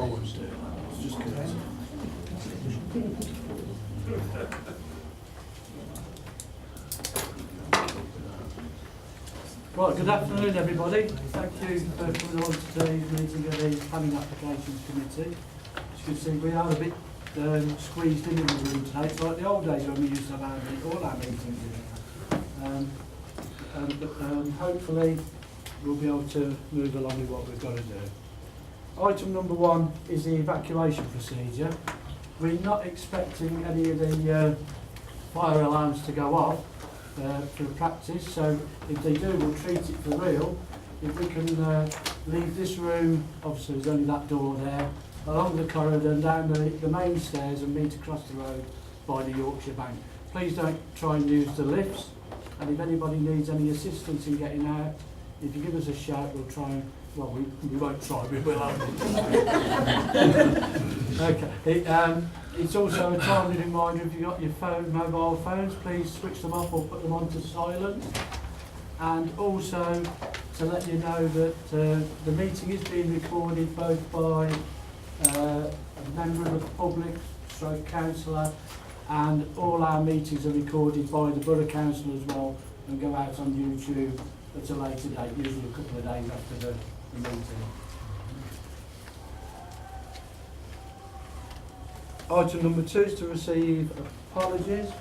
wouldn't do that. It's just courtesy. Right, good afternoon everybody. Thank you for coming on to today's meeting of the Planning Applications Committee. As you can see, we are a bit squeezed in the room today. It's like the old days when we used to have all our meetings in here. Hopefully we'll be able to move along with what we've got to do. Item number 1 is the evacuation procedure. We're not expecting any of the fire alarms to go off for practice, so if they do, we'll treat it for real. If we can leave this room, obviously there's only that door there, along the corridor and down the main stairs and meet across the road by the Yorkshire Bank. Please don't try and use the lifts, and if anybody needs any assistance in getting out, if you give us a shout, we'll try and, well, we won't try, we will. Okay. It's also a timely reminder, if you've got your mobile phones, please switch them off or put them onto silent. And also to let you know that the meeting is being recorded both by a member of the public, stroke councillor, and all our meetings are recorded by the Borough Council as well and go out on YouTube at a later date, usually a couple of days after the meeting. Item number 2 is to receive apologies.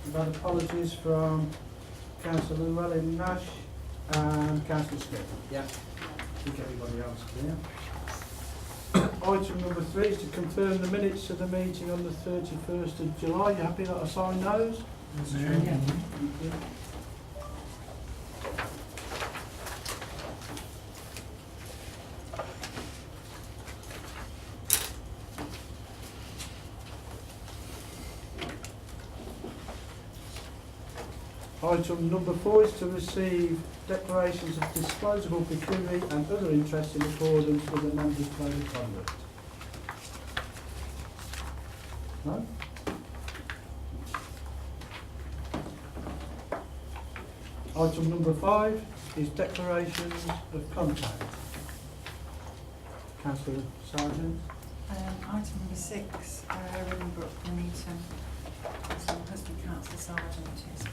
We've had apologies from Councillor Llewellyn Nash and Councillor Smith. Yeah, I think everybody else clear. Item number 3 is to confirm the minutes of the meeting on the 31st of July. You happy that I sign those? Yes. Yeah. Thank you. Item number 4 is to receive declarations of disposable pecuniary and other interests in accordance with the Members' Code of Conduct. No? Item number 5 is declarations of contact. Councillor Sargent. Item number 6, Rinbrook, Nuneaton. So husband Councillor Sargent is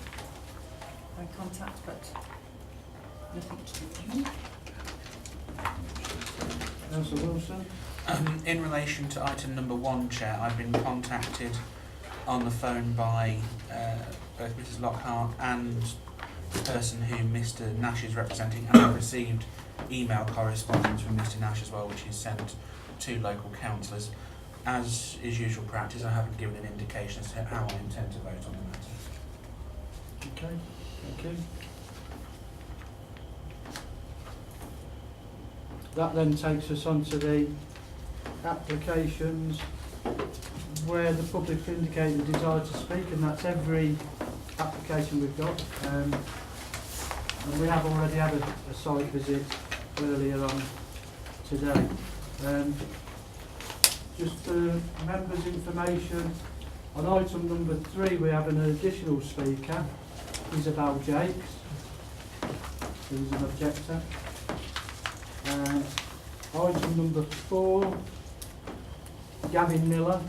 by contact, but nothing to do. Councillor Wilson. In relation to item number 1, Chair, I've been contacted on the phone by both Mrs Lockhart and the person who Mr Nash is representing, and I've received email correspondence from Mr Nash as well, which is sent to local councillors. As is usual practice, I haven't given an indication as to how I intend to vote on the matter. Okay, thank you. That then takes us on to the applications where the public indicate the desire to speak, and that's every application we've got. And we have already had a site visit earlier on today. Just for members' information, on item number 3 we have an additional speaker, Isabel Jakes, who's an objector. Item number 4, Gavin Miller,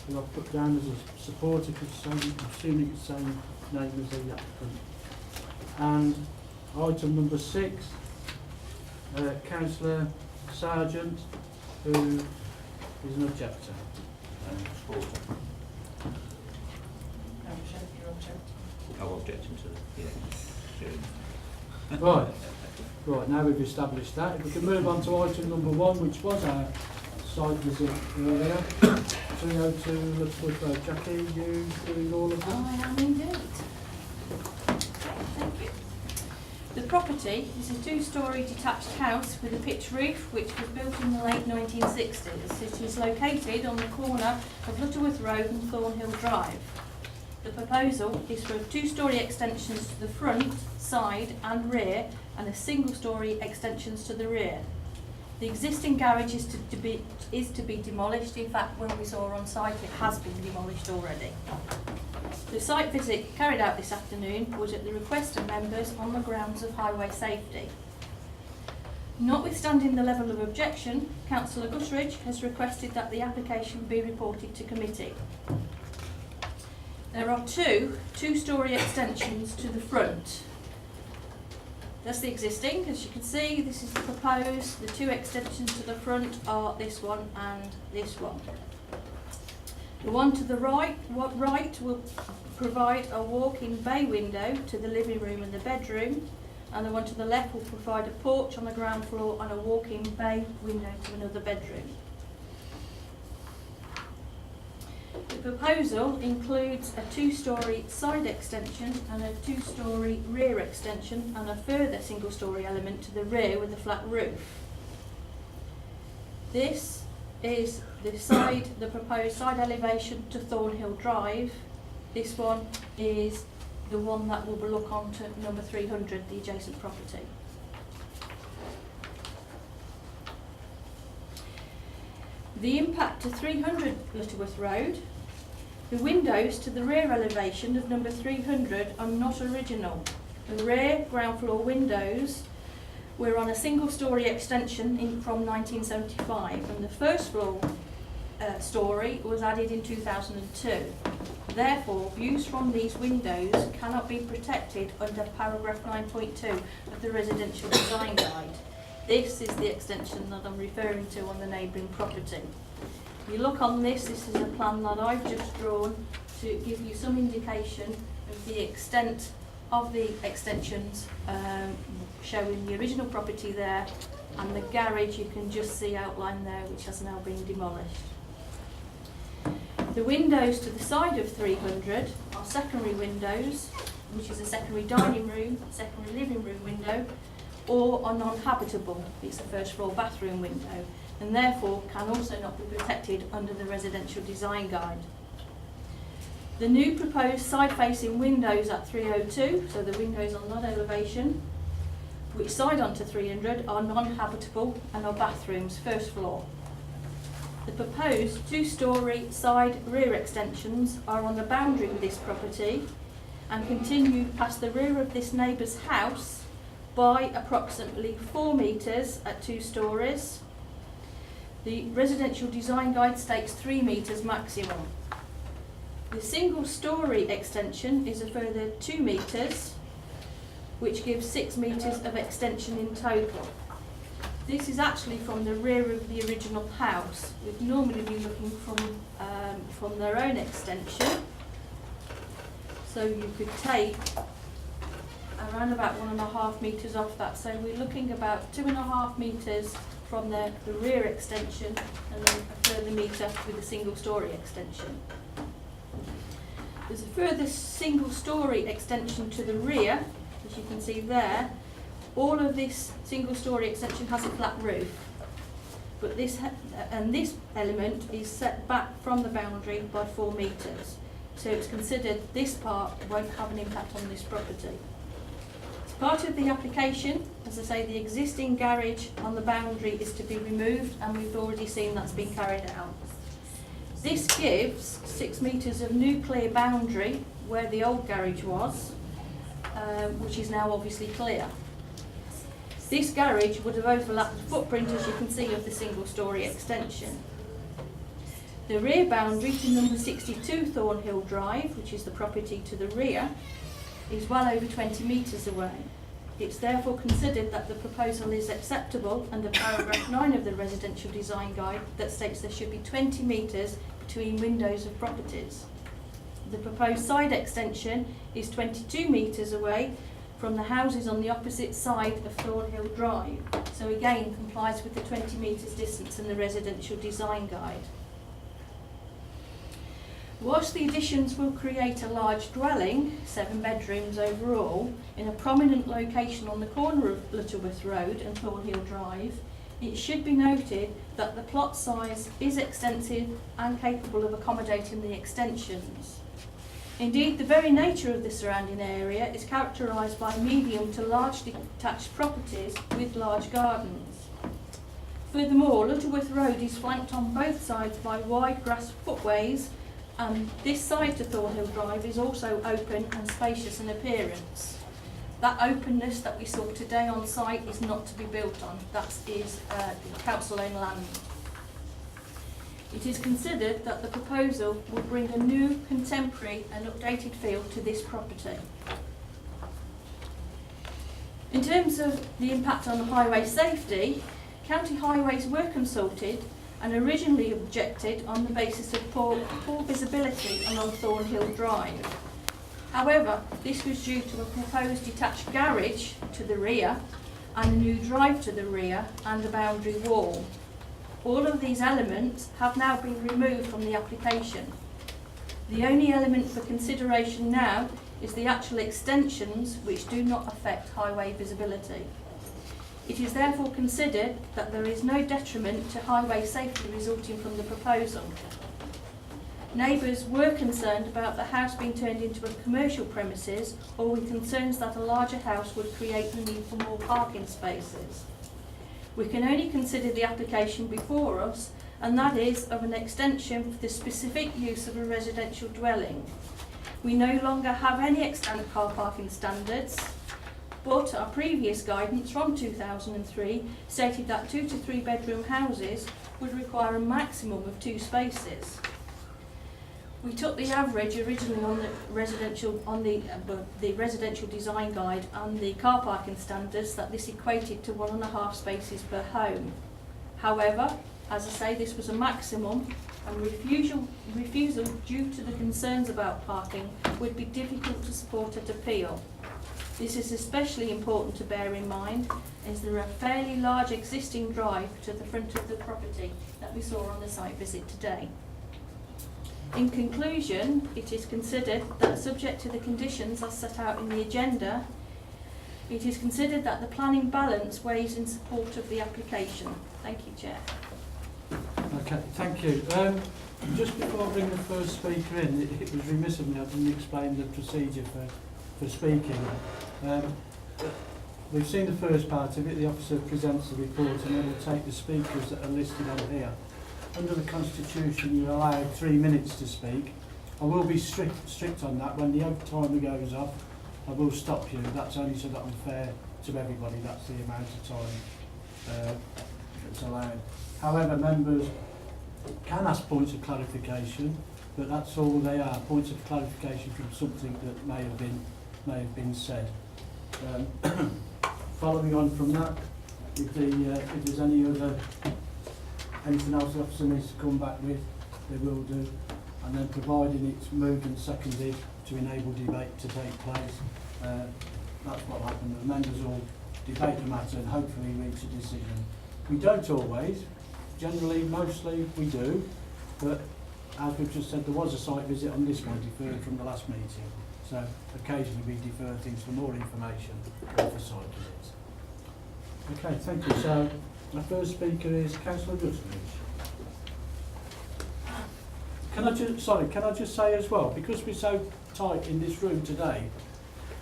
who I've put down as a supporter, because I'm assuming it's the same name as the applicant. And item number 6, Councillor Sargent, who is an objector. Supporter. You're object. Oh, objecting to the Right, now we've established that. If we can move on to item number 1, which was our site visit earlier. 302 Ludford Road. Jackie, you doing all of them? I am indeed. Thank you. The property is a 2-storey detached house with a pitched roof which was built in the late 1960s. It is located on the corner of Lutterworth Road and Thornhill Drive. The proposal is for 2-storey extensions to the front, side and rear, and a 1-storey extensions to the rear. The existing garage is to be demolished. In fact, when we saw on site, it has been demolished already. The site visit carried out this afternoon was at the request of members on the grounds of highway safety. Notwithstanding the level of objection, Councillor Guttridge has requested that the application be reported to committee. There are two-storey extensions to the front. That's the existing, as you can see. This is the proposed. The two extensions to the front are this one and this one. The one to the right will provide a walk-in bay window to the living room and the bedroom, and the one to the left will provide a porch on the ground floor and a walk-in bay window to another bedroom. The proposal includes a two-storey side extension and a two-storey rear extension and a further single-storey element to the rear with a flat roof. This is the proposed side elevation to Thornhill Drive. This one is the one that will look on to number 300, the adjacent property. The impact to 300 Lutterworth Road. The windows to the rear elevation of number 300 are not original. The rear ground floor windows were on a single-storey extension from 1975, and the first floor storey was added in 2002. Therefore, views from these windows cannot be protected under paragraph 9.2 of the Residential Design Guide. This is the extension that I'm referring to on the neighbouring property. If you look on this is a plan that I've just drawn to give you some indication of the extent of the extensions, showing the original property there, and the garage you can just see outlined there, which has now been demolished. The windows to the side of 300 are secondary windows, which is a secondary dining room, secondary living room window, or are non-habitable. It's a first floor bathroom window, and therefore can also not be protected under the Residential Design Guide. The new proposed side-facing windows at 302, so the windows on that elevation, which side onto 300, are non-habitable and are bathrooms, first floor. The proposed two-storey side rear extensions are on the boundary of this property and continue past the rear of this neighbour's house by approximately 4 metres at 2 storeys. The Residential Design Guide states 3 metres maximum. The single-storey extension is a further 2 metres, which gives 6 metres of extension in total. This is actually from the rear of the original house. We'd normally be looking from their own extension. So you could take around about 1.5 metres off that. So we're looking about 2.5 metres from the rear extension, and then a further metre with a single-storey extension. There's a further single-storey extension to the rear, as you can see there. All of this single-storey extension has a flat roof, but this element is set back from the boundary by 4 metres. So it's considered this part won't have an impact on this property. As part of the application, as I say, the existing garage on the boundary is to be removed, and we've already seen that's been carried out. This gives 6 metres of new clear boundary where the old garage was, which is now obviously clear. This garage would have overlapped the footprint, as you can see, of the single-storey extension. The rear boundary to number 62 Thornhill Drive, which is the property to the rear, is well over 20 metres away. It's therefore considered that the proposal is acceptable under paragraph 9 of the Residential Design Guide that states there should be 20 metres between windows of properties. The proposed side extension is 22 metres away from the houses on the opposite side of Thornhill Drive, so again complies with the 20 metres distance in the Residential Design Guide. Whilst the additions will create a large dwelling, 7 bedrooms overall, in a prominent location on the corner of Lutterworth Road and Thornhill Drive, it should be noted that the plot size is extensive and capable of accommodating the extensions. Indeed, the very nature of the surrounding area is characterised by medium to large detached properties with large gardens. Furthermore, Lutterworth Road is flanked on both sides by wide grass footways, and this side to Thornhill Drive is also open and spacious in appearance. That openness that we saw today on site is not to be built on. That is council-owned land. It is considered that the proposal will bring a new, contemporary and updated feel to this property. In terms of the impact on highway safety, county highways were consulted and originally objected on the basis of poor visibility along Thornhill Drive. However, this was due to a proposed detached garage to the rear and a new drive to the rear and a boundary wall. All of these elements have now been removed from the application. The only element for consideration now is the actual extensions which do not affect highway visibility. It is therefore considered that there is no detriment to highway safety resulting from the proposal. Neighbours were concerned about the house being turned into a commercial premises, or with concerns that a larger house would create the need for more parking spaces. We can only consider the application before us, and that is of an extension for the specific use of a residential dwelling. We no longer have any extended car parking standards, but our previous guidance from 2003 stated that 2 to 3 bedroom houses would require a maximum of 2 spaces. We took the average originally on the residential design guide and the car parking standards that this equated to 1.5 spaces per home. However, as I say, this was a maximum, and refusal due to the concerns about parking would be difficult to support at appeal. This is especially important to bear in mind as there are a fairly large existing drive to the front of the property that we saw on the site visit today. In conclusion, it is considered that, subject to the conditions as set out in the agenda, it is considered that the planning balance weighs in support of the application. Thank you, Chair. Okay, thank you. Just before I bring the first speaker in, it was remiss of me, I didn't explain the procedure for speaking. We've seen the first part of it, the officer presents the report, and then we'll take the speakers that are listed on here. Under the Constitution, you're allowed 3 minutes to speak. I will be strict on that. When the timer goes off, I will stop you. That's only so that I'm fair to everybody. That's the amount of time that's allowed. However, members can ask points of clarification, but that's all they are, points of clarification from something that may have been said. Following on from that, if there's anything else the officer needs to come back with, they will do, and then providing it's moved and seconded to enable debate to take place, that's what will happen. The members will debate the matter and hopefully reach a decision. We don't always, generally, mostly we do, but as we've just said, there was a site visit on this one deferred from the last meeting, so occasionally we defer things for more information or for site visits. Okay, thank you. So my first speaker is Councillor Gutteridge. Can I just say as well, because we're so tight in this room today,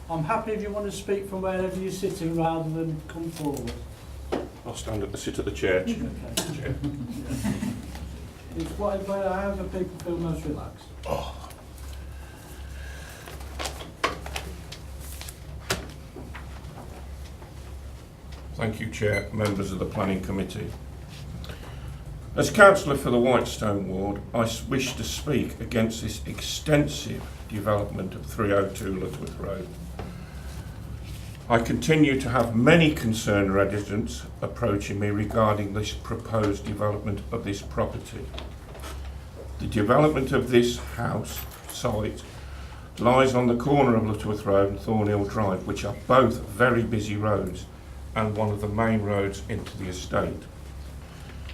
I'm happy if you want to speak from wherever you're sitting rather than come forward. I'll sit at the chair. Okay. Chair. It's however people feel most relaxed. Oh. Thank you, Chair, members of the Planning Committee. As Councillor for the Whitestone Ward, I wish to speak against this extensive development of 302 Lutterworth Road. I continue to have many concerned residents approaching me regarding this proposed development of this property. The development of this house site lies on the corner of Lutterworth Road and Thornhill Drive, which are both very busy roads and one of the main roads into the estate.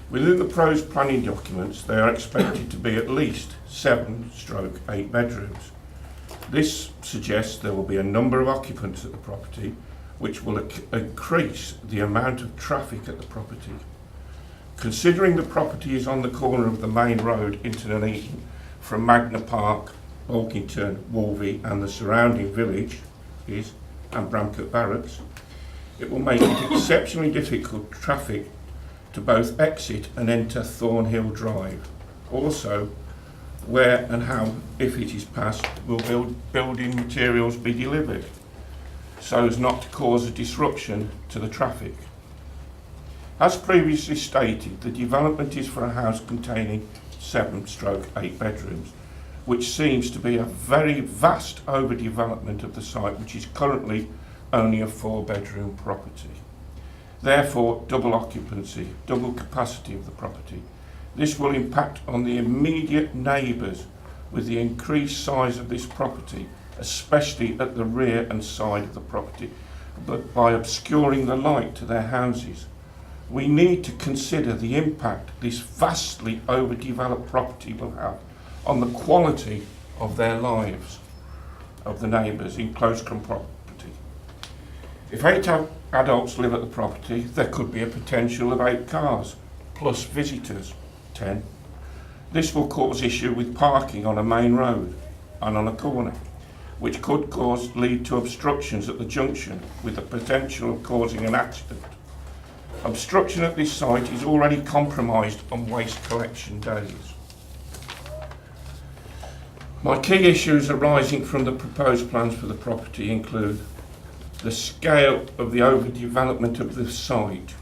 Within the proposed planning documents, they are expected to be at least 7/8 bedrooms. This suggests there will be a number of occupants at the property, which will increase the amount of traffic at the property. Considering the property is on the corner of the main road into Nuneaton from Magna Park, Bolkington, Wolvie and the surrounding village and Bramcote Barracks, it will make it exceptionally difficult traffic to both exit and enter Thornhill Drive. Also, where and how, if it is passed, will building materials be delivered. so as not to cause a disruption to the traffic. As previously stated, the development is for a house containing 7/8 bedrooms, which seems to be a very vast overdevelopment of the site, which is currently only a 4-bedroom property. Therefore, double occupancy, double capacity of the property. This will impact on the immediate neighbours with the increased size of this property, especially at the rear and side of the property, but by obscuring the light to their houses. We need to consider the impact this vastly overdeveloped property will have on the quality of their lives, of the neighbours in close-come property. If 8 adults live at the property, there could be a potential of 8 cars, plus visitors, 10. This will cause issue with parking on a main road and on a corner, which could lead to obstructions at the junction with the potential of causing an accident. Obstruction at this site is already compromised on waste collection days. My key issues arising from the proposed plans for the property include the scale of the overdevelopment of the site.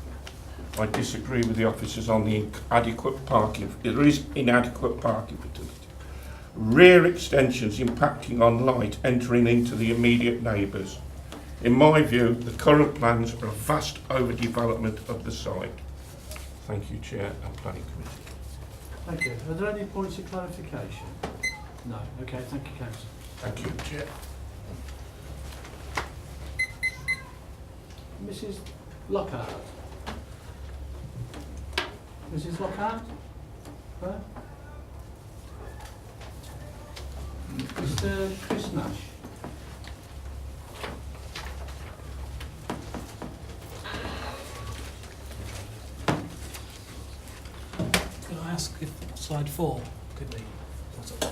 I disagree with the officers on the inadequate parking. There is inadequate parking facility. Rear extensions impacting on light entering into the immediate neighbours. In my view, the current plans are a vast overdevelopment of the site. Thank you, Chair and Planning Committee. Thank you. Are there any points of clarification? No. Okay, thank you, Councillor. Thank you, Chair. Mrs. Lockhart. Mrs. Lockhart? Huh? Mr. Chris Nash. Could I ask if slide 4 could be put up?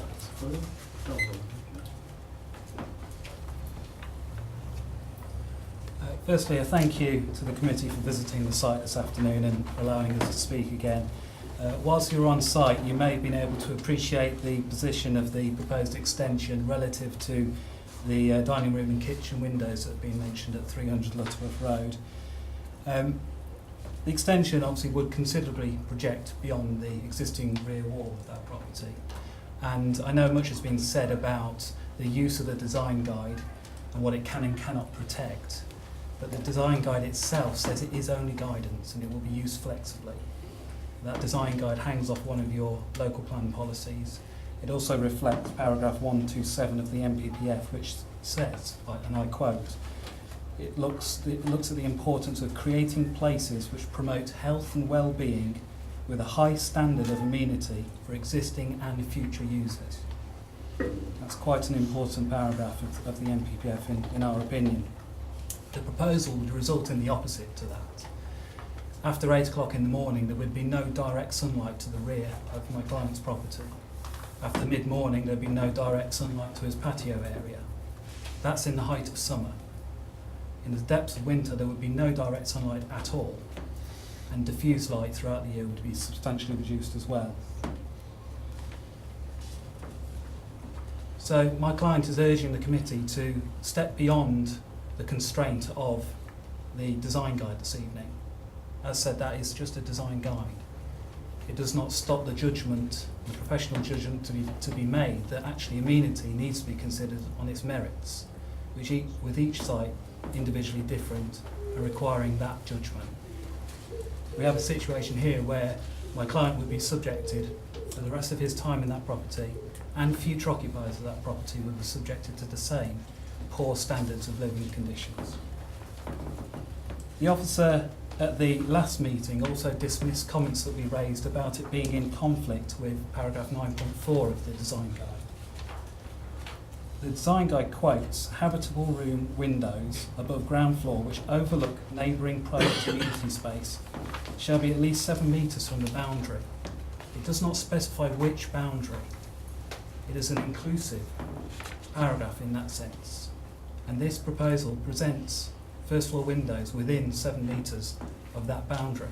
Firstly, a thank you to the committee for visiting the site this afternoon and allowing us to speak again. Whilst you were on site, you may have been able to appreciate the position of the proposed extension relative to the dining room and kitchen windows that have been mentioned at 300 Lutterworth Road. The extension obviously would considerably project beyond the existing rear wall of that property. And I know much has been said about the use of the design guide and what it can and cannot protect. But the design guide itself says it is only guidance and it will be used flexibly. That design guide hangs off one of your local plan policies. It also reflects paragraph 127 of the MPPF, which says, and I quote, it looks at the importance of creating places which promote health and well-being with a high standard of amenity for existing and future users. That's quite an important paragraph of the MPPF in our opinion. The proposal would result in the opposite to that. After 8 o'clock in the morning, there would be no direct sunlight to the rear of my client's property. After mid-morning, there'd be no direct sunlight to his patio area. That's in the height of summer. In the depths of winter, there would be no direct sunlight at all, and diffuse light throughout the year would be substantially reduced as well. So my client is urging the committee to step beyond the constraint of the design guide this evening. As said, that is just a design guide. It does not stop the judgment, the professional judgment to be made that actually amenity needs to be considered on its merits, which with each site individually different and requiring that judgment. We have a situation here where my client would be subjected for the rest of his time in that property, and future occupiers of that property would be subjected to the same poor standards of living conditions. The officer at the last meeting also dismissed comments that we raised about it being in conflict with paragraph 9.4 of the design guide. The design guide quotes habitable room windows above ground floor which overlook neighbouring private community space shall be at least 7 metres from the boundary. It does not specify which boundary. It is an inclusive paragraph in that sense. And this proposal presents first floor windows within 7 metres of that boundary.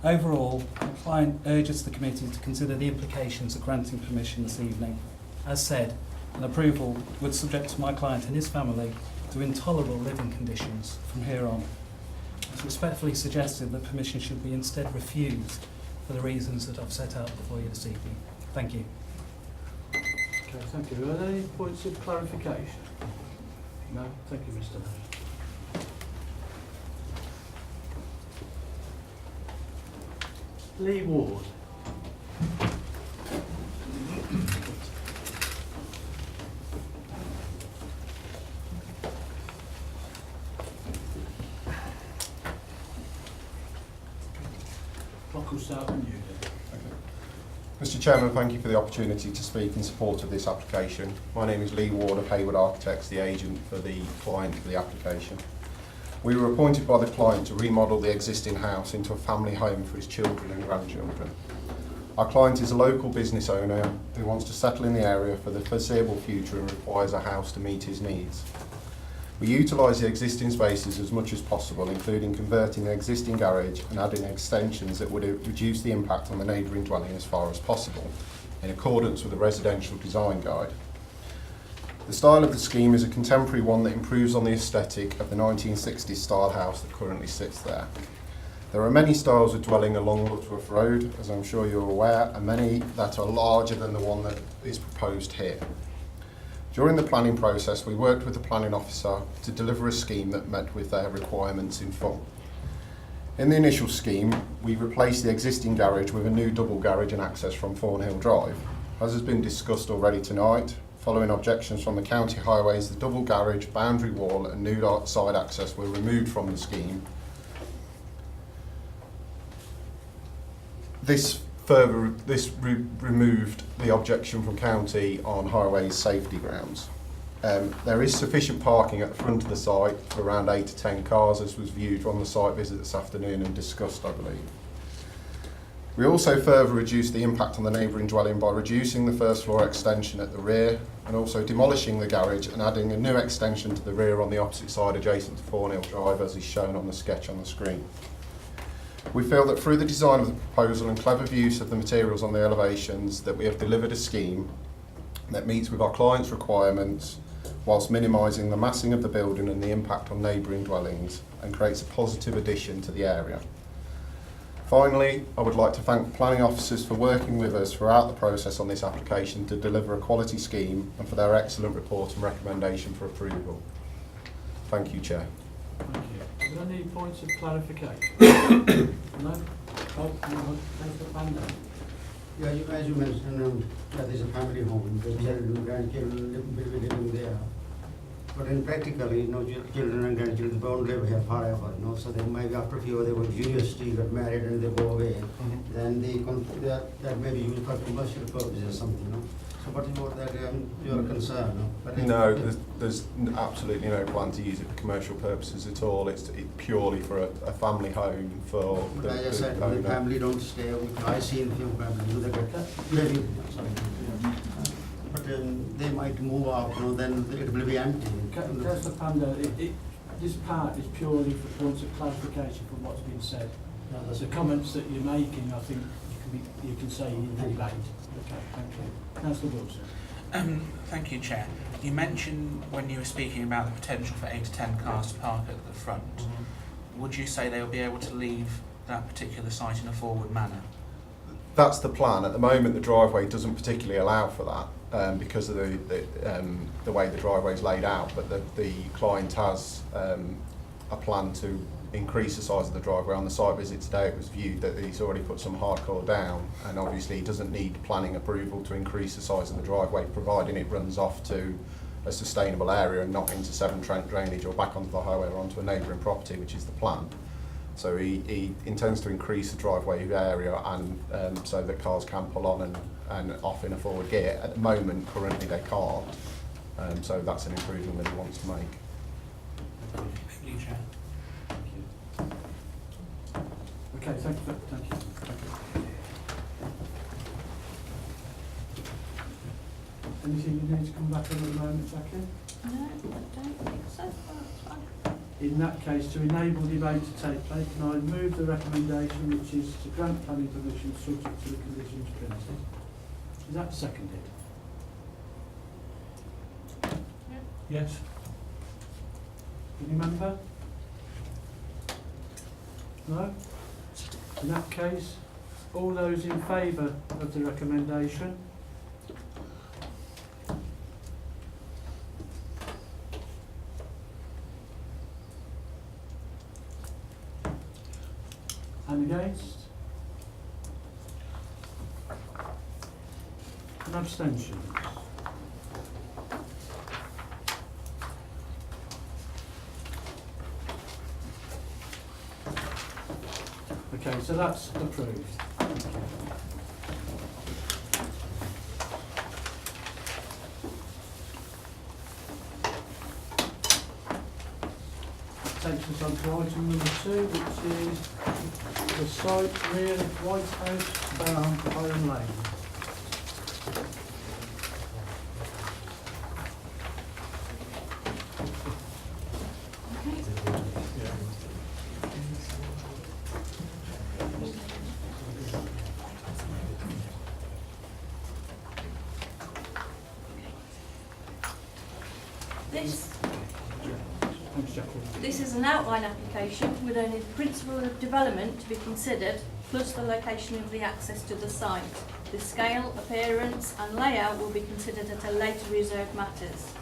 Overall, the client urges the committee to consider the implications of granting permission this evening. As said, and approval would subject my client and his family to intolerable living conditions from here on. It's respectfully suggested that permission should be instead refused for the reasons that I've set out before you this evening. Thank you. Okay, thank you. Are there any points of clarification? No? Thank you, Mr. Nash. Lee Ward. Clock will start on you then. Mr Chairman, thank you for the opportunity to speak in support of this application. My name is Lee Ward of Hayward Architects, the agent for the client for the application. We were appointed by the client to remodel the existing house into a family home for his children and grandchildren. Our client is a local business owner who wants to settle in the area for the foreseeable future and requires a house to meet his needs. We utilise the existing spaces as much as possible, including converting the existing garage and adding extensions that would reduce the impact on the neighbouring dwelling as far as possible, in accordance with the residential design guide. The style of the scheme is a contemporary one that improves on the aesthetic of the 1960s style house that currently sits there. There are many styles of dwelling along Bedworth Road, as I'm sure you're aware, and many that are larger than the one that is proposed here. During the planning process, we worked with the planning officer to deliver a scheme that met with their requirements in full. In the initial scheme, we replaced the existing garage with a new double garage and access from Thornhill Drive. As has been discussed already tonight, following objections from the county highways, the double garage, boundary wall and new side access were removed from the scheme. This removed the objection from county on highways safety grounds. There is sufficient parking at the front of the site for around 8 to 10 cars, as was viewed on the site visit this afternoon and discussed, I believe. We also further reduced the impact on the neighbouring dwelling by reducing the first floor extension at the rear and also demolishing the garage and adding a new extension to the rear on the opposite side adjacent to Thornhill Drive, as is shown on the sketch on the screen. We feel that through the design of the proposal and clever use of the materials on the elevations that we have delivered a scheme that meets with our client's requirements whilst minimising the massing of the building and the impact on neighbouring dwellings and creates a positive addition to the area. Finally, I would like to thank the planning officers for working with us throughout the process on this application to deliver a quality scheme and for their excellent report and recommendation for approval. Thank you, Chair. Thank you. Are there any points of clarification? No? Oh, no. Councillor Panda. Yeah, as you mentioned, that is a family home. The children, grandchildren will be living there. But in practically, children and grandchildren don't live here forever. So they might, after a few, they would university, get married, and they go away. Then that may be used for commercial purposes or something. So what about that? Your concern? No, there's absolutely no plan to use it for commercial purposes at all. It's purely for a family home for the owner. As I said, the family don't stay. I see in a few families, they get maybe, but they might move out. Then it will be empty. Councillor Panda, this part is purely for points of clarification from what's been said. The comments that you're making, I think you can say in the debate. Okay, thank you. Councillor Wilson. Thank you, Chair. You mentioned when you were speaking about the potential for 8 to 10 cars to park at the front. Would you say they'll be able to leave that particular site in a forward manner? That's the plan. At the moment, the driveway doesn't particularly allow for that because of the way the driveway is laid out. But the client has a plan to increase the size of the driveway. On the site visit today, it was viewed that he's already put some hardcore down, and obviously he doesn't need planning approval to increase the size of the driveway, providing it runs off to a sustainable area and not into Severn Trent drainage or back onto the highway or onto a neighbouring property, which is the plan. So he intends to increase the driveway area and so that cars can pull on and off in a forward gear. At the moment, currently they can't. So that's an improvement that he wants to make. Thank you, Chair. Okay, thank you. Anything you need to come back on at the moment, Jackie? No, I don't think so. That's fine. In that case, to enable debate to take place, can I move the recommendation, which is to grant planning permission subject to the conditions printed? Is that seconded? Yes? Any member? No? In that case, all those in favour of the recommendation? And against? And abstentions? Okay, so that's approved. Thank you. That takes us on to item number 2, which is the site rear of White House, Borough, Higham Lane. This is an outline application with only the principle of development to be considered, plus the location of the access to the site. The scale, appearance and layout will be considered at a later reserved matters.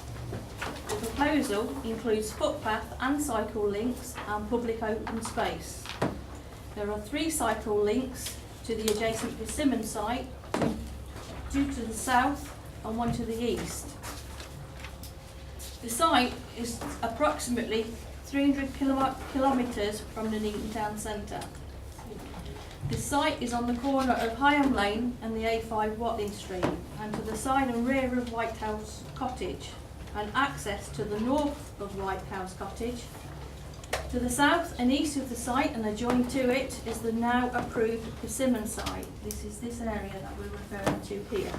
The proposal includes footpath and cycle links and public open space. There are 3 cycle links to the adjacent Persimmon site, 2 to the south and 1 to the east. The site is approximately 300 kilometres from Nuneaton town centre. The site is on the corner of Higham Lane and the A5 Watling Street, and to the side and rear of White House Cottage, and access to the north of White House Cottage. To the south and east of the site and adjoined to it is the now approved Persimmon site. This is this area that we're referring to here.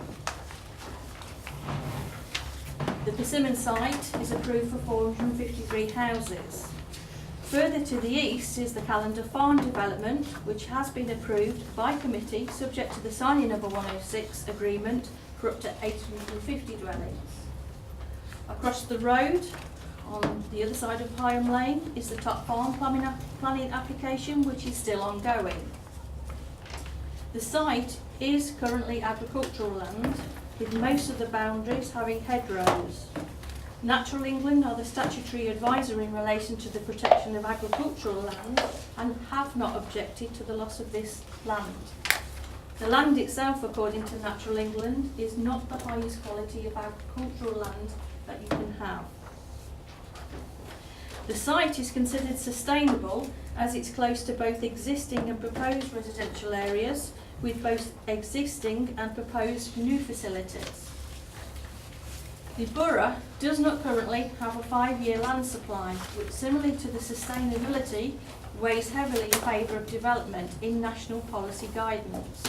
The Persimmon site is approved for 453 houses. Further to the east is the Calendar Farm development, which has been approved by committee subject to the signing of a 106 agreement for up to 850 dwellings. Across the road, on the other side of Higham Lane, is the Top Farm planning application, which is still ongoing. The site is currently agricultural land, with most of the boundaries having hedgerows. Natural England are the statutory advisor in relation to the protection of agricultural land and have not objected to the loss of this land. The land itself, according to Natural England, is not the highest quality of agricultural land that you can have. The site is considered sustainable as it's close to both existing and proposed residential areas, with both existing and proposed new facilities. The Borough does not currently have a 5-year land supply, which, similarly to the sustainability, weighs heavily in favour of development in national policy guidance.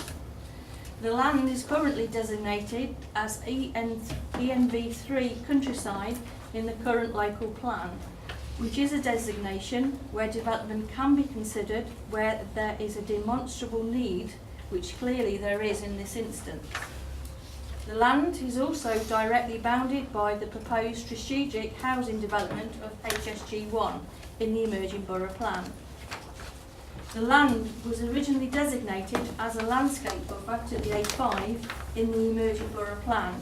The land is currently designated as ENV3 countryside in the current local plan, which is a designation where development can be considered where there is a demonstrable need, which clearly there is in this instance. The land is also directly bounded by the proposed strategic housing development of HSG1 in the emerging borough plan. The land was originally designated as a landscape buffer to the A5 in the emerging borough plan.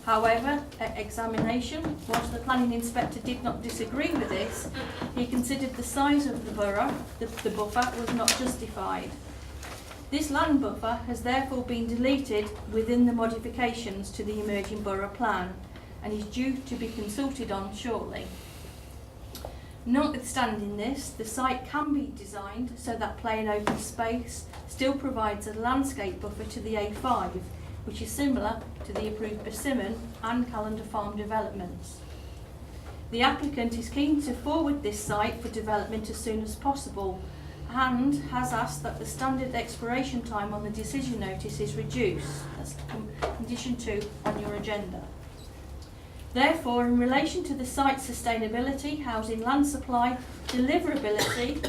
However, at examination, whilst the planning inspector did not disagree with this, he considered the size of the borough, the buffer, was not justified. This land buffer has therefore been deleted within the modifications to the emerging borough plan and is due to be consulted on shortly. Notwithstanding this, the site can be designed so that plain open space still provides a landscape buffer to the A5, which is similar to the approved Persimmon and Calendar Farm developments. The applicant is keen to forward this site for development as soon as possible, and has asked that the standard expiration time on the decision notice is reduced. That's condition 2 on your agenda. Therefore, in relation to the site's sustainability, housing land supply, deliverability,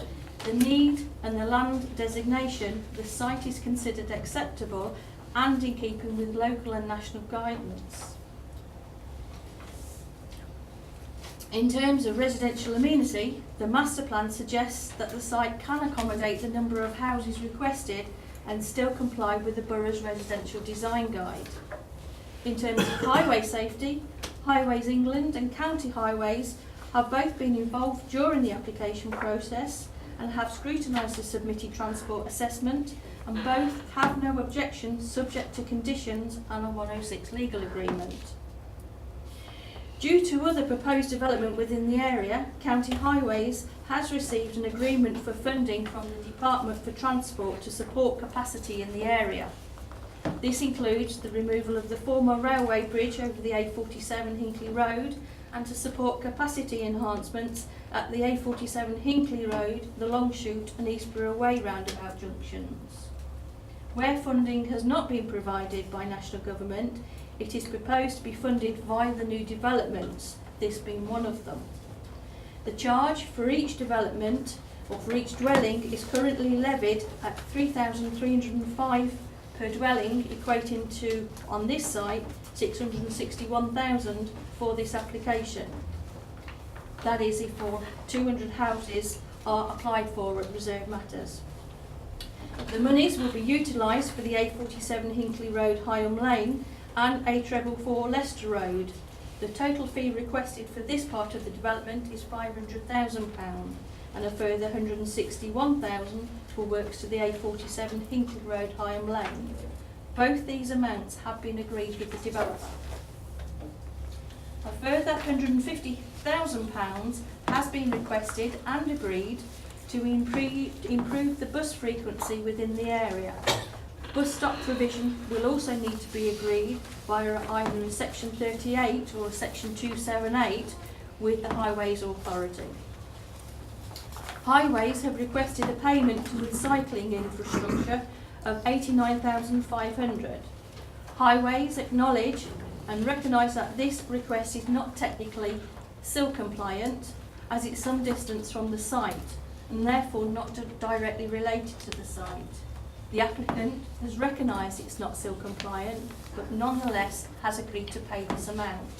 the need and the land designation, the site is considered acceptable and in keeping with local and national guidance. In terms of residential amenity, the master plan suggests that the site can accommodate the number of houses requested and still comply with the borough's residential design guide. In terms of highway safety, Highways England and County Highways have both been involved during the application process and have scrutinised the submitted transport assessment, and both have no objections subject to conditions and a 106 legal agreement. Due to other proposed development within the area, County Highways has received an agreement for funding from the Department for Transport to support capacity in the area. This includes the removal of the former railway bridge over the A47 Hinkley Road and to support capacity enhancements at the A47 Hinkley Road, the Longshoot and Eastborough Way roundabout junctions. Where funding has not been provided by national government, it is proposed to be funded via the new developments, this being one of them. The charge for each development or for each dwelling is currently levied at £3,305 per dwelling, equating to, on this site, £661,000 for this application. That is if all 200 houses are applied for at reserve matters. The monies will be utilised for the A47 Hinkley Road, Higham Lane and A444 Leicester Road. The total fee requested for this part of the development is £500,000 and a further £161,000 for works to the A47 Hinkley Road, Higham Lane. Both these amounts have been agreed with the developer. A further £150,000 has been requested and agreed to improve the bus frequency within the area. Bus stop provision will also need to be agreed via either in Section 38 or Section 278 with the Highways Authority. Highways have requested a payment towards cycling infrastructure of £89,500. Highways acknowledge and recognise that this request is not technically SIL compliant as it's some distance from the site and therefore not directly related to the site. The applicant has recognised it's not SIL compliant but nonetheless has agreed to pay this amount.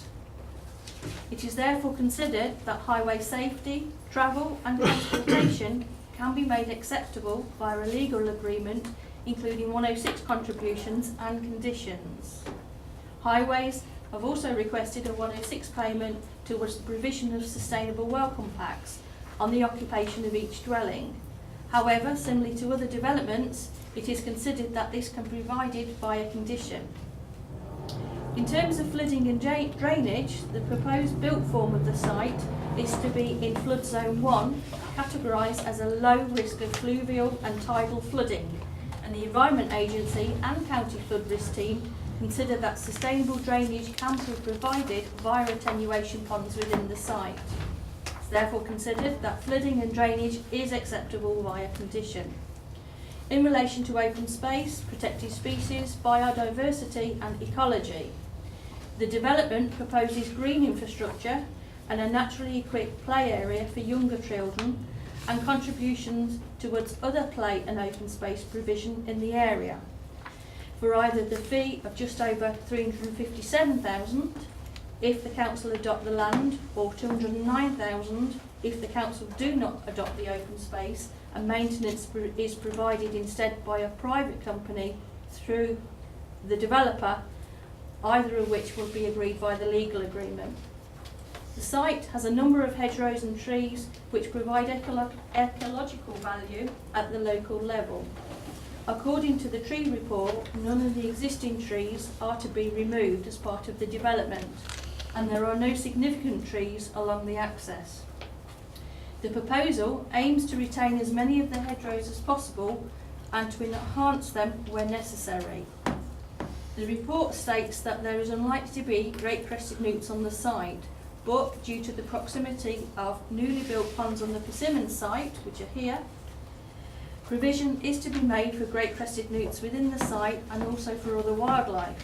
It is therefore considered that highway safety, travel and transportation can be made acceptable via a legal agreement including 106 contributions and conditions. Highways have also requested a 106 payment towards the provision of sustainable welcome packs on the occupation of each dwelling. However, similarly to other developments, it is considered that this can be provided by a condition. In terms of flooding and drainage, the proposed built form of the site is to be in flood zone 1, categorised as a low risk of fluvial and tidal flooding, and the Environment Agency and County Flood Risk Team consider that sustainable drainage can be provided via attenuation ponds within the site. It's therefore considered that flooding and drainage is acceptable via condition. In relation to open space, protected species, biodiversity and ecology, the development proposes green infrastructure and a naturally equipped play area for younger children and contributions towards other play and open space provision in the area for either the fee of just over £357,000 if the council adopt the land, or £209,000 if the council do not adopt the open space and maintenance is provided instead by a private company through the developer, either of which will be agreed by the legal agreement. The site has a number of hedgerows and trees which provide ecological value at the local level. According to the tree report, none of the existing trees are to be removed as part of the development, and there are no significant trees along the access. The proposal aims to retain as many of the hedgerows as possible and to enhance them where necessary. The report states that there is unlikely to be great crested newts on the site, but due to the proximity of newly built ponds on the Persimmon site, which are here, provision is to be made for great crested newts within the site and also for other wildlife.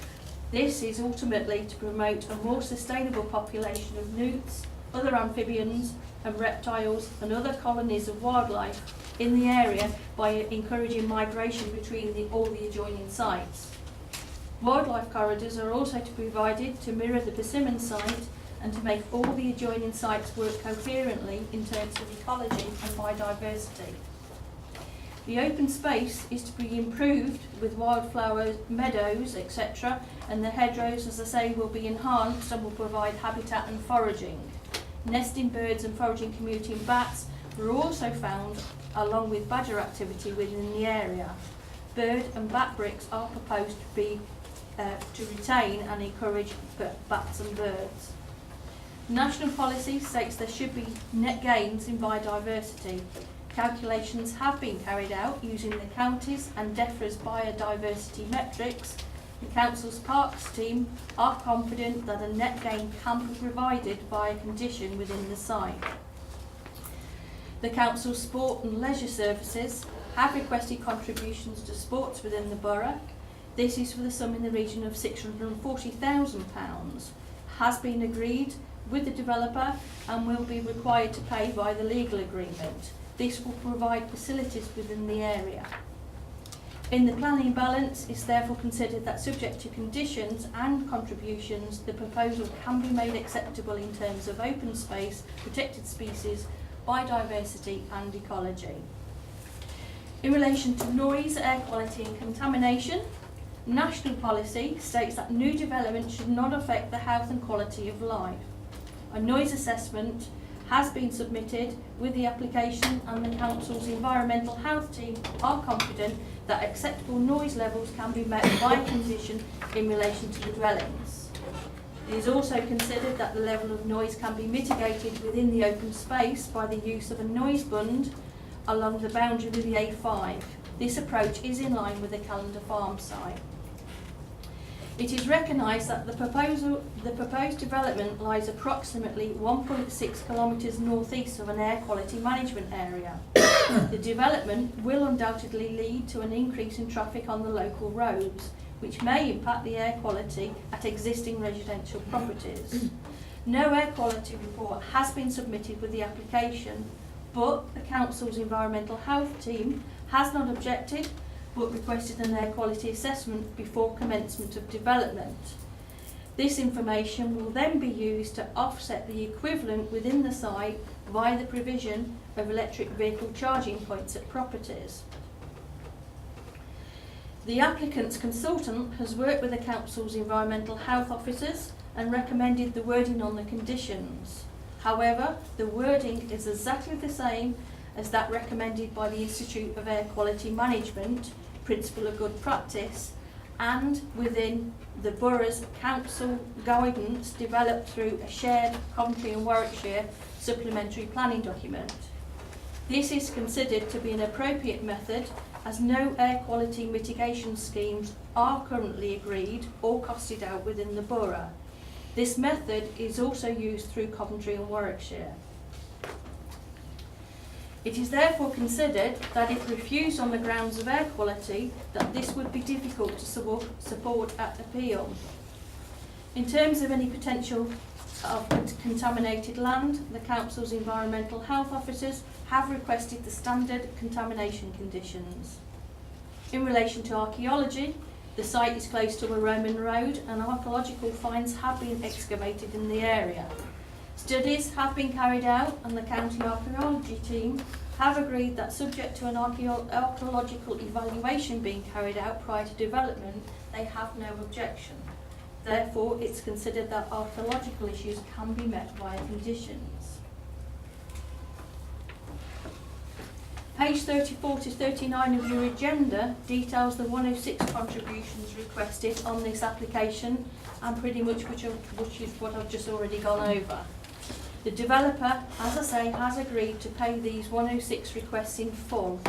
This is ultimately to promote a more sustainable population of newts, other amphibians and reptiles and other colonies of wildlife in the area by encouraging migration between all the adjoining sites. Wildlife corridors are also to be provided to mirror the Persimmon site and to make all the adjoining sites work coherently in terms of ecology and biodiversity. The open space is to be improved with wildflowers, meadows, etc., and the hedgerows, as I say, will be enhanced and will provide habitat and foraging. Nesting birds and foraging commuting bats were also found, along with badger activity within the area. Bird and bat bricks are proposed to be to retain and encourage bats and birds. National policy states there should be net gains in biodiversity. Calculations have been carried out using the county's and DEFRA's biodiversity metrics. The council's parks team are confident that a net gain can be provided by a condition within the site. The council's sport and leisure services have requested contributions to sports within the borough. This is for the sum in the region of £640,000. Has been agreed with the developer and will be required to pay by the legal agreement. This will provide facilities within the area. In the planning balance, it's therefore considered that subject to conditions and contributions, the proposal can be made acceptable in terms of open space, protected species, biodiversity and ecology. In relation to noise, air quality and contamination, national policy states that new development should not affect the health and quality of life. A noise assessment has been submitted with the application, and the council's environmental health team are confident that acceptable noise levels can be met by a condition in relation to the dwellings. It is also considered that the level of noise can be mitigated within the open space by the use of a noise bund along the boundary with the A5. This approach is in line with the Calendar Farm site. It is recognised that the proposed development lies approximately 1.6 kilometres northeast of an air quality management area. The development will undoubtedly lead to an increase in traffic on the local roads, which may impact the air quality at existing residential properties. No air quality report has been submitted with the application, but the council's environmental health team has not objected but requested an air quality assessment before commencement of development. This information will then be used to offset the equivalent within the site via the provision of electric vehicle charging points at properties. The applicant's consultant has worked with the council's environmental health officers and recommended the wording on the conditions. However, the wording is exactly the same as that recommended by the Institute of Air Quality Management, Principle of Good Practice, and within the borough's council guidance developed through a shared Coventry and Warwickshire supplementary planning document. This is considered to be an appropriate method as no air quality mitigation schemes are currently agreed or costed out within the borough. This method is also used through Coventry and Warwickshire. It is therefore considered that if refused on the grounds of air quality, that this would be difficult to support at appeal. In terms of any potential of contaminated land, the council's environmental health officers have requested the standard contamination conditions. In relation to archaeology, the site is close to a Roman road and archaeological finds have been excavated in the area. Studies have been carried out and the county archaeology team have agreed that subject to an archaeological evaluation being carried out prior to development, they have no objection. Therefore, it's considered that archaeological issues can be met via conditions. Page 34 to 39 of your agenda details the 106 contributions requested on this application and pretty much which is what I've just already gone over. The developer, as I say, has agreed to pay these 106 requests in full.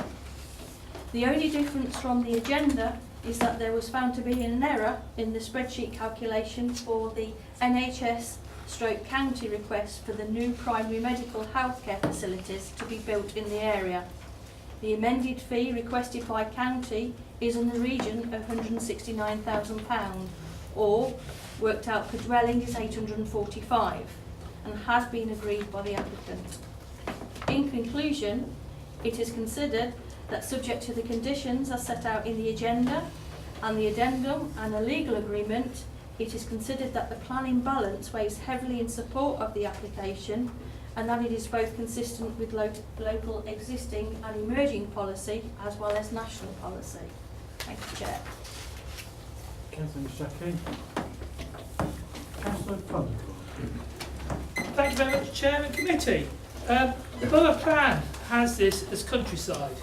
The only difference from the agenda is that there was found to be an error in the spreadsheet calculation for the NHS/county request for the new primary medical healthcare facilities to be built in the area. The amended fee requested by county is in the region of £169,000, or worked out per dwelling is £845, and has been agreed by the applicant. In conclusion, it is considered that subject to the conditions as set out in the agenda and the addendum and a legal agreement, it is considered that the planning balance weighs heavily in support of the application and that it is both consistent with local existing and emerging policy as well as national policy. Thank you, Chair. Okay, thanks, Jackie. Councillor Conlon. Thank you very much, Chair and Committee. The Borough Plan has this as countryside.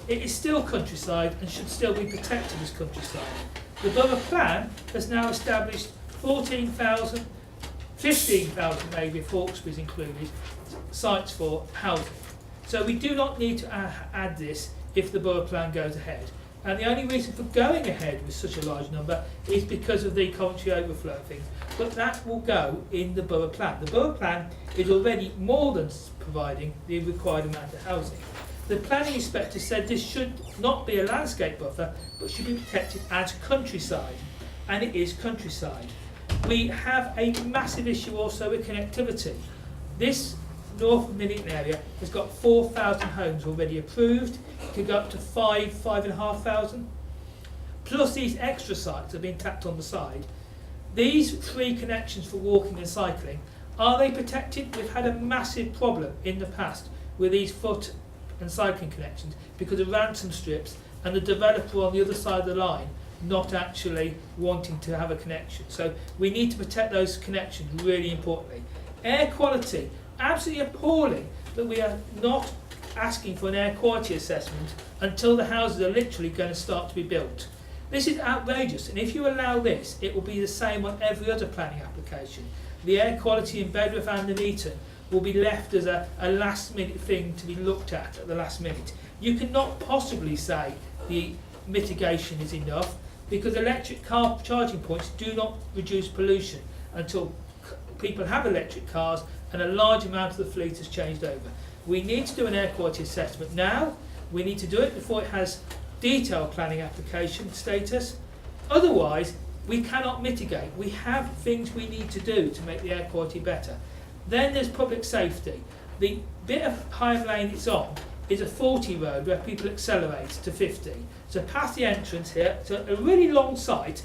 It is still countryside and should still be protected as countryside. The Borough Plan has now established 15,000 maybe if Hawkesbury is included, sites for housing. So we do not need to add this if the Borough Plan goes ahead. And the only reason for going ahead with such a large number is because of the Coventry overflow things. But that will go in the Borough Plan. The Borough Plan is already more than providing the required amount of housing. The planning inspector said this should not be a landscape buffer, but should be protected as countryside. And it is countryside. We have a massive issue also with connectivity. This North Nuneaton area has got 4,000 homes already approved. It could go up to 5,500. Plus these extra sites that are being tapped on the side. These free connections for walking and cycling, are they protected? We've had a massive problem in the past with these foot and cycling connections because of ransom strips and the developer on the other side of the line not actually wanting to have a connection. So we need to protect those connections really importantly. Air quality, absolutely appalling that we are not asking for an air quality assessment until the houses are literally going to start to be built. This is outrageous, and if you allow this, it will be the same on every other planning application. The air quality in Bedworth and Nuneaton will be left as a last minute thing to be looked at the last minute. You cannot possibly say the mitigation is enough because electric car charging points do not reduce pollution until people have electric cars and a large amount of the fleet has changed over. We need to do an air quality assessment now. We need to do it before it has detailed planning application status. Otherwise, we cannot mitigate. We have things we need to do to make the air quality better. Then there's public safety. The bit of Higham Lane it's on is a 40 road where people accelerate to 50. So past the entrance here, it's a really long site,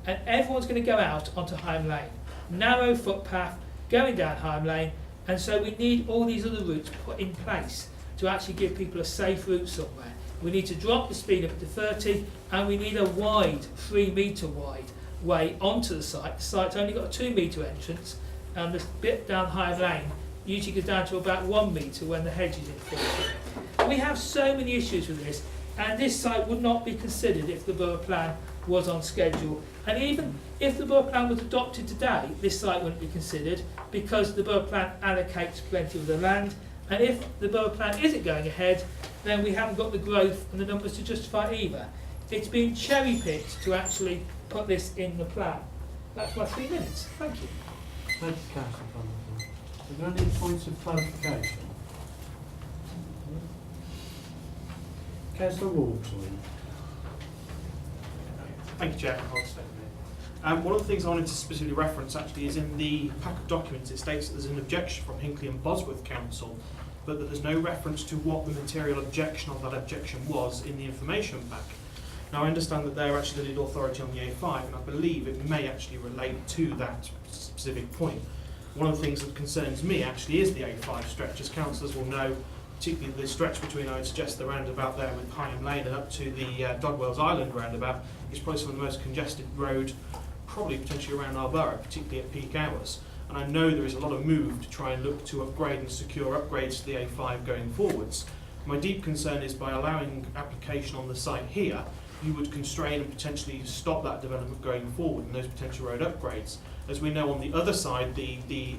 and everyone's going to go out onto Higham Lane. Narrow footpath going down Higham Lane, and so we need all these other routes put in place to actually give people a safe route somewhere. We need to drop the speed up to 30, and we need a wide, 3 metre wide way onto the site. The site's only got a 2 metre entrance, and the bit down Higham Lane usually goes down to about 1 metre when the hedge is in full. We have so many issues with this, and this site would not be considered if the Borough Plan was on schedule. And even if the Borough Plan was adopted today, this site wouldn't be considered because the Borough Plan allocates plenty of the land. And if the Borough Plan isn't going ahead, then we haven't got the growth and the numbers to justify it either. It's been cherry-picked to actually put this in the plan. That's my 3 minutes. Thank you. Thank you, Councillor Conlon. Are there any points of clarification? Councillor Walmsley. Thank you, Chair. I'll stay a minute. One of the things I wanted to specifically reference actually is in the pack of documents it states that there's an objection from Hinckley and Bosworth Council, but that there's no reference to what the material objection of that objection was in the information pack. Now I understand that they're actually the lead authority on the A5, and I believe it may actually relate to that specific point. One of the things that concerns me actually is the A5 stretch. As councillors will know, particularly the stretch between, I would suggest, the roundabout there with Higham Lane and up to the Dodwells Island roundabout is probably some of the most congested road, probably potentially around our borough, particularly at peak hours. And I know there is a lot of move to try and look to upgrade and secure upgrades to the A5 going forwards. My deep concern is by allowing application on the site here, you would constrain and potentially stop that development going forward and those potential road upgrades. As we know on the other side,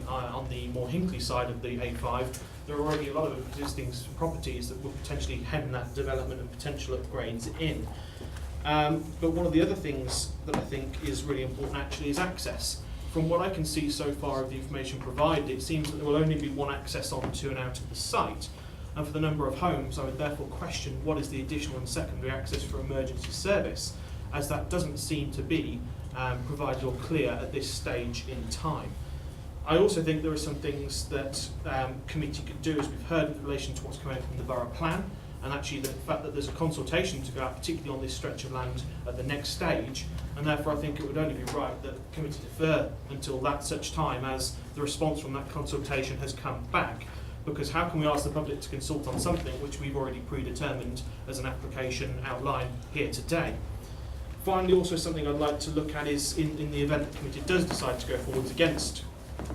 on the more Hinckley side of the A5, there are already a lot of existing properties that would potentially hem that development and potential upgrades in. But one of the other things that I think is really important actually is access. From what I can see so far of the information provided, it seems that there will only be one access onto and out of the site. And for the number of homes, I would therefore question what is the additional and secondary access for emergency service, as that doesn't seem to be provided or clear at this stage in time. I also think there are some things that committee could do, as we've heard, in relation to what's coming from the Borough Plan, and actually the fact that there's a consultation to go out, particularly on this stretch of land at the next stage, and therefore I think it would only be right that the committee defer until that such time as the response from that consultation has come back, because how can we ask the public to consult on something which we've already predetermined as an application outlined here today? Finally, also something I'd like to look at is in the event the committee does decide to go forwards against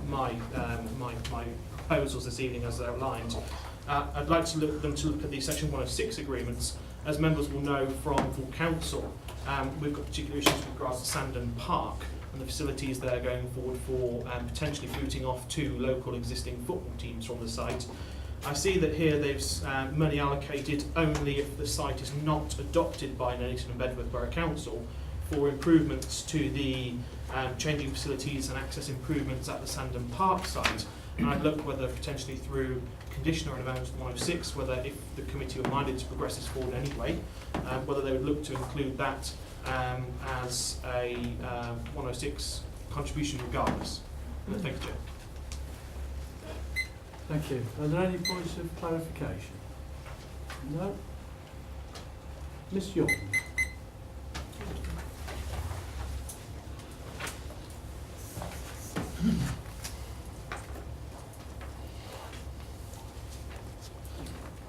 my proposals this evening as outlined, I'd like to look at the Section 106 agreements. As members will know from full council, we've got particular issues with regards to Sandon Park and the facilities there going forward for potentially booting off 2 local existing football teams from the site. I see that here there's money allocated only if the site is not adopted by Nuneaton and Bedworth Borough Council for improvements to the changing facilities and access improvements at the Sandon Park site. And I'd look whether potentially through condition or an amendment to 106, whether if the committee were minded to progress this forward anyway, whether they would look to include that as a 106 contribution regardless. Thank you, Chair. Thank you. Are there any points of clarification? No? Miss Young.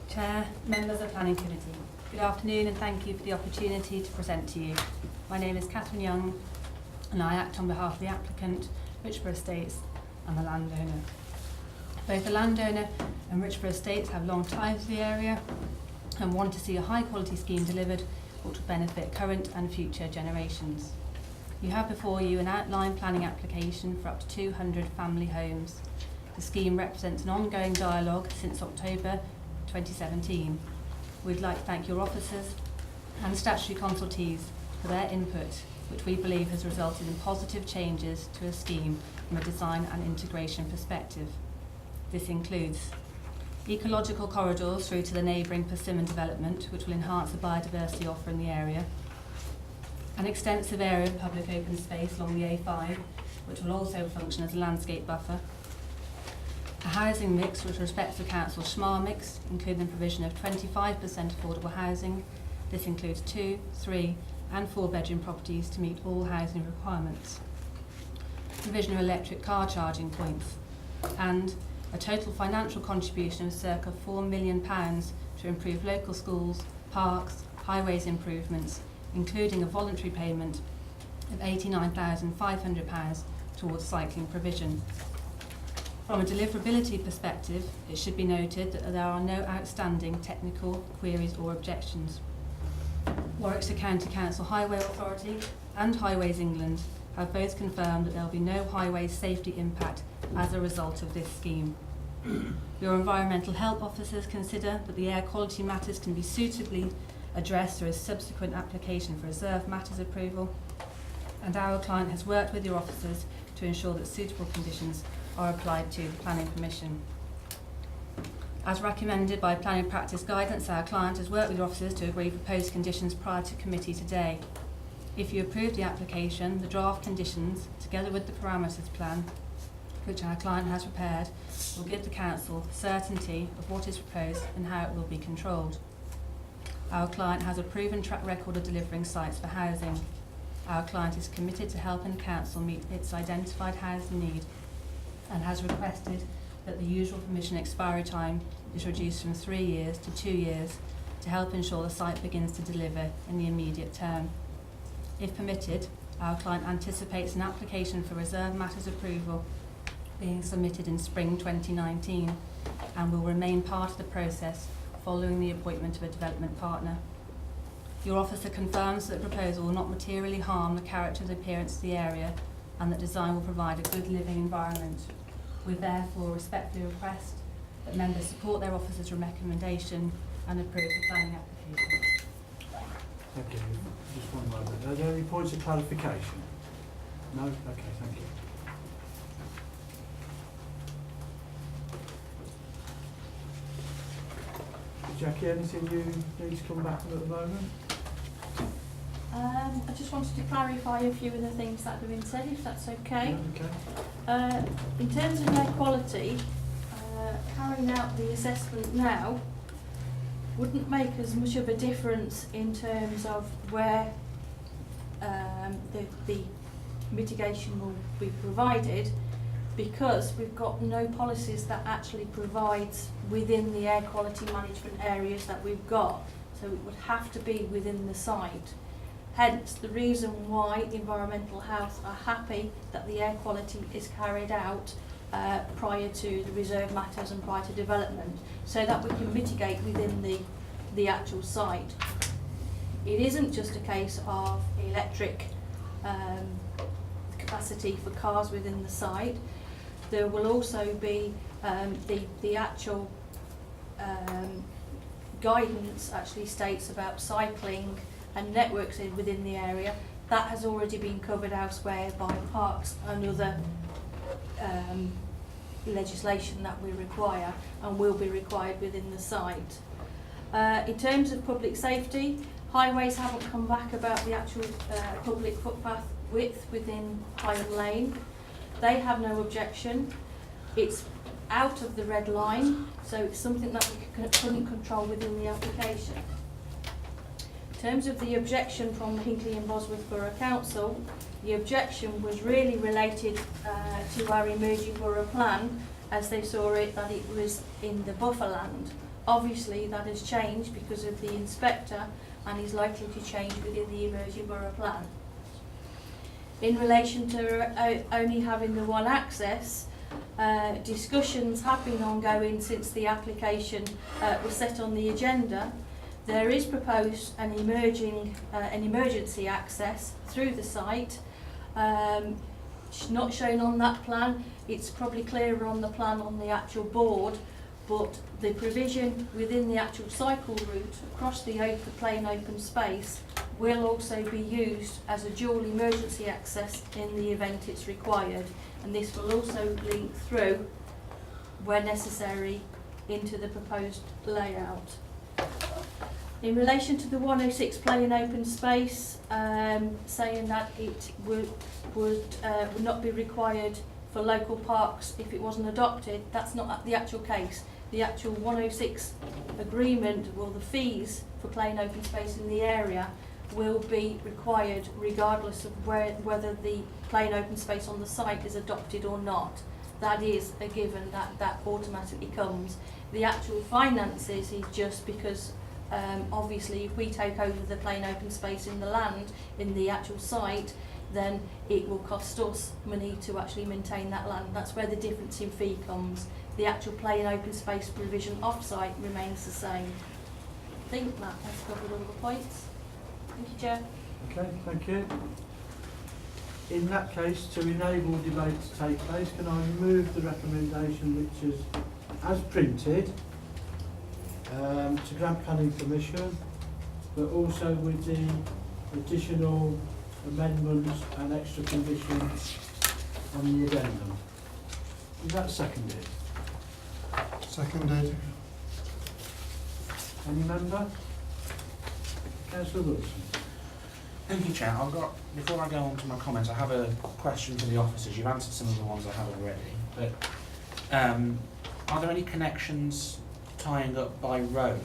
Chair, members of Planning Committee, good afternoon and thank you for the opportunity to present to you. My name is Catherine Young and I act on behalf of the applicant, Richborough Estates, and the landowner. Both the landowner and Richborough Estates have long ties to the area and want to see a high quality scheme delivered which will benefit current and future generations. You have before you an outline planning application for up to 200 family homes. The scheme represents an ongoing dialogue since October 2017. We'd like to thank your officers and statutory consultees for their input, which we believe has resulted in positive changes to a scheme from a design and integration perspective. This includes ecological corridors through to the neighbouring Persimmon development, which will enhance the biodiversity offer in the area, an extensive area of public open space along the A5, which will also function as a landscape buffer, a housing mix which respects the council's SMAR mix, including the provision of 25% affordable housing. This includes 2, 3 and 4 bedroom properties to meet all housing requirements, provision of electric car charging points, and a total financial contribution of circa £4 million to improve local schools, parks, highways improvements, including a voluntary payment of £89,500 towards cycling provision. From a deliverability perspective, it should be noted that there are no outstanding technical queries or objections. Warwickshire County Council Highway Authority and Highways England have both confirmed that there will be no highway safety impact as a result of this scheme. Your environmental health officers consider that the air quality matters can be suitably addressed through a subsequent application for reserve matters approval, and our client has worked with your officers to ensure that suitable conditions are applied to the Planning Permission. As recommended by Planning Practice Guidance, our client has worked with your officers to agree proposed conditions prior to committee today. If you approve the application, the draft conditions, together with the parameters plan, which our client has prepared, will give the council certainty of what is proposed and how it will be controlled. Our client has a proven track record of delivering sites for housing. Our client is committed to helping the council meet its identified housing need and has requested that the usual permission expiry time is reduced from 3 years to 2 years to help ensure the site begins to deliver in the immediate term. If permitted, our client anticipates an application for reserve matters approval being submitted in spring 2019 and will remain part of the process following the appointment of a development partner. Your officer confirms that the proposal will not materially harm the character and appearance of the area and that design will provide a good living environment. We therefore respectfully request that members support their officer's recommendation and approve the planning application. Thank you. Just one moment. Are there any points of clarification? No? Okay, thank you. Jackie, anything you need to come back on at the moment? I just wanted to clarify a few of the things that have been said, if that's okay. Yeah, okay. In terms of air quality, carrying out the assessment now, wouldn't make as much of a difference in terms of where the mitigation will be provided, because we've got no policies that actually provides within the air quality management areas that we've got. So it would have to be within the site. Hence the reason why Environmental Health are happy that the air quality is carried out prior to the reserve matters and prior to development, so that we can mitigate within the actual site. It isn't just a case of electric capacity for cars within the site. There will also be the actual guidance actually states about cycling and networks within the area. That has already been covered elsewhere by parks and other legislation that we require and will be required within the site. In terms of public safety, highways haven't come back about the actual public footpath width within Higham Lane. They have no objection. It's out of the red line, so it's something that we couldn't control within the application. In terms of the objection from the Hinckley and Bosworth Borough Council, the objection was really related to our emerging borough plan, as they saw it that it was in the buffer land. Obviously that has changed because of the inspector and is likely to change within the emerging borough plan. In relation to only having the one access, discussions have been ongoing since the application was set on the agenda. There is proposed an emergency access through the site. It's not shown on that plan. It's probably clearer on the plan on the actual board, but the provision within the actual cycle route across the plain open space will also be used as a dual emergency access in the event it's required, and this will also link through, where necessary, into the proposed layout. In relation to the 106 plain open space, saying that it would not be required for local parks if it wasn't adopted, that's not the actual case. The actual 106 agreement, well, the fees for plain open space in the area will be required regardless of whether the plain open space on the site is adopted or not. That is a given, that automatically comes. The actual finances is just because obviously if we take over the plain open space in the land, in the actual site, then it will cost us money to actually maintain that land. That's where the difference in fee comes. The actual plain open space provision off-site remains the same. I think that has covered all the points. Thank you, Chair. Okay, thank you. In that case, to enable debate to take place, can I move the recommendation which is as printed to grant planning permission, but also with the additional amendments and extra conditions on the addendum? Is that seconded? Seconded. Any member? Councillor Wilson. Thank you, Chair. Before I go on to my comments, I have a question for the officers. You've answered some of the ones I have already, but are there any connections tying up by road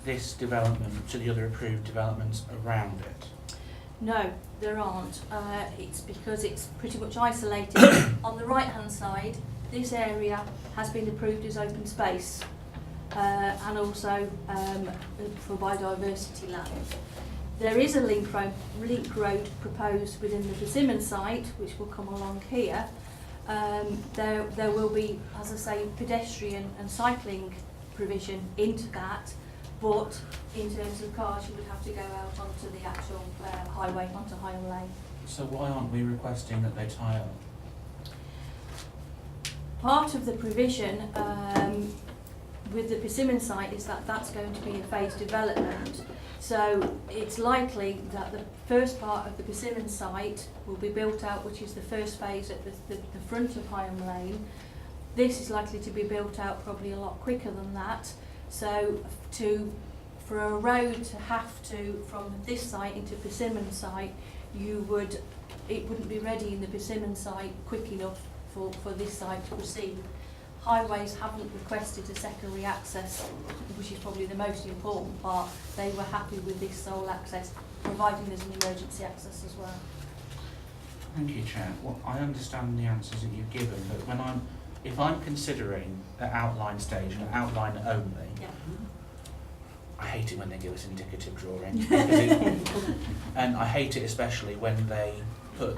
this development to the other approved developments around it? No, there aren't. It's because it's pretty much isolated. On the right-hand side, this area has been approved as open space and also for biodiversity land. There is a link road proposed within the Persimmon site, which will come along here. There will be, as I say, pedestrian and cycling provision into that, but in terms of cars, you would have to go out onto the actual highway, onto Higham Lane. So why aren't we requesting that they tie up? Part of the provision with the Persimmon site is that that's going to be a phased development. So it's likely that the first part of the Persimmon site will be built out, which is the first phase at the front of Higham Lane. This is likely to be built out probably a lot quicker than that. So for a road to have to, from this site into Persimmon site, it wouldn't be ready in the Persimmon site quick enough for this site to proceed. Highways haven't requested a secondary access, which is probably the most important part. They were happy with this sole access, providing there's an emergency access as well. Thank you, Chair. Well, I understand the answers that you've given, but if I'm considering an outline stage and outline only, Yeah. I hate it when they give us indicative drawings. And I hate it especially when they put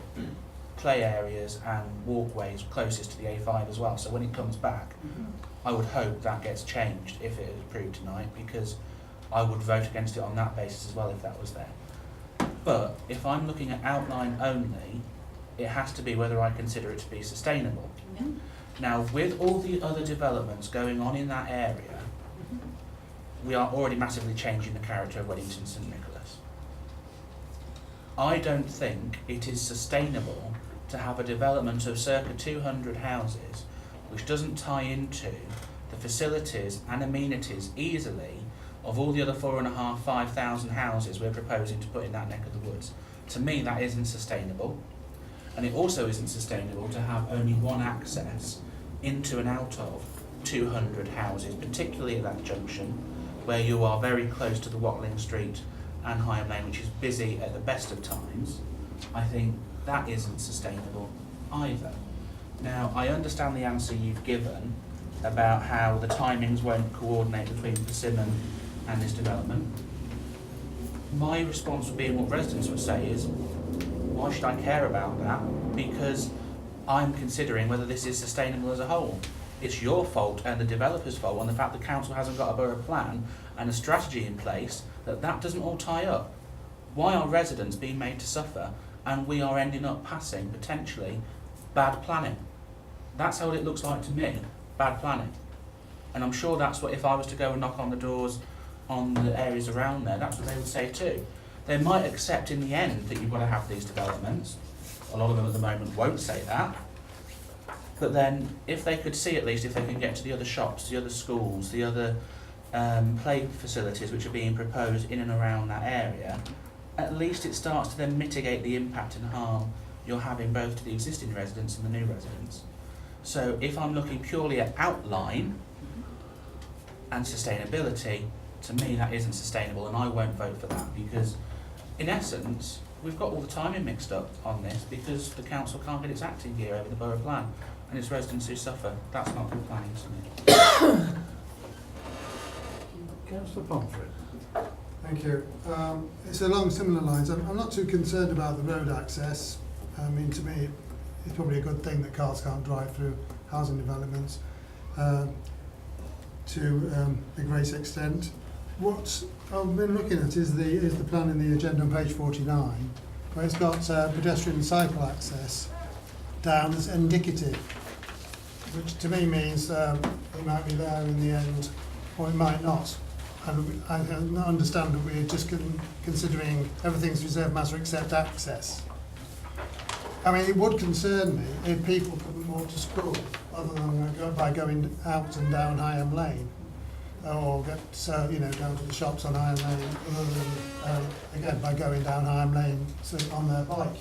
play areas and walkways closest to the A5 as well. So when it comes back, I would hope that gets changed if it is approved tonight, because I would vote against it on that basis as well if that was there. But if I'm looking at outline only, it has to be whether I consider it to be sustainable. Yeah. Now, with all the other developments going on in that area, we are already massively changing the character of Weddington St Nicholas. I don't think it is sustainable to have a development of circa 200 houses which doesn't tie into the facilities and amenities easily of all the other 4,500, 5,000 houses we're proposing to put in that neck of the woods. To me, that isn't sustainable. And it also isn't sustainable to have only one access into and out of 200 houses, particularly at that junction where you are very close to the Watling Street and Higham Lane, which is busy at the best of times. I think that isn't sustainable either. Now, I understand the answer you've given about how the timings won't coordinate between Persimmon and this development. My response would be, and what residents would say is, why should I care about that? Because I'm considering whether this is sustainable as a whole. It's your fault and the developer's fault, and the fact the council hasn't got a borough plan and a strategy in place that doesn't all tie up. Why are residents being made to suffer, and we are ending up passing potentially bad planning? That's how it looks like to me, bad planning. And I'm sure that's what, if I was to go and knock on the doors on the areas around there, that's what they would say too. They might accept in the end that you've got to have these developments. A lot of them at the moment won't say that. But then, if they could see at least, if they can get to the other shops, the other schools, the other play facilities which are being proposed in and around that area, at least it starts to then mitigate the impact and harm you're having both to the existing residents and the new residents. So if I'm looking purely at outline and sustainability, to me that isn't sustainable, and I won't vote for that, because in essence we've got all the timing mixed up on this because the council can't get its act in gear over the borough plan, and it's residents who suffer. That's not good planning to me. Councillor Pomfret. Thank you. It's along similar lines. I'm not too concerned about the road access. I mean, to me, it's probably a good thing that cars can't drive through housing developments to a great extent. What I've been looking at is the plan in the agenda on page 49, where it's got pedestrian and cycle access down as indicative, which to me means it might be there in the end, or it might not. And I understand that we're just considering everything's reserved matter except access. I mean, it would concern me if people couldn't walk to school other than by going out and down Higham Lane, or get down to the shops on Higham Lane, other than again by going down Higham Lane on their bike.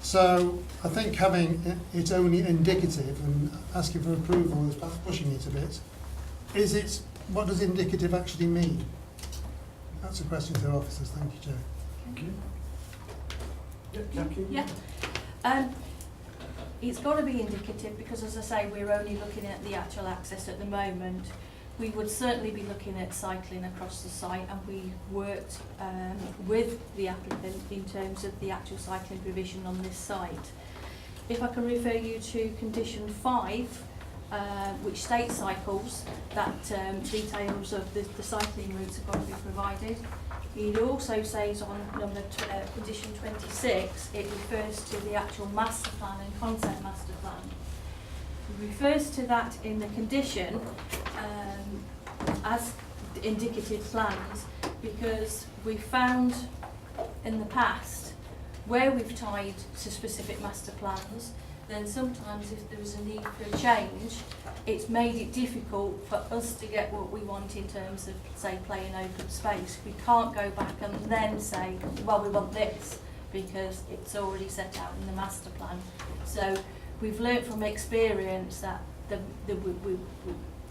So I think having it only indicative and asking for approval is perhaps pushing it a bit. What does indicative actually mean? That's a question to the officers. Thank you, Chair. Thank you. Yeah. It's got to be indicative because, as I say, we're only looking at the actual access at the moment. We would certainly be looking at cycling across the site, and we worked with the applicant in terms of the actual cycling provision on this site. If I can refer you to condition 5, which states cycles, that details of the cycling routes are going to be provided. It also says on condition 26, it refers to the actual master plan and concept master plan. It refers to that in the condition as indicative plans, because we found in the past where we've tied to specific master plans, then sometimes if there was a need for a change, it's made it difficult for us to get what we want in terms of, say, play in open space. We can't go back and then say, well, we want this, because it's already set out in the master plan. So we've learnt from experience that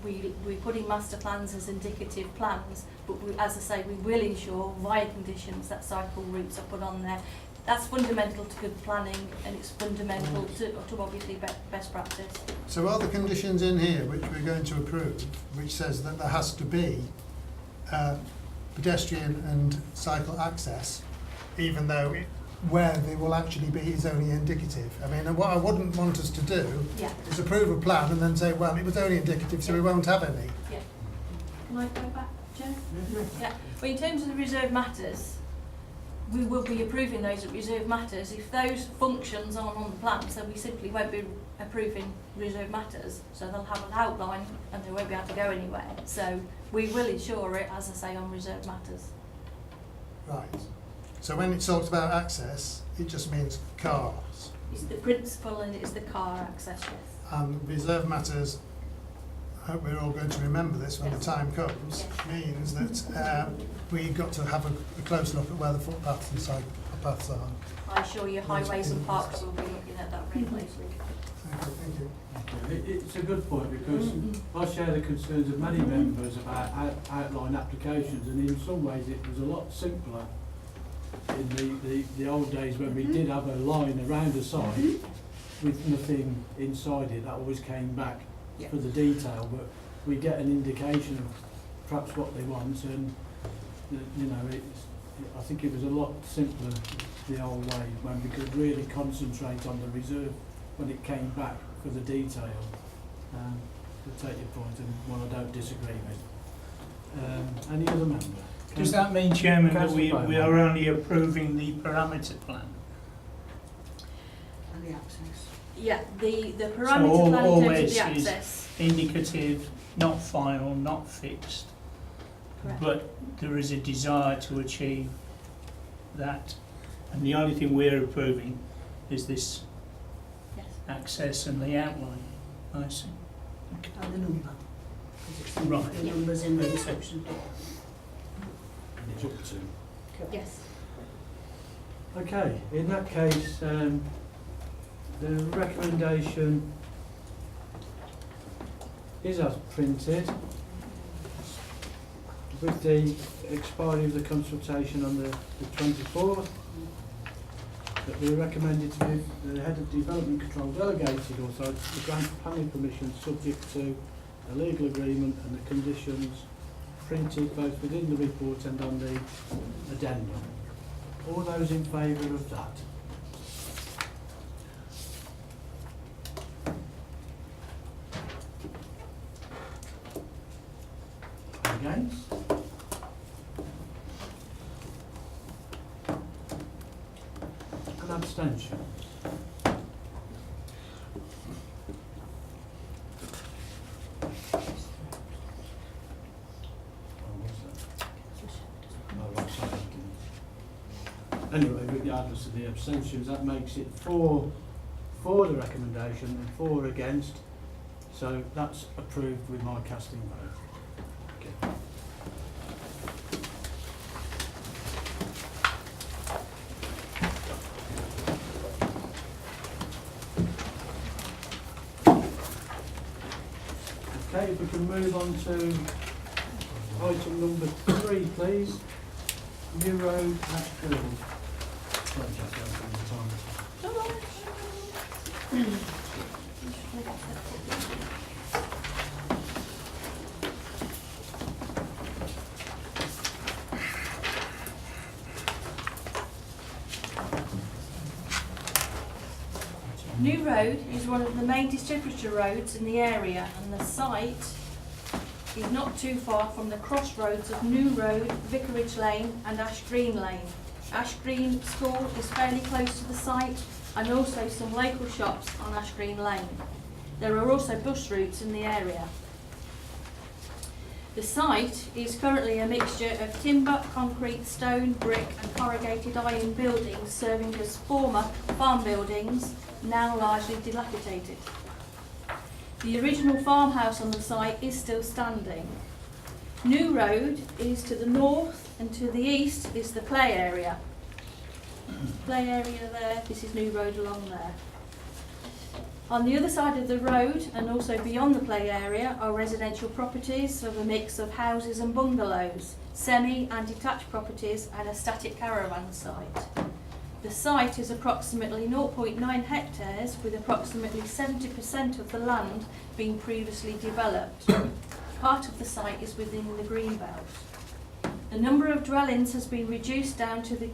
we're putting master plans as indicative plans, but we, as I say, we will ensure via conditions that cycle routes are put on there. That's fundamental to good planning, and it's fundamental to obviously best practice. So are the conditions in here which we're going to approve, which says that there has to be pedestrian and cycle access, even though where they will actually be is only indicative? I mean, and what I wouldn't want us to do is approve a plan and then say, well, it was only indicative, so we won't have any. Yeah. Can I go back, Joe? Yeah. Well, in terms of the reserve matters, we will be approving those at reserve matters. If those functions aren't on the plans, then we simply won't be approving reserve matters. So they'll have an outline and they won't be able to go anywhere. So we will ensure it, as I say, on reserve matters. Right. So when it talks about access, it just means cars. It's the principle and it's the car access, yes. And reserve matters, I hope we're all going to remember this when the time comes, means that we've got to have a close look at where the footpaths and cycle paths are. I assure you highways and parks will be looking at that very closely. Thank you. It's a good point, because I share the concerns of many members about outline applications, and in some ways it was a lot simpler in the old days when we did have a line around a site with nothing inside it. That always came back for the detail, but we get an indication of perhaps what they want, and you know, I think it was a lot simpler the old way, when we could really concentrate on the reserve when it came back for the detail. To take your point, and one I don't disagree with. Any other member? Does that mean, Chairman, that we Councillor Bowman. are only approving the parameter plan? And the access. Yeah, the So parameter all plan in terms of this the is access. indicative, not final, not fixed, Correct. but there is a desire to achieve that, and the only thing we're approving is this Yes. access and the outline. I see. Okay. And the number. Because it's Right. the numbers in the section. And it's up to. Yes. Okay, in that case, the recommendation is as printed, with the expiry of the consultation on the 24th, that we recommended to give the Head of Development Control delegated authority to grant planning permission subject to a legal agreement and the conditions printed both within the report and on the addendum. All those in favour of that? Against? An abstention. Anyway, regardless of the abstentions, that makes it four for the recommendation and 4 against. So that's approved with my casting vote. Okay. Okay, if we can move on to item number 3, please. New Road, Ashfield. Sorry, Jackie, I'm taking the time. New Road is one of the main distributor roads in the area, and the site is not too far from the crossroads of New Road, Vicarage Lane and Ash Green Lane. Ash Green School is fairly close to the site, and also some local shops on Ash Green Lane. There are also bus routes in the area. The site is currently a mixture of timber, concrete, stone, brick and corrugated iron buildings serving as former farm buildings, now largely dilapidated. The original farmhouse on the site is still standing. New Road is to the north, and to the east is the play area. Play area there, this is New Road along there. On the other side of the road and also beyond the play area are residential properties of a mix of houses and bungalows, semi and detached properties and a static caravan site. The site is approximately 0.9 hectares with approximately 70% of the land being previously developed. Part of the site is within the greenbelt. The number of dwellings has been reduced down to the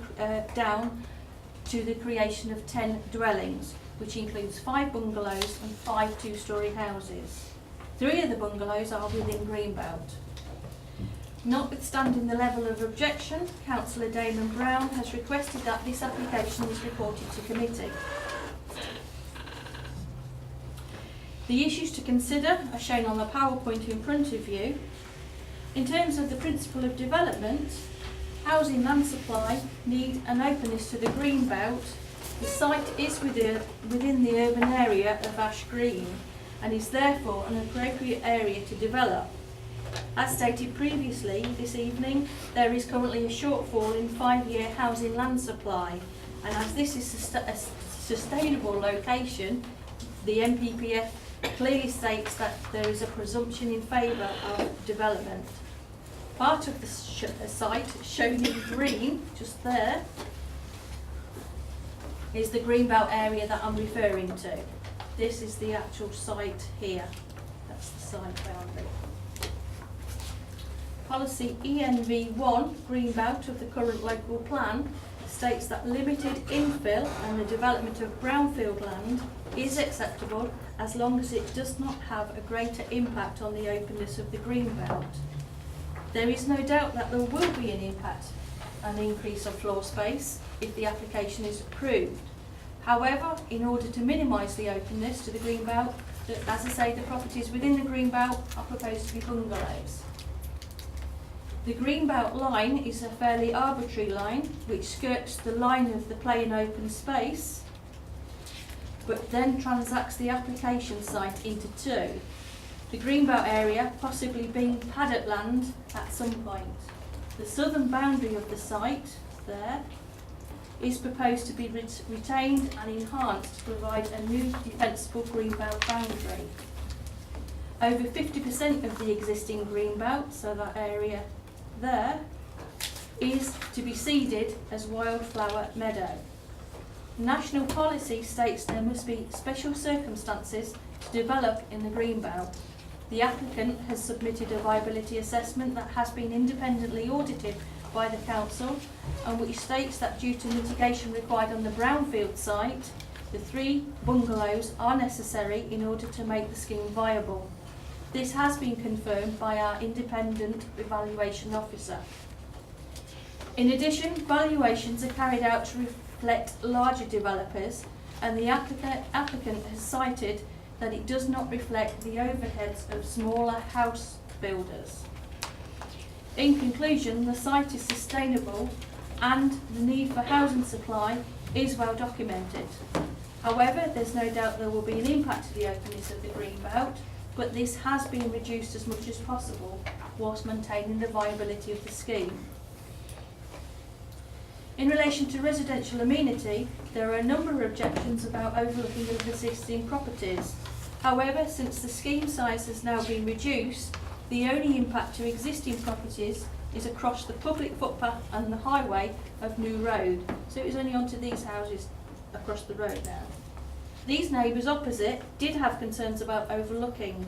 creation of 10 dwellings, which includes 5 bungalows and 5 two-storey houses. 3 of the bungalows are within greenbelt. Notwithstanding the level of objection, Councillor Damon Brown has requested that this application is reported to committee. The issues to consider are shown on the PowerPoint in front of you. In terms of the principle of development, housing land supply need an openness to the green belt. The site is within the urban area of Ash Green and is therefore an appropriate area to develop. As stated previously this evening, there is currently a shortfall in 5-year housing land supply, and as this is a sustainable location, the NPPF clearly states that there is a presumption in favour of development. Part of the site, shown in green, just there, is the greenbelt area that I'm referring to. This is the actual site here. That's the site boundary. Policy ENV1, greenbelt of the current local plan, states that limited infill and the development of brownfield land is acceptable as long as it does not have a greater impact on the openness of the greenbelt. There is no doubt that there will be an impact, an increase of floor space, if the application is approved. However, in order to minimise the openness to the greenbelt, as I say, the properties within the greenbelt are proposed to be bungalows. The greenbelt line is a fairly arbitrary line which skirts the line of the plain open space, but then transacts the application site into 2. The greenbelt area possibly being paddock land at some point. The southern boundary of the site, there, is proposed to be retained and enhanced to provide a new defensible greenbelt boundary. Over 50% of the existing greenbelt, so that area there, is to be seeded as wildflower meadow. National policy states there must be special circumstances to develop in the greenbelt. The applicant has submitted a viability assessment that has been independently audited by the council and which states that due to mitigation required on the brownfield site, the 3 bungalows are necessary in order to make the scheme viable. This has been confirmed by our independent evaluation officer. In addition, valuations are carried out to reflect larger developers, and the applicant has cited that it does not reflect the overheads of smaller house builders. In conclusion, the site is sustainable and the need for housing supply is well documented. However, there's no doubt there will be an impact to the openness of the greenbelt, but this has been reduced as much as possible whilst maintaining the viability of the scheme. In relation to residential amenity, there are a number of objections about overlooking of existing properties. However, since the scheme size has now been reduced, the only impact to existing properties is across the public footpath and the highway of New Road. So it's only onto these houses across the road now. These neighbours opposite did have concerns about overlooking.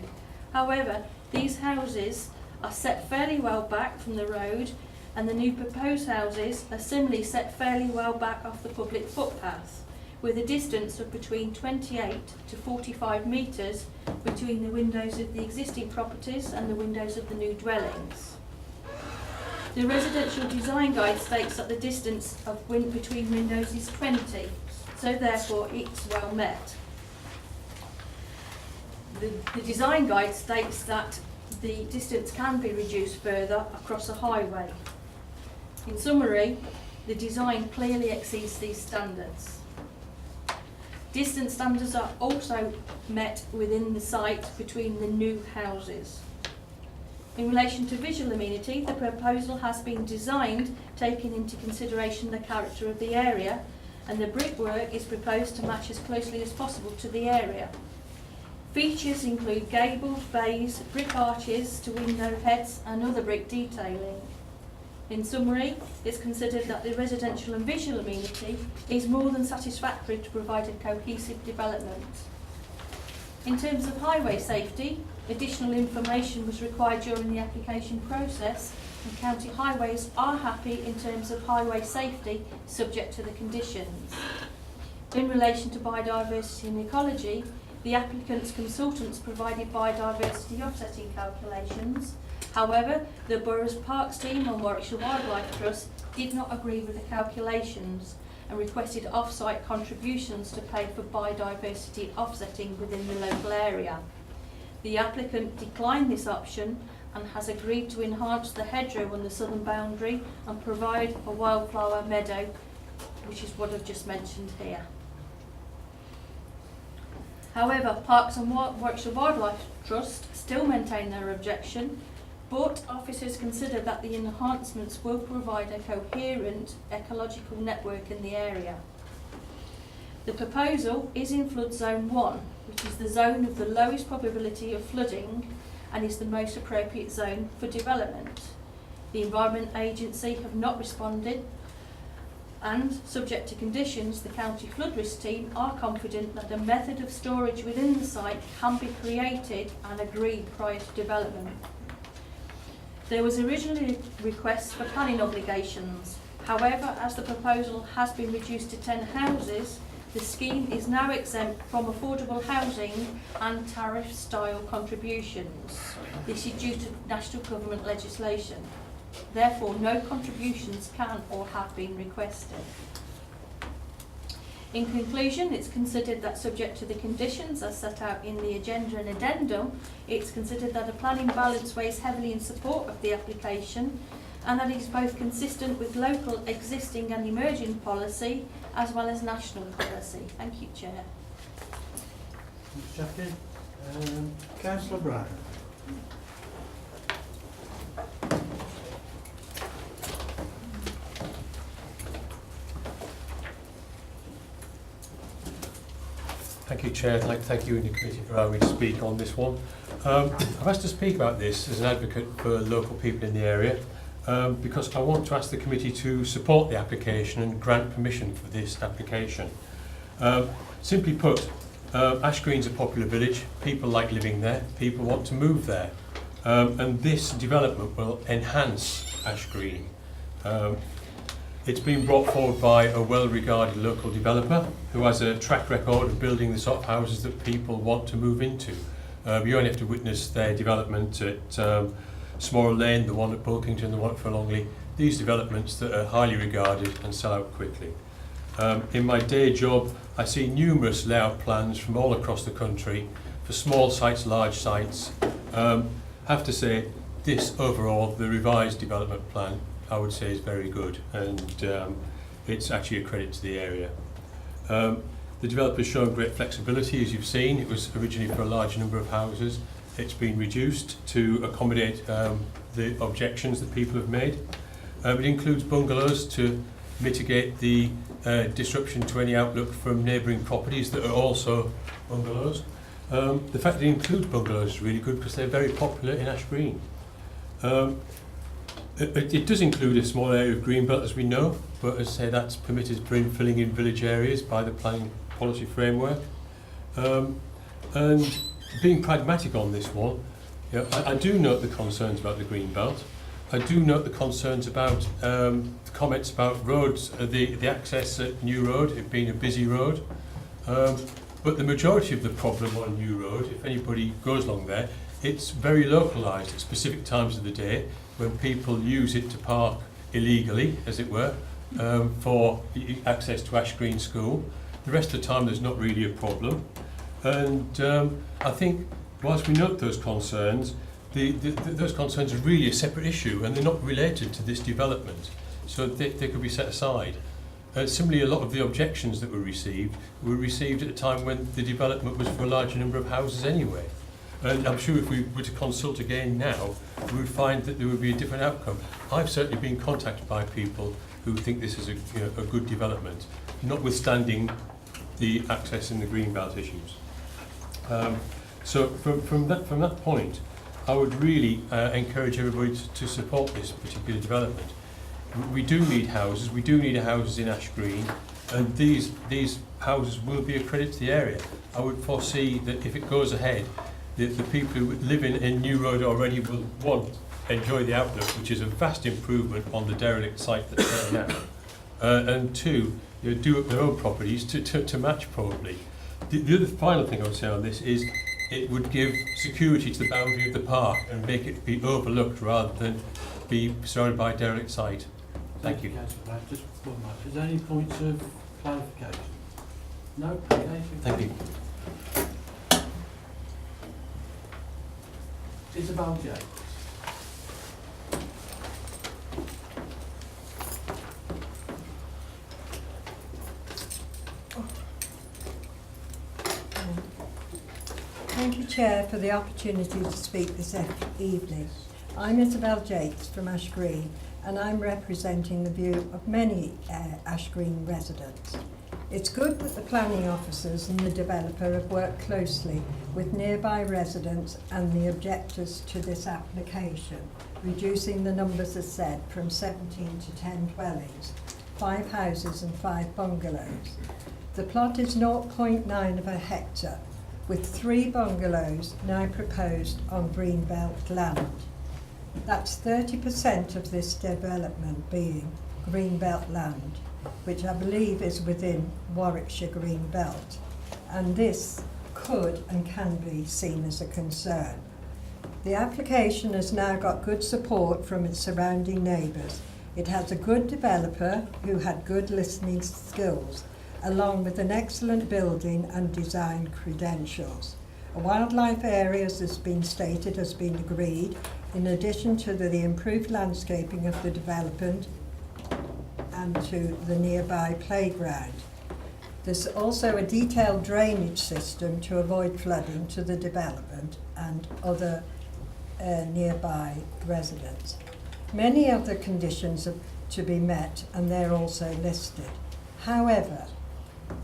However, these houses are set fairly well back from the road, and the new proposed houses are similarly set fairly well back off the public footpath, with a distance of between 28 to 45 metres between the windows of the existing properties and the windows of the new dwellings. The residential design guide states that the distance of between windows is 20, so therefore it's well met. The design guide states that the distance can be reduced further across a highway. In summary, the design clearly exceeds these standards. Distance standards are also met within the site between the new houses. In relation to visual amenity, the proposal has been designed taking into consideration the character of the area, and the brickwork is proposed to match as closely as possible to the area. Features include gables, bays, brick arches to window heads and other brick detailing. In summary, it's considered that the residential and visual amenity is more than satisfactory to provide a cohesive development. In terms of highway safety, additional information was required during the application process, and County Highways are happy in terms of highway safety subject to the conditions. In relation to biodiversity and ecology, the applicant's consultants provided biodiversity offsetting calculations. However, the Borough's Parks team and Warwickshire Wildlife Trust did not agree with the calculations and requested off-site contributions to pay for biodiversity offsetting within the local area. The applicant declined this option and has agreed to enhance the hedgerow on the southern boundary and provide a wildflower meadow, which is what I've just mentioned here. However, Parks and Warwickshire Wildlife Trust still maintain their objection, but officers consider that the enhancements will provide a coherent ecological network in the area. The proposal is in flood zone 1, which is the zone of the lowest probability of flooding and is the most appropriate zone for development. The Environment Agency have not responded, and subject to conditions, the County Flood Risk Team are confident that a method of storage within the site can be created and agreed prior to development. There was originally requests for planning obligations. However, as the proposal has been reduced to 10 houses, the scheme is now exempt from affordable housing and tariff-style contributions. This is due to national government legislation. Therefore, no contributions can or have been requested. In conclusion, it's considered that subject to the conditions as set out in the agenda and addendum, it's considered that a planning balance weighs heavily in support of the application and that it is both consistent with local existing and emerging policy as well as national policy. Thank you, Chair. Thanks, Jackie. Councillor Brown. Thank you, Chair. I'd like to thank you and your committee for allowing me to speak on this one. I've asked to speak about this as an advocate for local people in the area because I want to ask the committee to support the application and grant permission for this application. Simply put, Ash Green's a popular village. People like living there. People want to move there. And this development will enhance Ash Green. It's been brought forward by a well-regarded local developer who has a track record of building the sort of houses that people want to move into. You only have to witness their development at Smorrel Lane, the one at Bulkington, the one at Furlongley. These developments that are highly regarded and sell out quickly. In my day job, I see numerous layout plans from all across the country for small sites, large sites. Have to say, this overall, the revised development plan, I would say is very good, and it's actually a credit to the area. The developer's shown great flexibility, as you've seen. It was originally for a large number of houses. It's been reduced to accommodate the objections that people have made. It includes bungalows to mitigate the disruption to any outlook from neighbouring properties that are also bungalows. The fact that it includes bungalows is really good because they're very popular in Ash Green. It does include a small area of greenbelt, as we know, but as I say, that's permitted for infilling in village areas by the planning policy framework. And being pragmatic on this one, you know, I do note the concerns about the greenbelt. I do note the concerns about the comments about roads, the access at New Road, it being a busy road. But the majority of the problem on New Road, if anybody goes along there, it's very localised at specific times of the day when people use it to park illegally, as it were, for access to Ash Green School. The rest of the time there's not really a problem. And I think whilst we note those concerns, those concerns are really a separate issue and they're not related to this development. So they could be set aside. Similarly, a lot of the objections that were received at a time when the development was for a larger number of houses anyway. And I'm sure if we were to consult again now, we would find that there would be a different outcome. I've certainly been contacted by people who think this is a good development, notwithstanding the access and the greenbelt issues. So from that point, I would really encourage everybody to support this particular development. We do need houses. We do need houses in Ash Green, and these houses will be a credit to the area. I would foresee that if it goes ahead, the people who live in New Road already will enjoy the outlook, which is a vast improvement on the derelict site that's there now, and two, do up their own properties to match probably. The other final thing I would say on this is it would give security to the boundary of the park and make it be overlooked rather than be surrounded by a derelict site. Thank you. Councillor Pratt. Just one moment. Is there any points of clarification? No? Okay. Thank you. Isabel J. Thank you, Chair, for the opportunity to speak this evening. I'm Isabel Jakes from Ash Green, and I'm representing the view of many Ash Green residents. It's good that the planning officers and the developer have worked closely with nearby residents and the objectors to this application, reducing the numbers, as said, from 17 to 10 dwellings, 5 houses and 5 bungalows. The plot is 0.9 of a hectare, with 3 bungalows now proposed on greenbelt land. That's 30% of this development being greenbelt land, which I believe is within Warwickshire Green Belt, and this could and can be seen as a concern. The application has now got good support from its surrounding neighbours. It has a good developer who had good listening skills, along with an excellent building and design credentials. A wildlife area, as has been stated, has been agreed, in addition to the improved landscaping of the development and to the nearby playground. There's also a detailed drainage system to avoid flooding to the development and other nearby residents. Many other conditions are to be met, and they're also listed. However,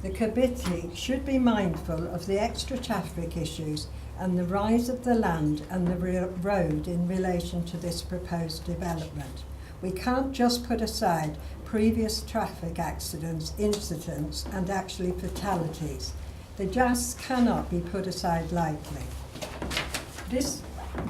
the committee should be mindful of the extra traffic issues and the rise of the land and the road in relation to this proposed development. We can't just put aside previous traffic accidents, incidents and actually fatalities. They just cannot be put aside lightly. This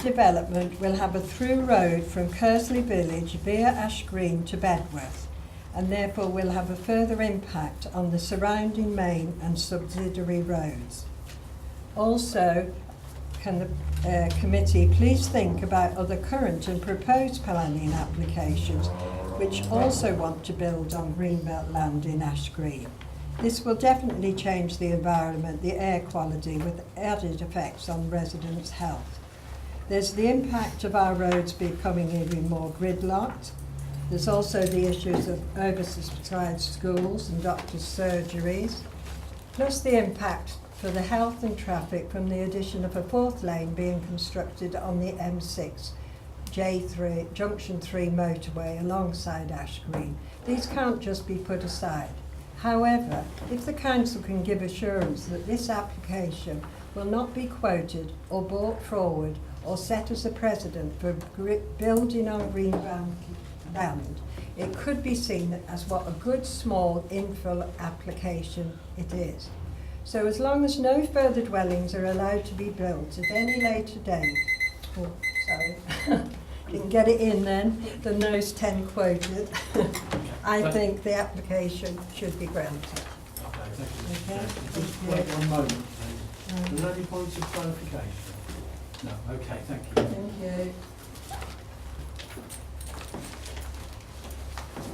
development will have a through road from Kersley Village via Ash Green to Bedworth, and therefore will have a further impact on the surrounding main and subsidiary roads. Also, can the committee please think about other current and proposed planning applications which also want to build on greenbelt land in Ash Green. This will definitely change the environment, the air quality, with added effects on residents' health. There's the impact of our roads becoming even more gridlocked. There's also the issues of oversubscribed schools and doctors' surgeries, plus the impact for the health and traffic from the addition of a 4th lane being constructed on the M6 J3 Junction 3 motorway alongside Ash Green. These can't just be put aside. However, if the council can give assurance that this application will not be quoted or brought forward or set as a precedent for building on greenbelt land, it could be seen as what a good small infill application it is. So as long as no further dwellings are allowed to be built at any later date, didn't get it in then, than those 10 quoted, I think the application should be granted. Okay, Okay? just wait one moment, please. Are there any points of clarification? No, okay, thank you. Thank you.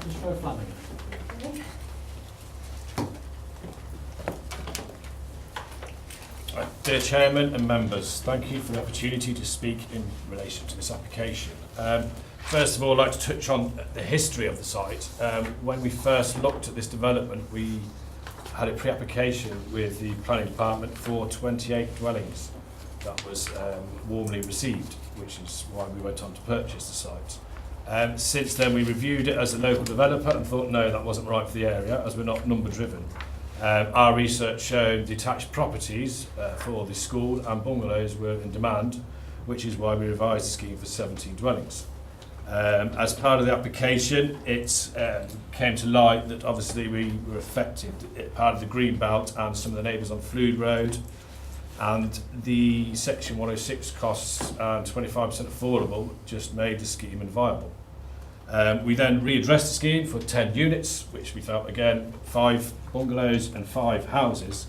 Mr. Flanagan. Dear Chairman and members, thank you for the opportunity to speak in relation to this application. First of all, I'd like to touch on the history of the site. When we first looked at this development, we had a pre-application with the planning department for 28 dwellings. That was warmly received, which is why we went on to purchase the site. Since then, we reviewed it as a local developer and thought, no, that wasn't right for the area, as we're not number driven. Our research showed detached properties for the school and bungalows were in demand, which is why we revised the scheme for 17 dwellings. As part of the application, it came to light that obviously we were affected, part of the green belt and some of the neighbours on Flood Road, and the Section 106 costs and 25% affordable just made the scheme inviable. We then readdressed the scheme for 10 units, which we felt, again, 5 bungalows and 5 houses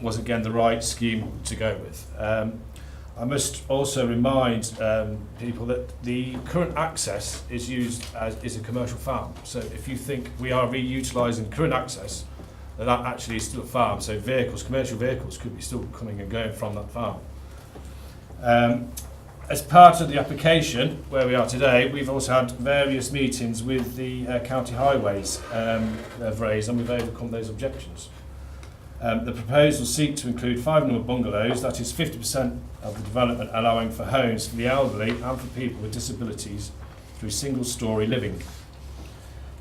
was again the right scheme to go with. I must also remind people that the current access is used as is a commercial farm. So if you think we are reutilising current access, that actually is still a farm. So vehicles, commercial vehicles, could be still coming and going from that farm. As part of the application, where we are today, we've also had various meetings with the county highways they've raised, and we've overcome those objections. The proposals seek to include 5 number bungalows, that is 50% of the development, allowing for homes for the elderly and for people with disabilities through single-storey living,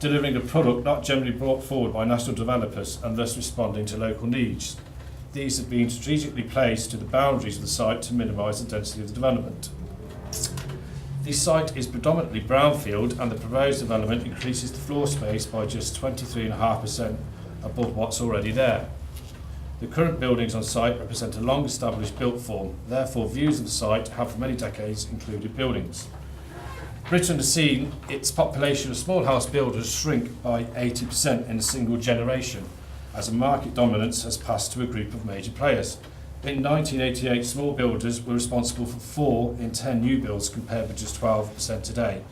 delivering a product not generally brought forward by national developers and thus responding to local needs. These have been strategically placed to the boundaries of the site to minimise the density of the development. The site is predominantly brownfield, and the proposed development increases the floor space by just 23.5% above what's already there. The current buildings on site represent a long-established built form, therefore views of the site have for many decades included buildings. Britain has seen its population of small house builders shrink by 80% in a single generation, as a market dominance has passed to a group of major players. In 1988, small builders were responsible for 4 in 10 new builds, compared with just 12% today.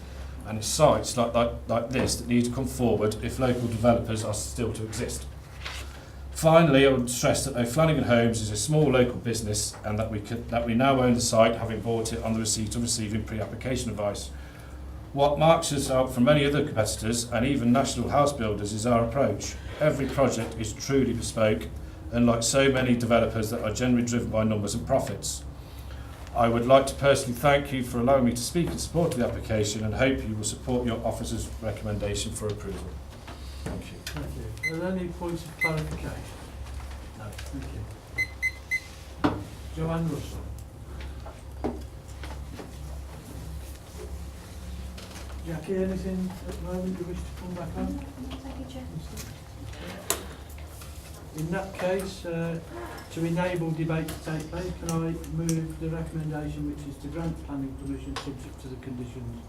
And it's sites like this that need to come forward if local developers are still to exist. Finally, I would stress that O'Flanagan Homes is a small local business, and that we now own the site, having bought it on the receipt of receiving pre-application advice. What marks us out from many other competitors and even national house builders is our approach. Every project is truly bespoke, unlike so many developers that are generally driven by numbers and profits. I would like to personally thank you for allowing me to speak in support of the application, and hope you will support your officer's recommendation for approval. Thank you. Thank you. Are there any points of clarification? No. Thank you. Joanne Russell. Jackie, anything at the moment you wish to come back on? Thank you, Chair. In that case, to enable debate to take place, can I move the recommendation, which is to grant planning permission subject to the conditions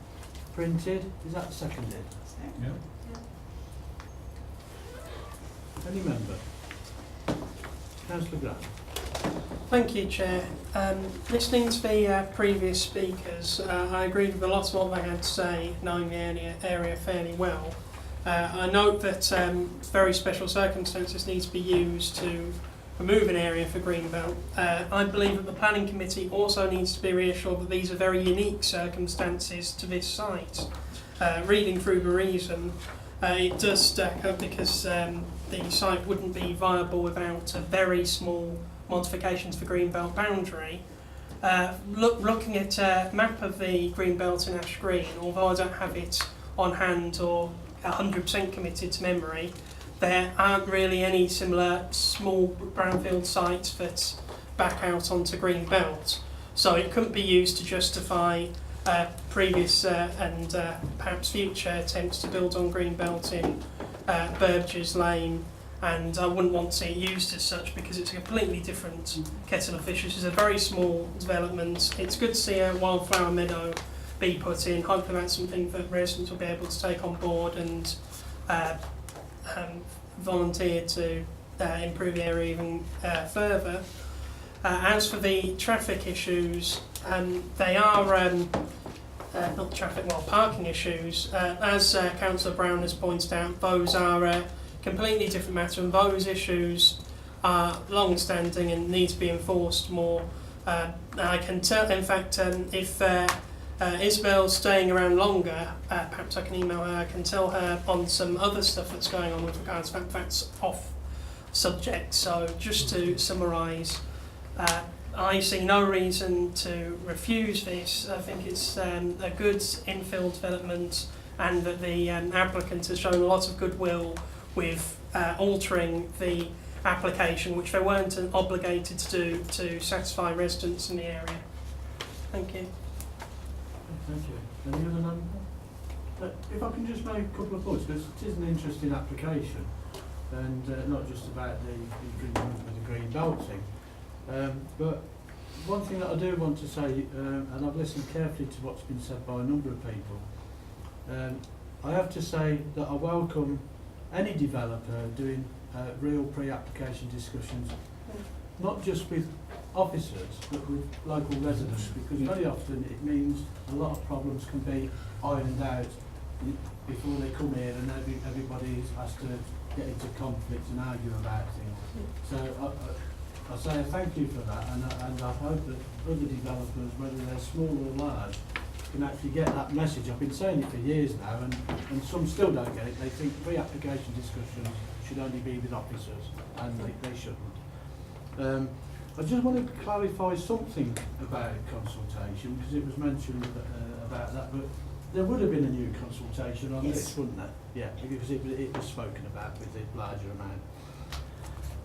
printed? Is that seconded? Yeah. Any member? Councillor Grant. Thank you, Chair. Listening to the previous speakers, I agreed with a lot of what they had to say, knowing the area fairly well. I note that very special circumstances need to be used to remove an area for Greenbelt. I believe that the Planning Committee also needs to be reassured that these are very unique circumstances to this site. Reading through the reason, it does stack up because the site wouldn't be viable without a very small modifications for Greenbelt boundary. Looking at a map of the Greenbelt in Ash Green, although I don't have it on hand or 100% committed to memory, there aren't really any similar small brownfield sites that back out onto Greenbelt. So it couldn't be used to justify previous and perhaps future attempts to build on Greenbelt in Burgess Lane, and I wouldn't want to see it used as such because it's a completely different kettle of fish. This is a very small development. It's good to see a wildflower meadow be put in. Hopefully that's something that residents will be able to take on board and volunteer to improve the area even further. As for the traffic issues, they are not traffic, well, parking issues. As Councillor Brown has pointed out, those are a completely different matter, and those issues are long-standing and need to be enforced more. I can tell, in fact, if Isabel's staying around longer, perhaps I can email her, I can tell her on some other stuff that's going on with regards to that. That's off subject. So just to summarise, I see no reason to refuse this. I think it's a good infill development, and that the applicant has shown a lot of goodwill with altering the application, which they weren't obligated to do to satisfy residents in the area. Thank you. Thank you. Any other number? If I can just make a couple of points, because it is an interesting application, and not just about the green belting. But one thing that I do want to say, and I've listened carefully to what's been said by a number of people, I have to say that I welcome any developer doing real pre-application discussions, not just with officers, but with local residents, because very often it means a lot of problems can be ironed out before they come here, and everybody has to get into conflict and argue about things. So I say thank you for that, and I hope that other developers, whether they're small or large, can actually get that message. I've been saying it for years now, and some still don't get it. They think pre-application discussions should only be with officers, and they shouldn't. I just want to clarify something about consultation, because it was mentioned about that, but there would have been a new consultation on this, wouldn't there? Yeah, because it was spoken about with the larger amount.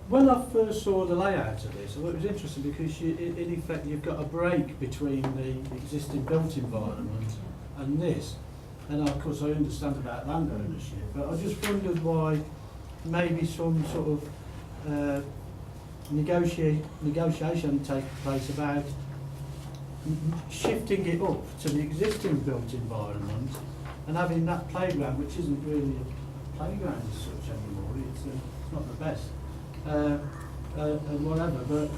When I first saw the layout of this, I thought it was interesting because in effect you've got a break between the existing built environment and this. And of course I understand about land ownership, but I just wondered why maybe some sort of negotiation take place about shifting it up to the existing built environment and having that playground, which isn't really a playground as such anymore. It's not the best. And whatever, but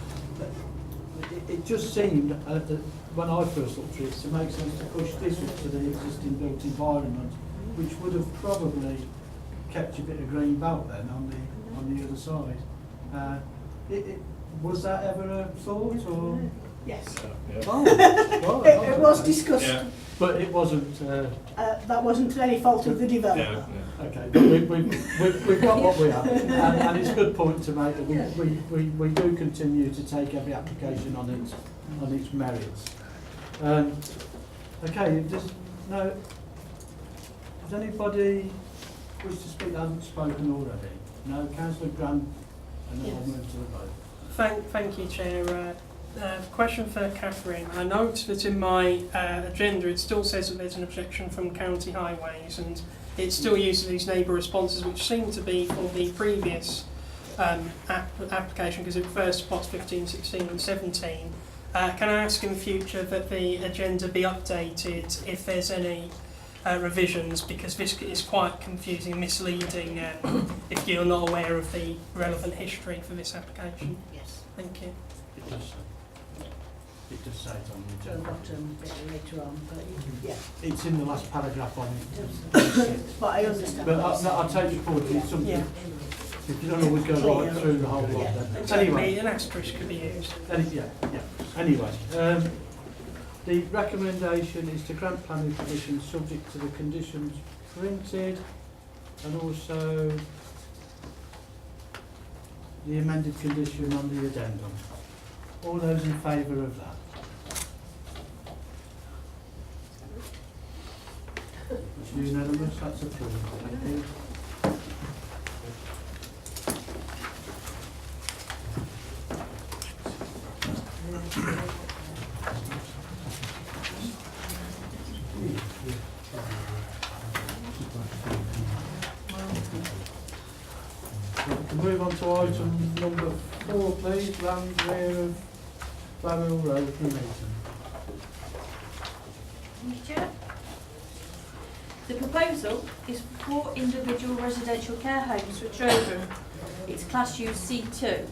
it just seemed, when I first looked at it, to make sense to push this up to the existing built environment, which would have probably kept a bit of green belt then on the other side. Was that ever a thought, or? Yes. Oh, It was discussed. Yeah. But it wasn't. That wasn't to any fault of the developer. Okay, but we've got what we have, and it's a good point to make that we do continue to take every application on its merits. Okay, does anybody wish to speak that hasn't spoken already? No, Councillor Grant, and then I'll move to the vote. Thank you, Chair. Question for Catherine. I note that in my agenda it still says that there's an objection from County Highways, and it still uses these neighbour responses, which seem to be for the previous application, because it refers to plots 15, 16 and 17. Can I ask in future that the agenda be updated if there's any revisions, because this is quite confusing and misleading if you're not aware of the relevant history for this application? Yes. Thank you. It does say it on the agenda. Bit later on, but yeah. It's in the last paragraph on it. But I understand. But I'll take your point. It's something. Yeah. If you don't always go right through the whole lot, then. Anyway. An asterisk could be used. Anyway, the recommendation is to grant planning permission subject to the conditions printed, and also the amended condition on the addendum. All those in favour of that? It's unanimous, that's approved. Thank you. Move on to item number 4, please. Land rear of Borough Road, Nuneaton. Thank you, Chair. The proposal is for 4 individual residential care homes for children. It's class use C2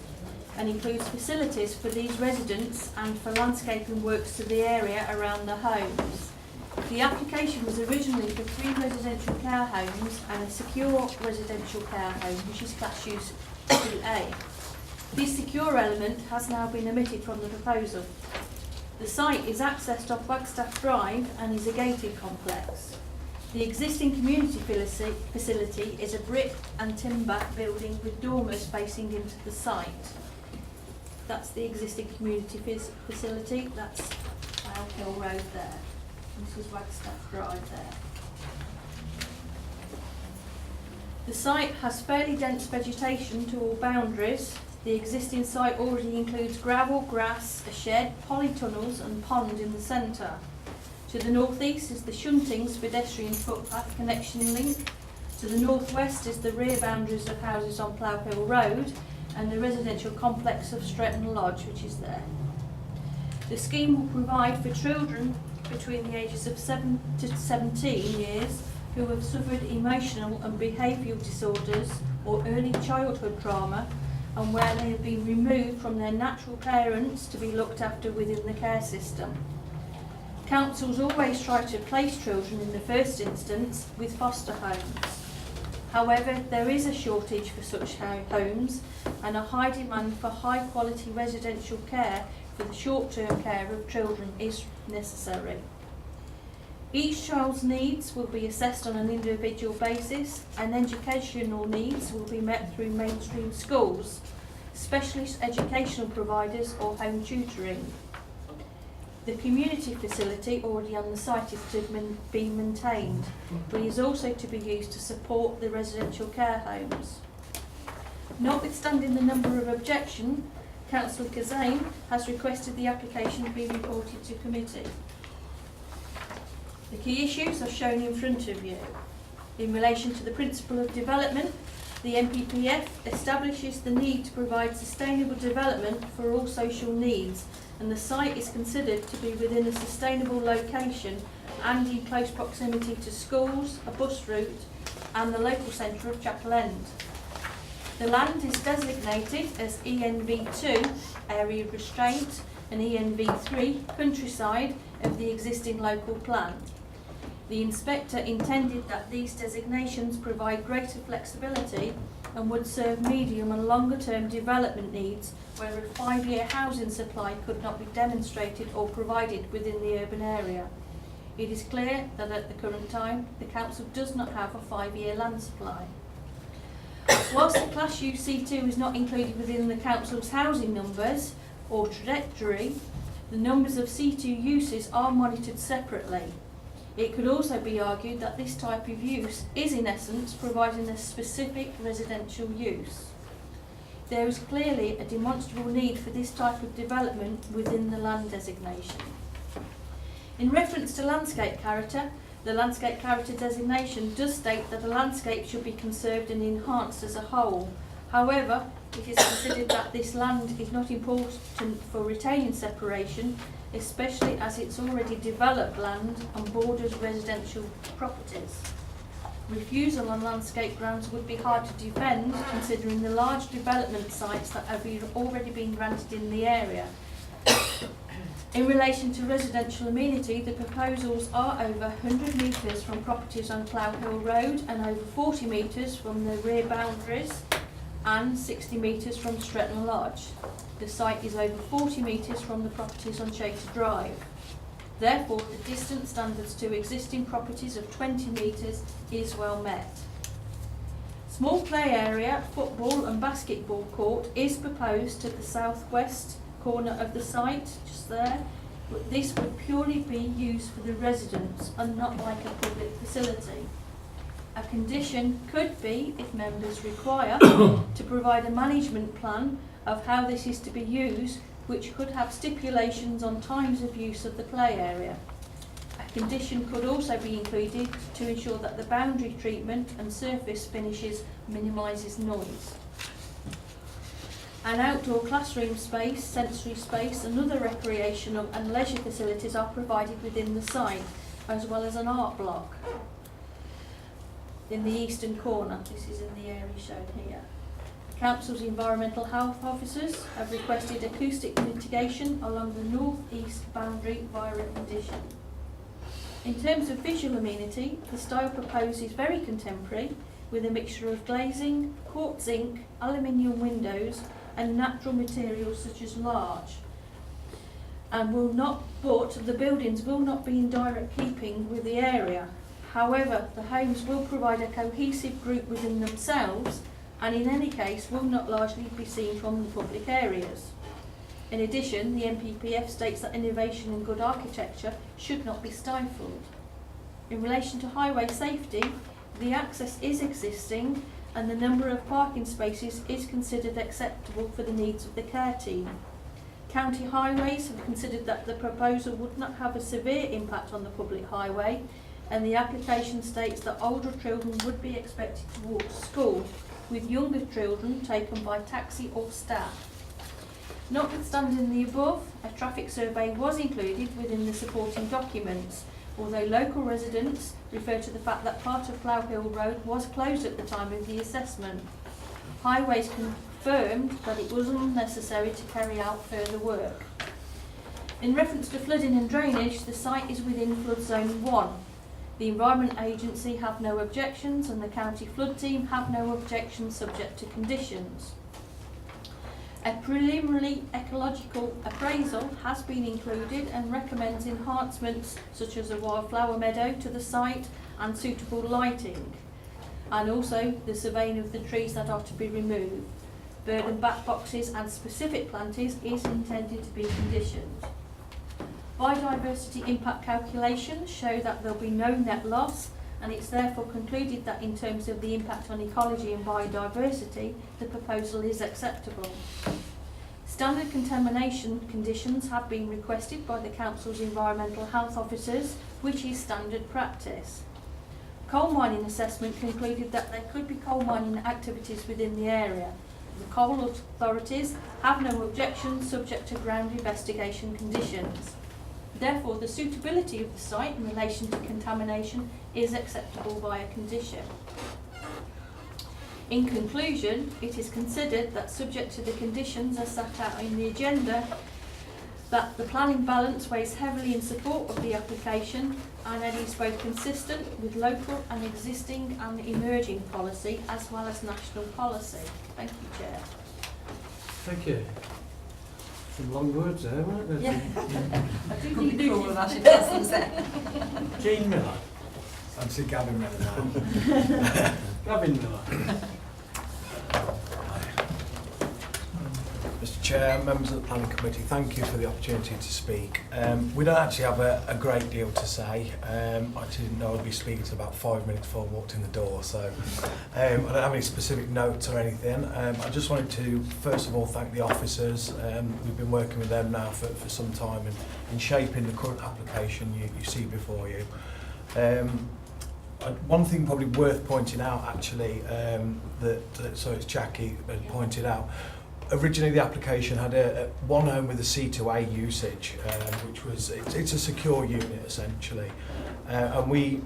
and includes facilities for these residents and for landscaping works to the area around the homes. The application was originally for 3 residential care homes and a secure residential care home, which is class use 2A. This secure element has now been omitted from the proposal. The site is accessed off Wagstaff Drive and is a gated complex. The existing community facility is a brick and timber building with dormers facing into the site. That's the existing community facility. That's Isle Hill Road there. This is Wagstaff Drive there. The site has fairly dense vegetation to all boundaries. The existing site already includes gravel, grass, a shed, polytunnels and pond in the centre. To the north-east is the Shuntings pedestrian footpath connection link. To the north-west is the rear boundaries of houses on Plough Hill Road and the residential complex of Stretton Lodge, which is there. The scheme will provide for children between the ages of 7 to 17 years who have suffered emotional and behavioural disorders or early childhood trauma and where they have been removed from their natural parents to be looked after within the care system. Councils always try to place children in the first instance with foster homes. However, there is a shortage for such homes and a high demand for high quality residential care for the short-term care of children is necessary. Each child's needs will be assessed on an individual basis and educational needs will be met through mainstream schools, specialist educational providers or home tutoring. The community facility already on the site is to be maintained, but is also to be used to support the residential care homes. Notwithstanding the number of objections, Councillor Kazane has requested the application be reported to committee. The key issues are shown in front of you. In relation to the principle of development, the NPPF establishes the need to provide sustainable development for all social needs, and the site is considered to be within a sustainable location and in close proximity to schools, a bus route and the local centre of Chapel End. The land is designated as ENV2, Area of Restraint, and ENV3, Countryside, of the existing local plan. The inspector intended that these designations provide greater flexibility and would serve medium and longer term development needs where a 5-year housing supply could not be demonstrated or provided within the urban area. It is clear that at the current time the council does not have a 5-year land supply. Whilst the Class U C2 is not included within the council's housing numbers or trajectory, the numbers of C2 uses are monitored separately. It could also be argued that this type of use is in essence providing a specific residential use. There is clearly a demonstrable need for this type of development within the land designation. In reference to landscape character, the landscape character designation does state that the landscape should be conserved and enhanced as a whole. However, it is considered that this land is not important for retaining separation, especially as it's already developed land and borders residential properties. Refusal on landscape grounds would be hard to defend considering the large development sites that have already been granted in the area. In relation to residential amenity, the proposals are over 100 metres from properties on Plough Hill Road and over 40 metres from the rear boundaries and 60 metres from Stretton Lodge. The site is over 40 metres from the properties on Chater Drive. Therefore, the distance standards to existing properties of 20 metres is well met. Small play area, football and basketball court is proposed to the southwest corner of the site, just there, but this would purely be used for the residents and not like a public facility. A condition could be, if members require, to provide a management plan of how this is to be used, which could have stipulations on times of use of the play area. A condition could also be included to ensure that the boundary treatment and surface finishes minimises noise. An outdoor classroom space, sensory space and other recreational and leisure facilities are provided within the site, as well as an art block in the eastern corner. This is in the area shown here. Council's environmental health officers have requested acoustic mitigation along the north-east boundary via a condition. In terms of visual amenity, the style proposed is very contemporary with a mixture of glazing, quartz zinc, aluminium windows and natural materials such as larch, and but the buildings will not be in direct keeping with the area. However, the homes will provide a cohesive group within themselves and in any case will not largely be seen from the public areas. In addition, the NPPF states that innovation and good architecture should not be stifled. In relation to highway safety, the access is existing and the number of parking spaces is considered acceptable for the needs of the care team. County Highways have considered that the proposal would not have a severe impact on the public highway, and the application states that older children would be expected to walk to school, with younger children taken by taxi or staff. Notwithstanding the above, a traffic survey was included within the supporting documents, although local residents refer to the fact that part of Plough Hill Road was closed at the time of the assessment. Highways confirmed that it was unnecessary to carry out further work. In reference to flooding and drainage, the site is within flood zone 1. The Environment Agency have no objections and the County Flood Team have no objections subject to conditions. A preliminary ecological appraisal has been included and recommends enhancements such as a wildflower meadow to the site and suitable lighting, and also the surveying of the trees that are to be removed. Bird and bat boxes and specific plantings is intended to be conditioned. Biodiversity impact calculations show that there will be no net loss, and it's therefore concluded that in terms of the impact on ecology and biodiversity, the proposal is acceptable. Standard contamination conditions have been requested by the Council's environmental health officers, which is standard practice. Coal mining assessment concluded that there could be coal mining activities within the area. The coal authorities have no objections subject to ground investigation conditions. Therefore, the suitability of the site in relation to contamination is acceptable by a condition. In conclusion, it is considered that subject to the conditions as set out in the agenda, that the planning balance weighs heavily in support of the application and it is both consistent with local and existing and emerging policy as well as national policy. Thank you, Chair. Thank you. Some long words there, weren't there? Yeah. I do need Jean Miller. I'd say Gavin Miller now. Gavin Miller. Mr Chair, members of the Planning Committee, thank you for the opportunity to speak. We don't actually have a great deal to say. I actually didn't know I'd be speaking to about 5 minutes before I walked in the door, so I don't have any specific notes or anything. I just wanted to, first of all, thank the officers. We've been working with them now for some time in shaping the current application you see before you. One thing probably worth pointing out, actually, so it's Jackie had pointed out, originally the application had one home with a C2A usage, which was, it's a secure unit essentially. And we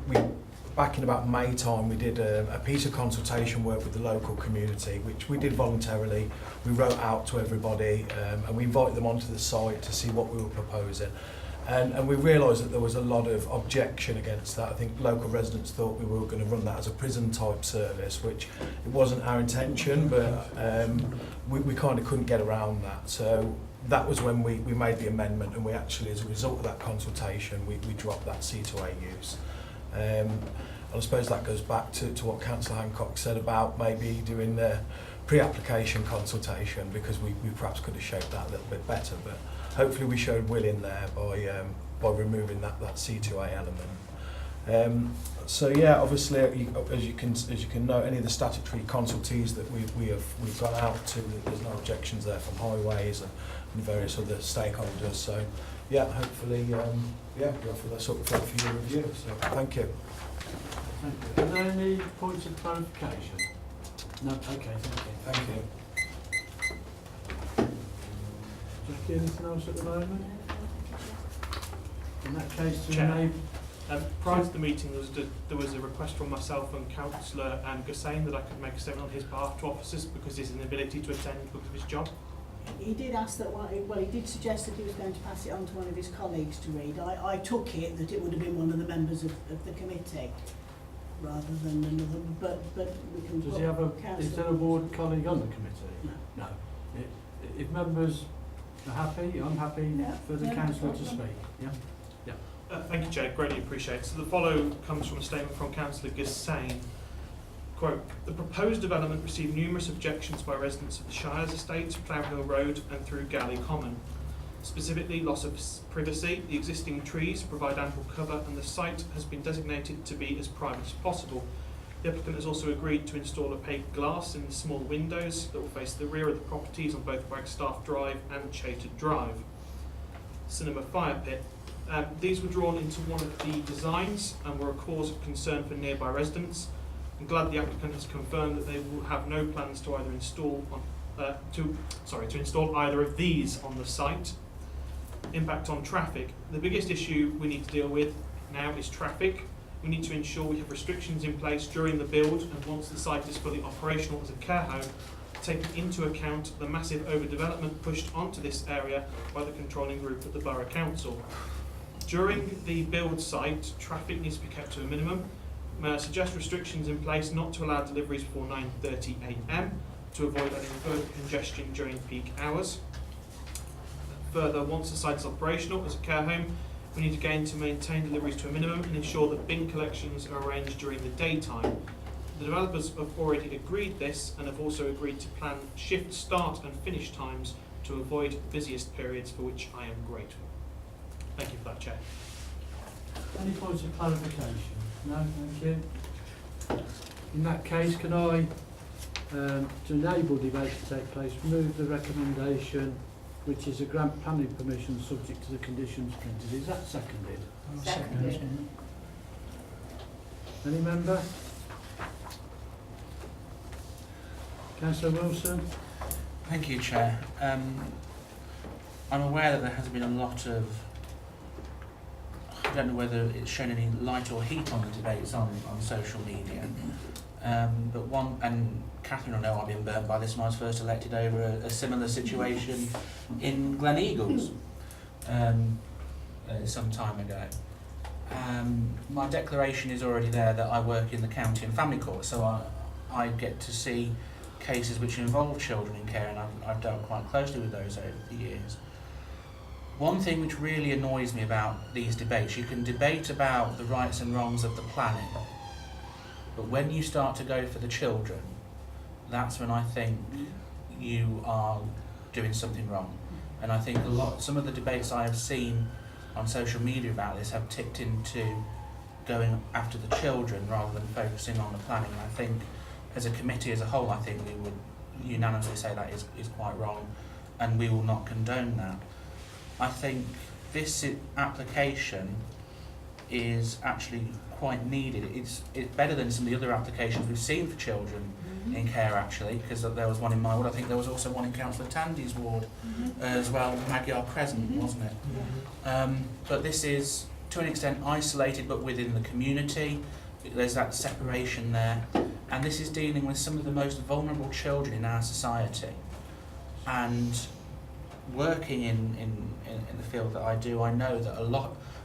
back in about May time, we did a piece of consultation work with the local community, which we did voluntarily. We wrote out to everybody and we invited them onto the site to see what we were proposing. And we realised that there was a lot of objection against that. I think local residents thought we were going to run that as a prison type service, which it wasn't our intention, but we kind of couldn't get around that. So that was when we made the amendment, and we actually, as a result of that consultation, we dropped that C2A use. And I suppose that goes back to what Councillor Hancock said about maybe doing the pre-application consultation, because we perhaps could have shaped that a little bit better, but hopefully we showed will in there by removing that C2A element. So yeah, obviously as you can note, any of the statutory consultees that we've gone out to, there's no objections there from highways and various other stakeholders. So yeah, hopefully we offer that sort of thing for your review. So thank you. Thank you. Are there any points of clarification? No. Okay. Thank you. Thank you. Jackie, anything else at the moment? In that case, Chair, prior to the meeting, there was a request from myself and Councillor Gussain that I could make a statement on his behalf to officers because his inability to attend because of his job. He did ask that, he did suggest that he was going to pass it on to one of his colleagues to read. I took it that it would have been one of the members of the committee rather than another, but we can... Does he have is there a ward colleague on the committee? No. If members are happy, I'm happy for the councillor to speak. Yeah? Thank you, Chair. Greatly appreciate it. So the follow comes from a statement from Councillor Gussain. Quote, the proposed development received numerous objections by residents of the Shire's estates, Plough Hill Road and through Galley Common. Specifically, loss of privacy, the existing trees provide ample cover and the site has been designated to be as private as possible. The applicant has also agreed to install opaque glass in the small windows that will face the rear of the properties on both Wagstaff Drive and Chater Drive. Cinema fire pit. These were drawn into one of the designs and were a cause of concern for nearby residents. I'm glad the applicant has confirmed that they will have no plans to either install to install either of these on the site. Impact on traffic. The biggest issue we need to deal with now is traffic. We need to ensure we have restrictions in place during the build and once the site is fully operational as a care home, taking into account the massive overdevelopment pushed onto this area by the controlling group of the Borough Council. During the build site, traffic needs to be kept to a minimum. May I suggest restrictions in place not to allow deliveries before 9:30 a.m. to avoid any further congestion during peak hours. Further, once the site is operational as a care home, we need again to maintain deliveries to a minimum and ensure that bin collections are arranged during the daytime. The developers have already agreed this and have also agreed to plan shift start and finish times to avoid the busiest periods, for which I am grateful. Thank you for that, Chair. Any points of clarification? No, thank you. In that case, can I, to enable debate to take place, move the recommendation, which is a grant planning permission subject to the conditions printed. Is that seconded? Seconded. Any member? Councillor Wilson? Thank you, Chair. I'm aware that there has been a lot of, I don't know whether it's shown any light or heat on the debates on social media, but one, and Catherine will know I've been burnt by this when I was first elected over a similar situation in Glen Eagles some time ago. My declaration is already there that I work in the county and family court, so I get to see cases which involve children in care, and I've dealt quite closely with those over the years. One thing which really annoys me about these debates, you can debate about the rights and wrongs of the planning, but when you start to go for the children, that's when I think you are doing something wrong. And I think some of the debates I have seen on social media about this have tipped into going after the children rather than focusing on the planning. And I think as a committee as a whole, I think we would unanimously say that is quite wrong, and we will not condone that. I think this application is actually quite needed. It's better than some of the other applications we've seen for children in care, actually, because there was one in my ward. I think there was also one in Councillor Tandy's ward as well, Magyar Crescent, wasn't it? But this is, to an extent, isolated, but within the community. There's that separation there. And this is dealing with some of the most vulnerable children in our society. And working in the field that I do, I know that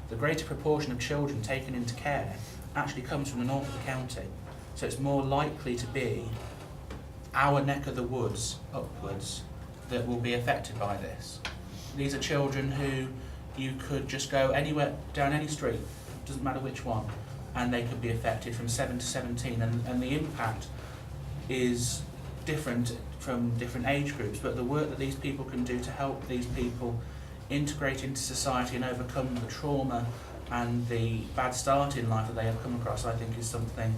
the greater proportion of children taken into care actually comes from the north of the county. So it's more likely to be our neck of the woods upwards that will be affected by this. These are children who you could just go anywhere, down any street, doesn't matter which one, and they could be affected from 7 to 17, and the impact is different from different age groups, but the work that these people can do to help these people integrate into society and overcome the trauma and the bad start in life that they have come across, I think is something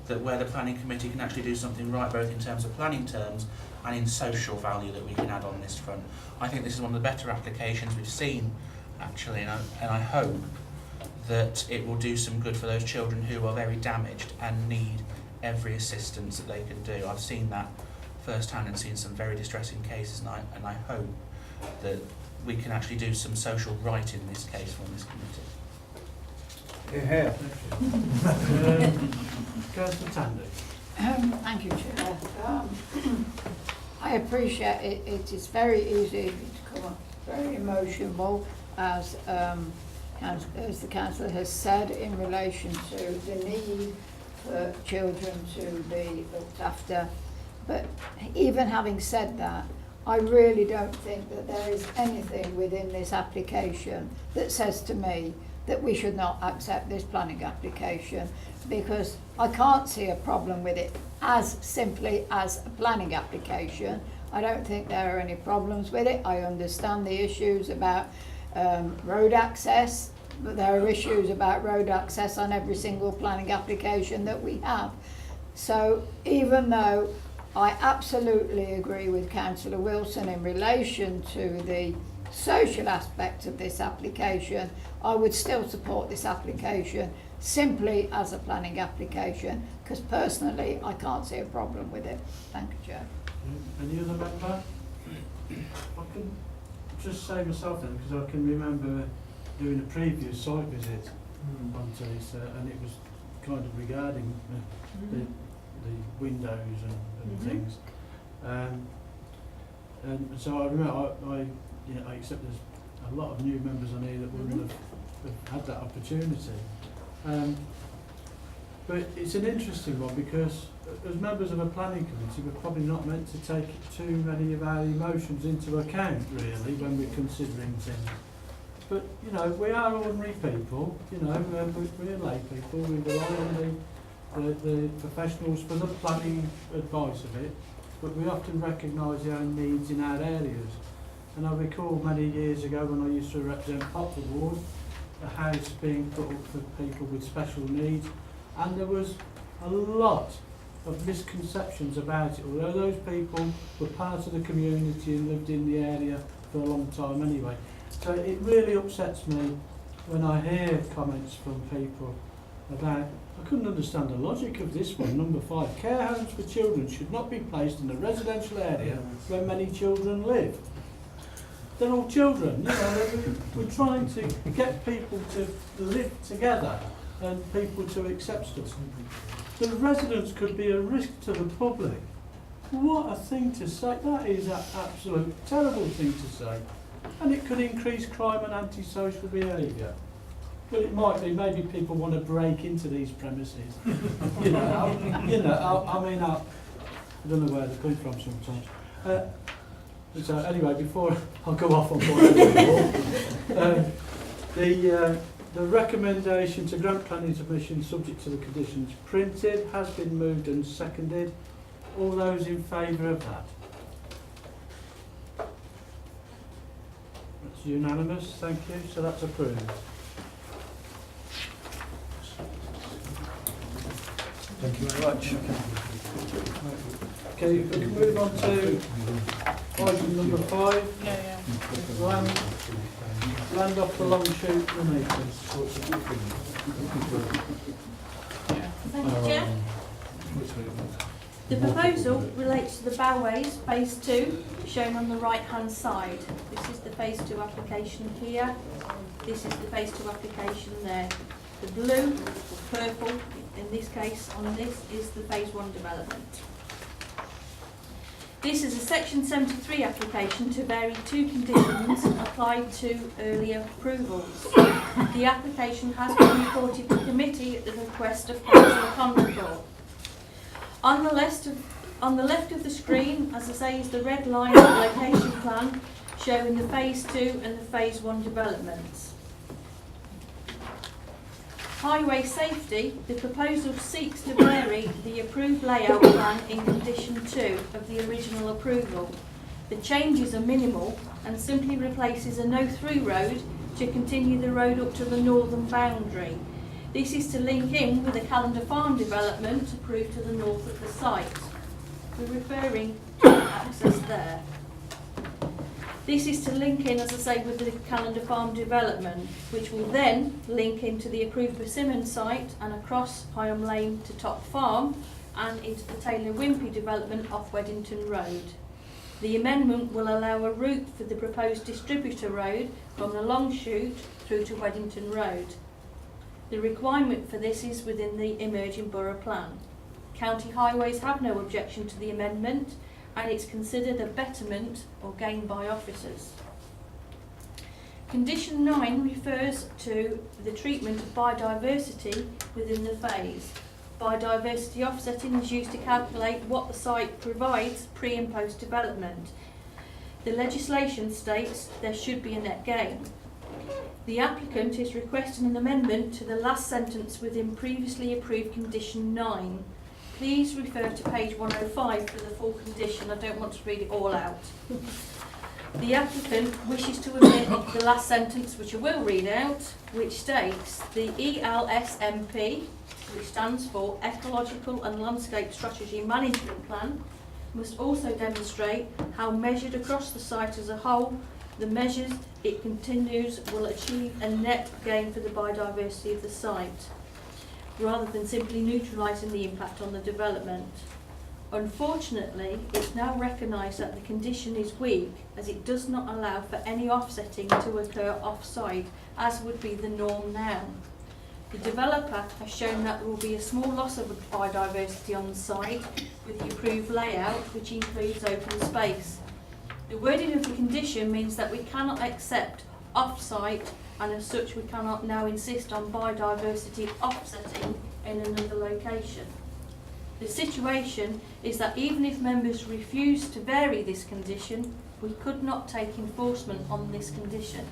that where the planning committee can actually do something right, both in terms of planning terms and in social value that we can add on this front. I think this is one of the better applications we've seen, actually, and I hope that it will do some good for those children who are very damaged and need every assistance that they can do. I've seen that firsthand and seen some very distressing cases, and I hope that we can actually do some social right in this case from this committee. Yeah. Councillor Tandy. Thank you, Chair. I appreciate it. It is very easy to come up very emotional, as the councillor has said, in relation to the need for children to be looked after. But even having said that, I really don't think that there is anything within this application that says to me that we should not accept this planning application, because I can't see a problem with it as simply as a planning application. I don't think there are any problems with it. I understand the issues about road access, but there are issues about road access on every single planning application that we have. So even though I absolutely agree with Councillor Wilson in relation to the social aspect of this application, I would still support this application simply as a planning application, because personally I can't see a problem with it. Thank you, Chair. Any other member? I can just say myself then, because I can remember doing a previous site visit onto this, and it was kind of regarding the windows and things. And so I remember I accept there's a lot of new members on here that wouldn't have had that opportunity. But it's an interesting one, because as members of a planning committee, we're probably not meant to take too many of our emotions into account, really, when we're considering things. But, you know, we are ordinary people, you know, we're lay people, we rely on the professionals for the planning advice of it, but we often recognise our own needs in our areas. And I recall many years ago when I used to represent Poplar Ward, a house being put up for people with special needs, and there was a lot of misconceptions about it, although those people were part of the community and lived in the area for a long time anyway. So it really upsets me when I hear comments from people about, I couldn't understand the logic of this one, number 5, care homes for children should not be placed in a residential area where many children live. They're all children, you know, we're trying to get people to live together and people to accept stuff. The residents could be a risk to the public. What a thing to say. That is an absolute terrible thing to say. And it could increase crime and antisocial behaviour. Well, it might be, maybe people want to break into these premises. I mean, I don't know where they're coming from sometimes. So anyway, before I go off on board, the recommendation to grant planning permission subject to the conditions printed has been moved and seconded. All those in favour of that? That's unanimous, thank you. So that's approved. Thank you very much. Okay, we can move on to item number 5. Land off the long shoot, Nuneaton. Thank you, Chair. The proposal relates to the Bellways Phase 2, shown on the right-hand side. This is the Phase 2 application here. This is the Phase 2 application there. The blue, or purple, in this case, on this, is the Phase 1 development. This is a Section 73 application to vary 2 conditions applied to earlier approvals. The application has been reported to committee at the request of Councillor Conrad. On the left of the screen, as I say, is the red line of the location plan showing the Phase 2 and the Phase 1 developments. Highway safety, the proposal seeks to vary the approved layout plan in condition 2 of the original approval. The changes are minimal and simply replaces a no-through road to continue the road up to the northern boundary. This is to link in with the Calendar Farm development approved to the north of the site. We're referring to access there. This is to link in, as I say, with the Calendar Farm development, which will then link into the approved Persimmon site and across Higham Lane to Top Farm and into the Taylor Wimpey development off Weddington Road. The amendment will allow a route for the proposed distributor road from the Long Shoot through to Weddington Road. The requirement for this is within the emerging borough plan. County Highways have no objection to the amendment, and it's considered a betterment or gain by officers. Condition 9 refers to the treatment of biodiversity within the phase. Biodiversity offsetting is used to calculate what the site provides pre and post development. The legislation states there should be a net gain. The applicant is requesting an amendment to the last sentence within previously approved condition 9. Please refer to page 105 for the full condition. I don't want to read it all out. The applicant wishes to omit the last sentence, which I will read out, which states the ELSMP, which stands for Ecological and Landscape Strategy Management Plan, must also demonstrate how, measured across the site as a whole, the measures it continues will achieve a net gain for the biodiversity of the site, rather than simply neutralising the impact on the development. Unfortunately, it's now recognised that the condition is weak, as it does not allow for any offsetting to occur off-site, as would be the norm now. The developer has shown that there will be a small loss of biodiversity on the site with the approved layout, which includes open space. The wording of the condition means that we cannot accept off-site, and as such we cannot now insist on biodiversity offsetting in another location. The situation is that even if members refuse to vary this condition, we could not take enforcement on this condition.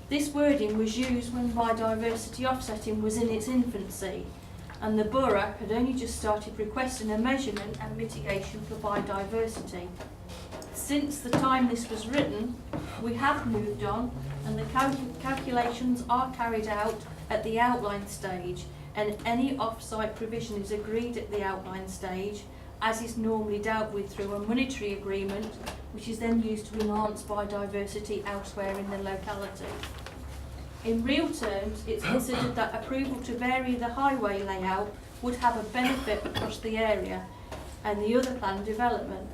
This wording was used when biodiversity offsetting was in its infancy, and the Borough had only just started requesting a measurement and mitigation for biodiversity. Since the time this was written, we have moved on, and the calculations are carried out at the outline stage, and any off-site provision is agreed at the outline stage, as is normally dealt with through a monetary agreement, which is then used to enhance biodiversity elsewhere in the locality. In real terms, it's considered that approval to vary the highway layout would have a benefit across the area and the other planned development,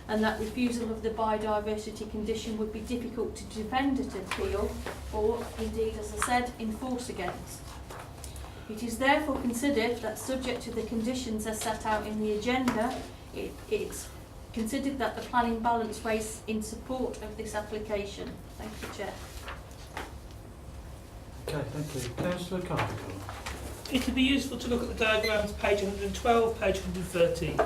and that refusal of the biodiversity condition would be difficult to defend at appeal, or indeed, as I said, enforce against. It is therefore considered that, subject to the conditions as set out in the agenda, it's considered that the planning balance weighs in support of this application. Thank you, Chair. Okay, thank you. Councillor Carmichael. It would be useful to look at the diagrams, page 112, page 113.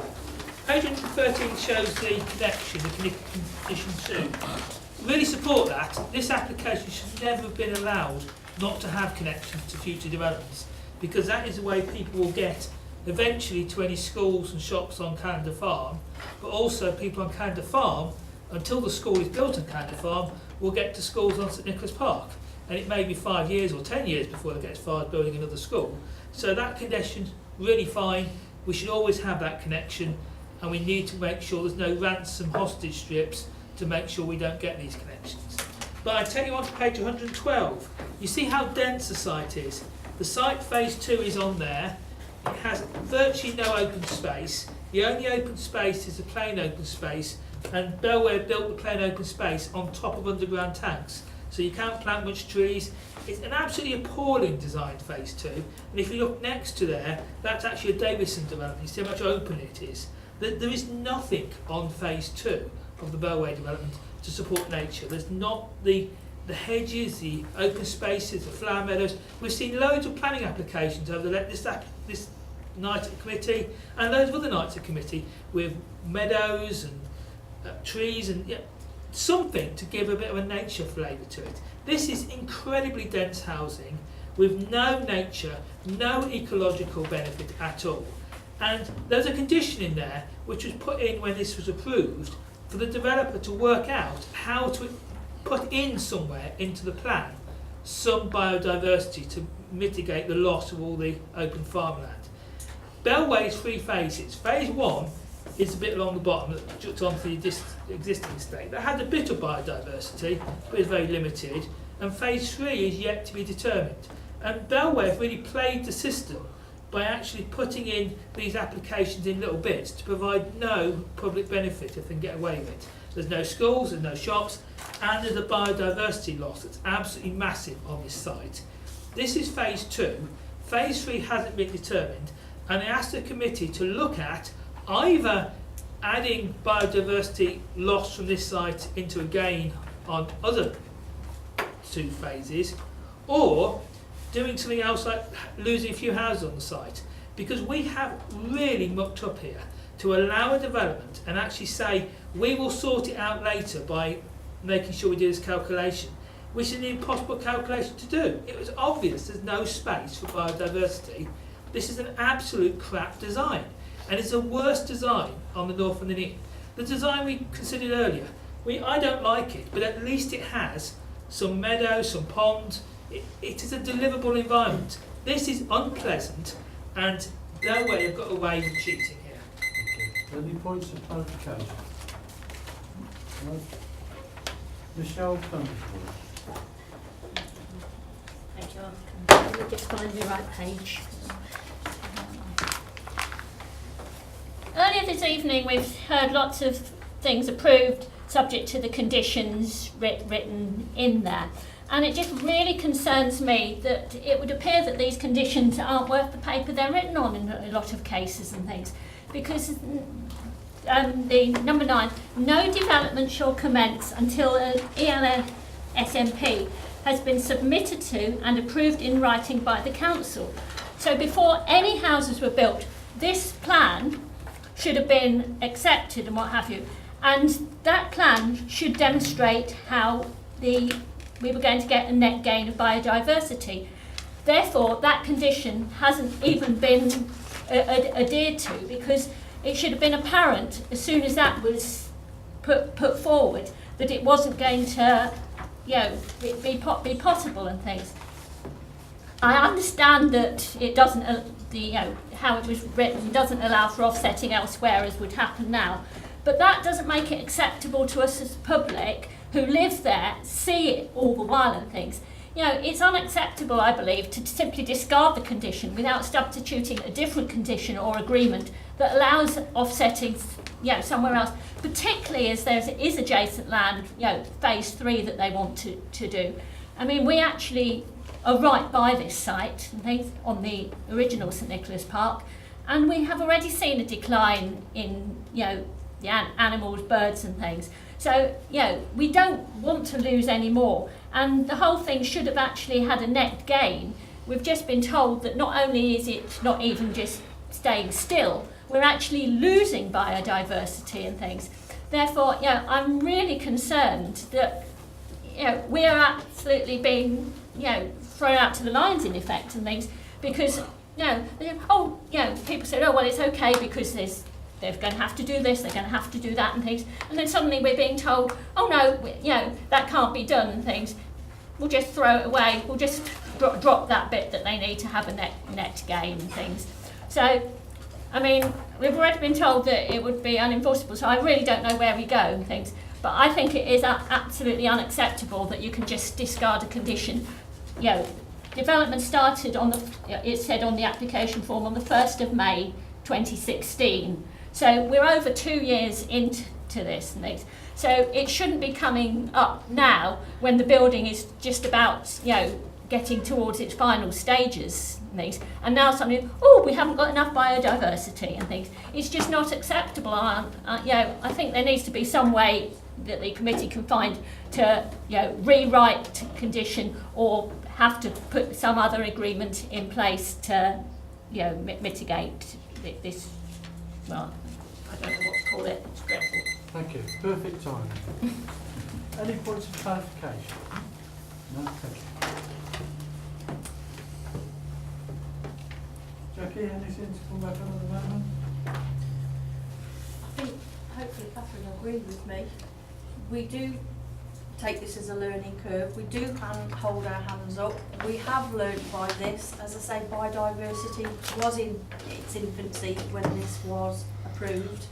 Page 113 shows the connection, the condition 2. Really support that. This application should never have been allowed not to have connections to future developments, because that is the way people will get eventually to any schools and shops on Canada Farm, but also people on Canada Farm, until the school is built on Canada Farm, will get to schools on St Nicholas Park. And it may be 5 years or 10 years before they get as far as building another school. So that condition's really fine. We should always have that connection, and we need to make sure there's no ransom hostage strips to make sure we don't get these connections. But I take you on to page 112. You see how dense the site is. The site phase 2 is on there. It has virtually no open space. The only open space is the plain open space, and Bedworth built the plain open space on top of underground tanks. So you can't plant much trees. It's an absolutely appalling design, phase 2. And if you look next to there, that's actually a Davison development. You see how much open it is. There is nothing on phase 2 of the Bellway development to support nature. There's not the hedges, the open spaces, the flower meadows. We've seen loads of planning applications over this night at committee and loads of other nights at committee with meadows and trees and something to give a bit of a nature flavour to it. This is incredibly dense housing with no nature, no ecological benefit at all. And there's a condition in there which was put in when this was approved for the developer to work out how to put in somewhere into the plan some biodiversity to mitigate the loss of all the open farmland. Bellway is 3 phases. Phase 1 is a bit along the bottom that juts onto the existing estate. That had a bit of biodiversity, but is very limited. And phase 3 is yet to be determined. And Bellway have really played the system by actually putting in these applications in little bits to provide no public benefit if they can get away with it. There's no schools, there's no shops, and there's a biodiversity loss that's absolutely massive on this site. This is phase 2. Phase 3 hasn't been determined, and they asked the committee to look at either adding biodiversity loss from this site into a gain on other 2 phases, or doing something else like losing a few houses on the site, because we have really mucked up here to allow a development and actually say we will sort it out later by making sure we do this calculation, which is an impossible calculation to do. It was obvious there's no space for biodiversity. This is an absolute crap design, and it's the worst design on the north of the Nuneaton. The design we considered earlier I don't like it, but at least it has some meadow, some pond. It is a livable environment. This is unpleasant, and no way they've got away with cheating here. Thank you. Any points of clarification? No? Michelle Thunderford. Thank you. Let me just find the right page. Earlier this evening we've heard lots of things approved subject to the conditions written in there. And it just really concerns me that it would appear that these conditions aren't worth the paper they're written on in a lot of cases and things. Because the number 9, no development shall commence until an ELSMP has been submitted to and approved in writing by the council. So before any houses were built, this plan should have been accepted and what have you. And that plan should demonstrate how we were going to get a net gain of biodiversity. Therefore, that condition hasn't even been adhered to, because it should have been apparent as soon as that was put forward that it wasn't going to, be possible and things. I understand that it doesn't, how it was written doesn't allow for offsetting elsewhere as would happen now, but that doesn't make it acceptable to us as the public who live there, see it all the while and things. It's unacceptable, I believe, to simply discard the condition without substituting a different condition or agreement that allows offsetting, somewhere else, particularly as there is adjacent land, phase 3 that they want to do. I mean, we actually are right by this site and things on the original St Nicholas Park, and we have already seen a decline in, the animals, birds and things. So, we don't want to lose any more. And the whole thing should have actually had a net gain. We've just been told that not only is it not even just staying still, we're actually losing biodiversity and things. Therefore, I'm really concerned that, we are absolutely being, thrown out to the lions in effect and things, because, people say, oh, well, it's okay because they're going to have to do this, they're going to have to do that and things. And then suddenly we're being told, oh no, that can't be done and things. We'll just throw it away. We'll just drop that bit that they need to have a net gain and things. So, I mean, we've already been told that it would be unenforceable, so I really don't know where we go and things. But I think it is absolutely unacceptable that you can just discard a condition. Development started it said on the application form on the 1st of May 2016. So we're over 2 years into this and things. So it shouldn't be coming up now when the building is just about, getting towards its final stages and things. And now suddenly, we haven't got enough biodiversity and things. It's just not acceptable. I think there needs to be some way that the committee can find to, rewrite condition or have to put some other agreement in place to, mitigate this. Well, I don't know what to call it. It's dreadful. Thank you. Perfect timing. Any points of clarification? No, thank you. Jackie, anything to come back on at the moment? I think hopefully Catherine will agree with me. We do take this as a learning curve. We do hold our hands up. We have learnt by this. As I say, biodiversity was in its infancy when this was approved.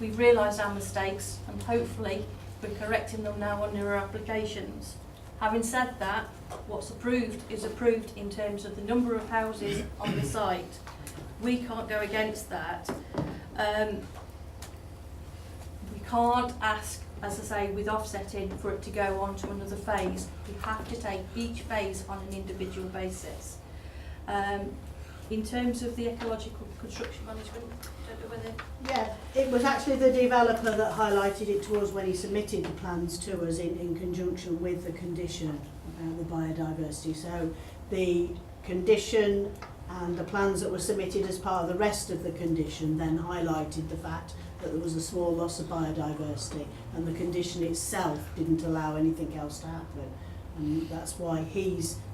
We've realised our mistakes and hopefully we're correcting them now under our applications. Having said that, what's approved is approved in terms of the number of houses on the site. We can't go against that. We can't ask, as I say, with offsetting for it to go on to another phase. We have to take each phase on an individual basis. In terms of the ecological construction management, I don't know whether... Yeah, it was actually the developer that highlighted it to us when he submitted the plans to us in conjunction with the condition about the biodiversity. So the condition and the plans that were submitted as part of the rest of the condition then highlighted the fact that there was a small loss of biodiversity, and the condition itself didn't allow anything else to happen. And that's why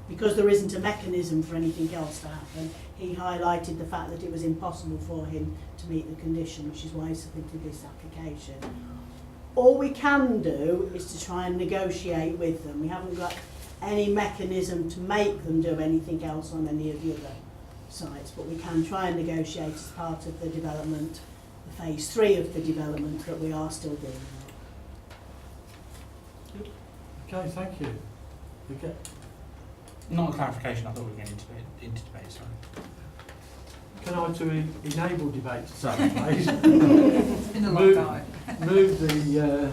because there isn't a mechanism for anything else to happen, he highlighted the fact that it was impossible for him to meet the condition, which is why he submitted this application. all we can do is to try and negotiate with them. We haven't got any mechanism to make them do anything else on any of the other sites, but we can try and negotiate as part of the development, the phase 3 of the development that we are still doing. Okay, thank you. Okay. Not a clarification, I thought we were getting into debate, sorry. Can I, to enable debate to take place, In a long time. move the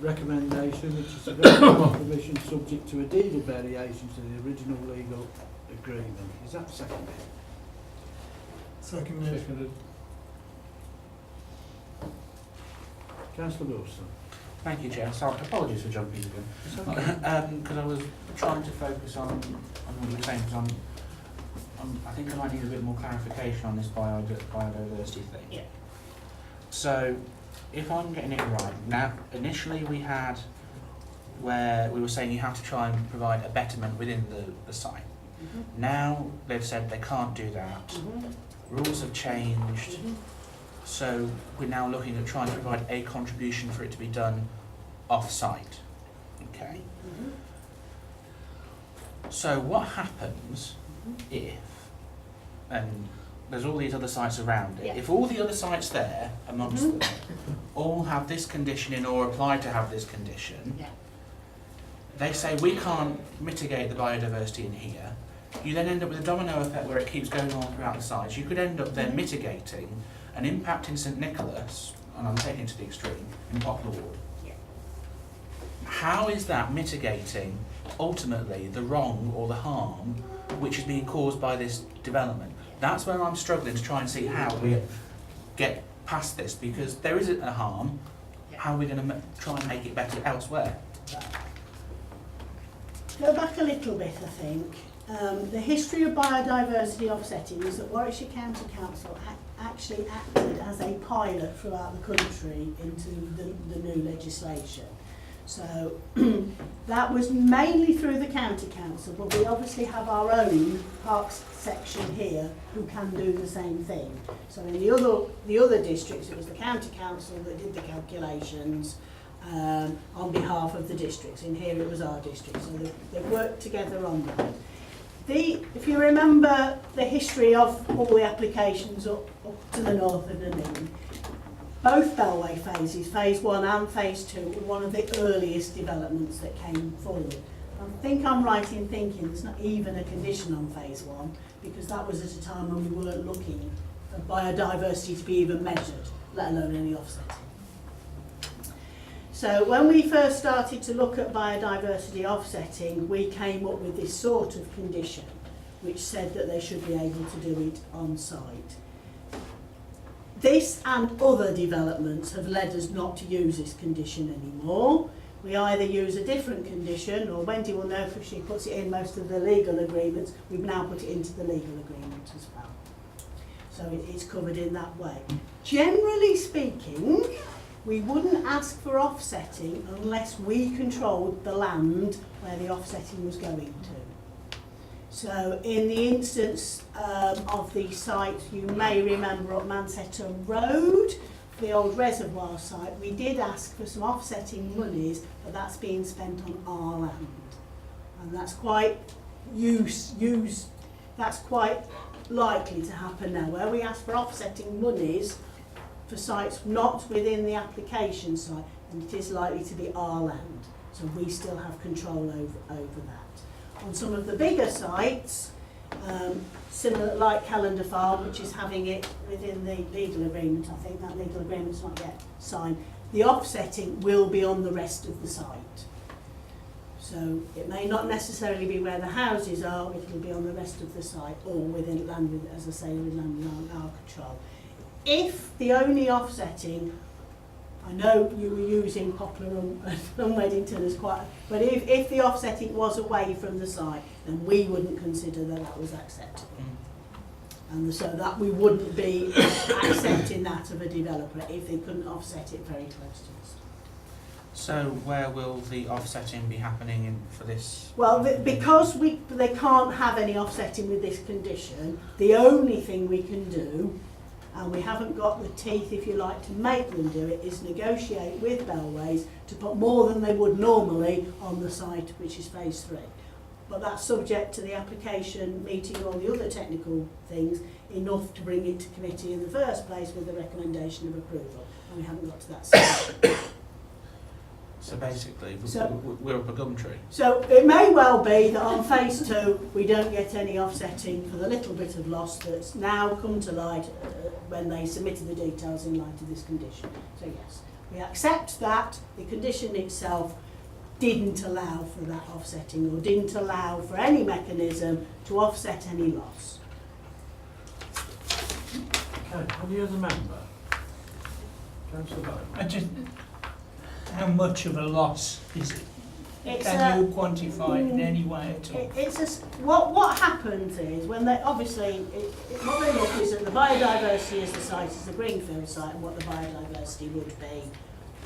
recommendation, which is to grant permission subject to a deeded variation to the original legal agreement. Is that seconded? Seconded. Councillor Wilson. Thank you, Chair. Sorry, apologies for jumping again. Because I was trying to focus on what you were saying, because I think I might need a bit more clarification on this biodiversity thing. Yeah. So, if I'm getting it right, now, initially we had where we were saying you have to try and provide a betterment within the site. Mm-hmm. Now they've said they can't do that. Mm-hmm. Rules have changed. Mm-hmm. So we're now looking at trying to provide a contribution for it to be done off-site. Okay. Mm-hmm. So what happens if, and there's all these other sites around it, Yeah. if all the other sites there amongst Mhm. them all have this condition in or apply to have this condition, Yeah. they say we can't mitigate the biodiversity in here, you then end up with a domino effect where it keeps going on throughout the sites. You could end up then mitigating an impact in St Nicholas, and I'm taking it to the extreme, in Poplar Ward. Yeah. How is that mitigating ultimately the wrong or the harm which is being caused by this development? That's where I'm struggling to try and see how we get past this, because there isn't a harm. How are we going to try and make it better elsewhere? Go back a little bit, I think. The history of biodiversity offsetting is that Warwickshire County Council actually acted as a pilot throughout the country into the new legislation. So that was mainly through the County Council, but we obviously have our own parks section here who can do the same thing. So in the other districts, it was the County Council that did the calculations on behalf of the districts. In here it was our district, so they worked together on that. If you remember the history of all the applications up to the north of Nuneaton, both Bellway phases, phase 1 and phase 2, were one of the earliest developments that came forward. I think I'm right in thinking there's not even a condition on phase 1, because that was at a time when we weren't looking for biodiversity to be even measured, let alone any offsetting. So when we first started to look at biodiversity offsetting, we came up with this sort of condition, which said that they should be able to do it on site. This and other developments have led us not to use this condition anymore. We either use a different condition, or Wendy will know because she puts it in most of the legal agreements, we've now put it into the legal agreement as well. So it's covered in that way. Generally speaking, we wouldn't ask for offsetting unless we controlled the land where the offsetting was going to. So in the instance of the site, you may remember up Mansetton Road, the old reservoir site, we did ask for some offsetting monies, but that's being spent on our land. And that's quite that's quite likely to happen now, where we ask for offsetting monies for sites not within the application site, and it is likely to be our land. So we still have control over that. On some of the bigger sites, similar like Callender Farm, which is having it within the legal agreement, I think that legal agreement's not yet signed, the offsetting will be on the rest of the site. So it may not necessarily be where the houses are, it will be on the rest of the site, or within land, with, as I say, with land in our control. If the only offsetting, I know you were using Poplar and Weddington as quite, but if the offsetting was away from the site, then we wouldn't consider that was acceptable. And so that we wouldn't be accepting that of a developer if they couldn't offset it very close to us. So where will the offsetting be happening for this? Well, because they can't have any offsetting with this condition, the only thing we can do and we haven't got the teeth, if you like, to make them do it, is negotiate with Bellways to put more than they would normally on the site, which is phase 3. But that's subject to the application meeting all the other technical things enough to bring it to committee in the first place with the recommendation of approval, and we haven't got to that stage. So basically, So- we're up a gum tree. So it may well be that on phase 2 we don't get any offsetting for the little bit of loss that's now come to light when they submitted the details in light of this condition. So yes, we accept that the condition itself didn't allow for that offsetting, or didn't allow for any mechanism to offset any loss. Okay, any other member? Councillor Bowman. How much of a loss is it? Can you quantify it in any way at all? What happens is when they obviously what they look is at the biodiversity as the site is a greenfield site, and what the biodiversity would be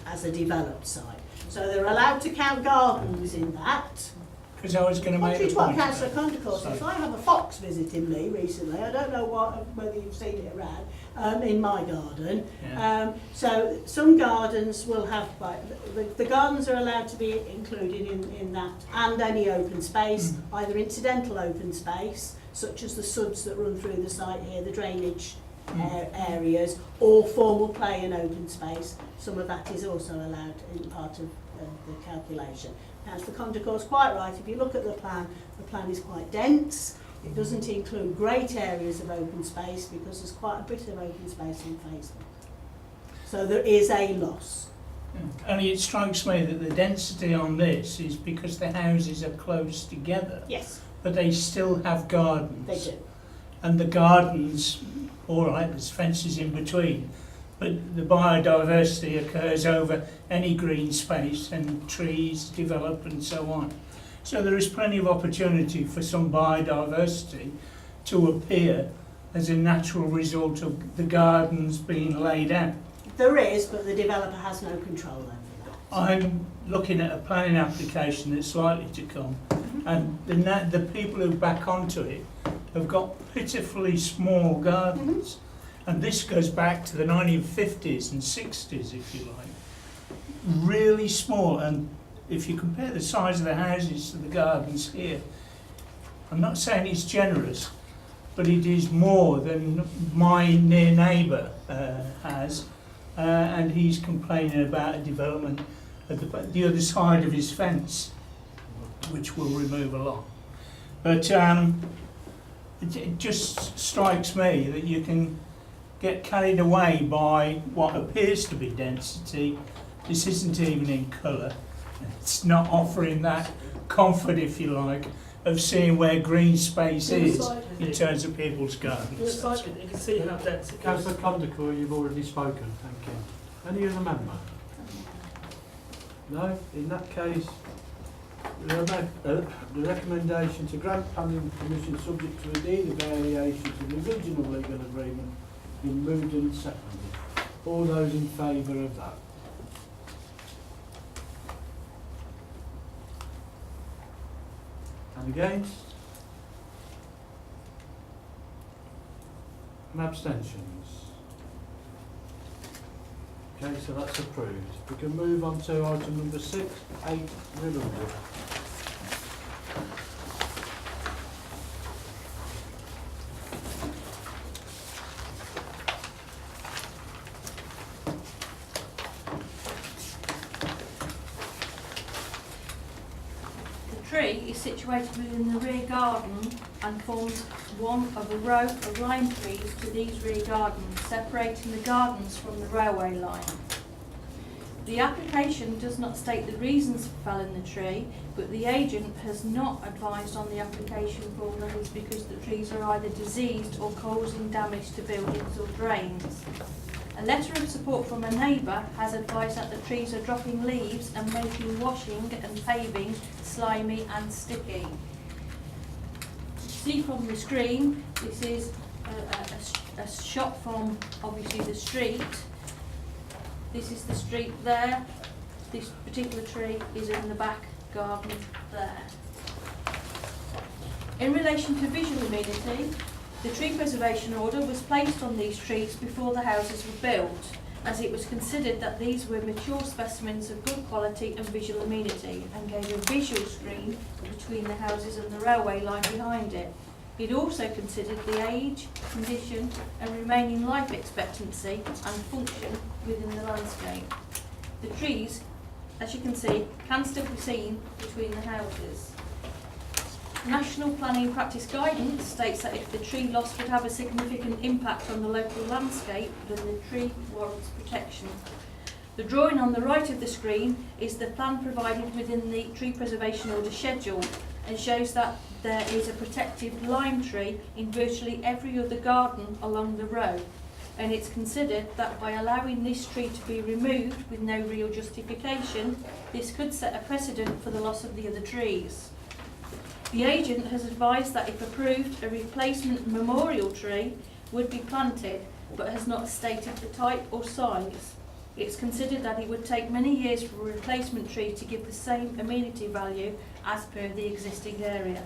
as a developed site. So they're allowed to count gardens in that. Because I was going to make Contrary a to what point. Councillor Condicourse says, I have a fox visiting me recently. I don't know whether you've seen it around in my garden. Yeah. So some gardens will have the gardens are allowed to be included in that, and any open space, either incidental open space, such as the suds that run through the site here, the drainage areas, or formal play and open space. Some of that is also allowed in part of the calculation. Councillor Condicore's quite right. If you look at the plan is quite dense. It doesn't include great areas of open space because there's quite a bit of open space in phase 1. So there is a loss. Only it strikes me that the density on this is because the houses are close together. Yes. But they still have gardens. They do. And the gardens, all right, there's fences in between, but the biodiversity occurs over any green space and trees develop and so on. So there is plenty of opportunity for some biodiversity to appear as a natural result of the gardens being laid out. There is, but the developer has no control over that. I'm looking at a planning application that's likely to come, and the people who back onto it have got pitifully small gardens. And this goes back to the 1950s and 60s, if you like. Really small, and if you compare the size of the houses to the gardens here, I'm not saying it's generous, but it is more than my near neighbour has, and he's complaining about a development at the other side of his fence, which will remove a lot. But it just strikes me that you can get carried away by what appears to be density. This isn't even in colour. It's not offering that comfort, if you like, of seeing where green space is in terms of people's gardens. You can see how dense it is. Councillor Condicore, you've already spoken, thank you. Any other member? No? In that case, the recommendation to grant planning permission subject to a deed of variation to the original legal agreement been moved and seconded. All those in favour of that? And against? And abstentions? Okay, so that's approved. We can move on to item number 6, 8, Riverwood. The tree is situated within the rear garden and forms one of a row of lime trees to these rear gardens, separating the gardens from the railway line. The application does not state the reasons for felling the tree, but the agent has not advised on the application form that is because the trees are either diseased or causing damage to buildings or drains. A letter of support from a neighbour has advised that the trees are dropping leaves and making washing and paving slimy and sticky. See from the screen, this is a shot from obviously the street. This is the street there. This particular tree is in the back garden there. In relation to visual amenity, The tree preservation order was placed on these trees before the houses were built, as it was considered that these were mature specimens of good quality and visual amenity, and gave a visual screen between the houses and the railway line behind it. It also considered the age, condition and remaining life expectancy and function within the landscape. The trees, as you can see, can still be seen between the houses. National Planning Practice Guidance states that if the tree loss would have a significant impact on the local landscape, then the tree warrants protection. The drawing on the right of the screen is the plan provided within the Tree Preservation Order schedule and shows that there is a protected lime tree in virtually every other garden along the row, and it's considered that by allowing this tree to be removed with no real justification, this could set a precedent for the loss of the other trees. The agent has advised that if approved, a replacement memorial tree would be planted, but has not stated the type or size. It's considered that it would take many years for a replacement tree to give the same amenity value as per the existing area.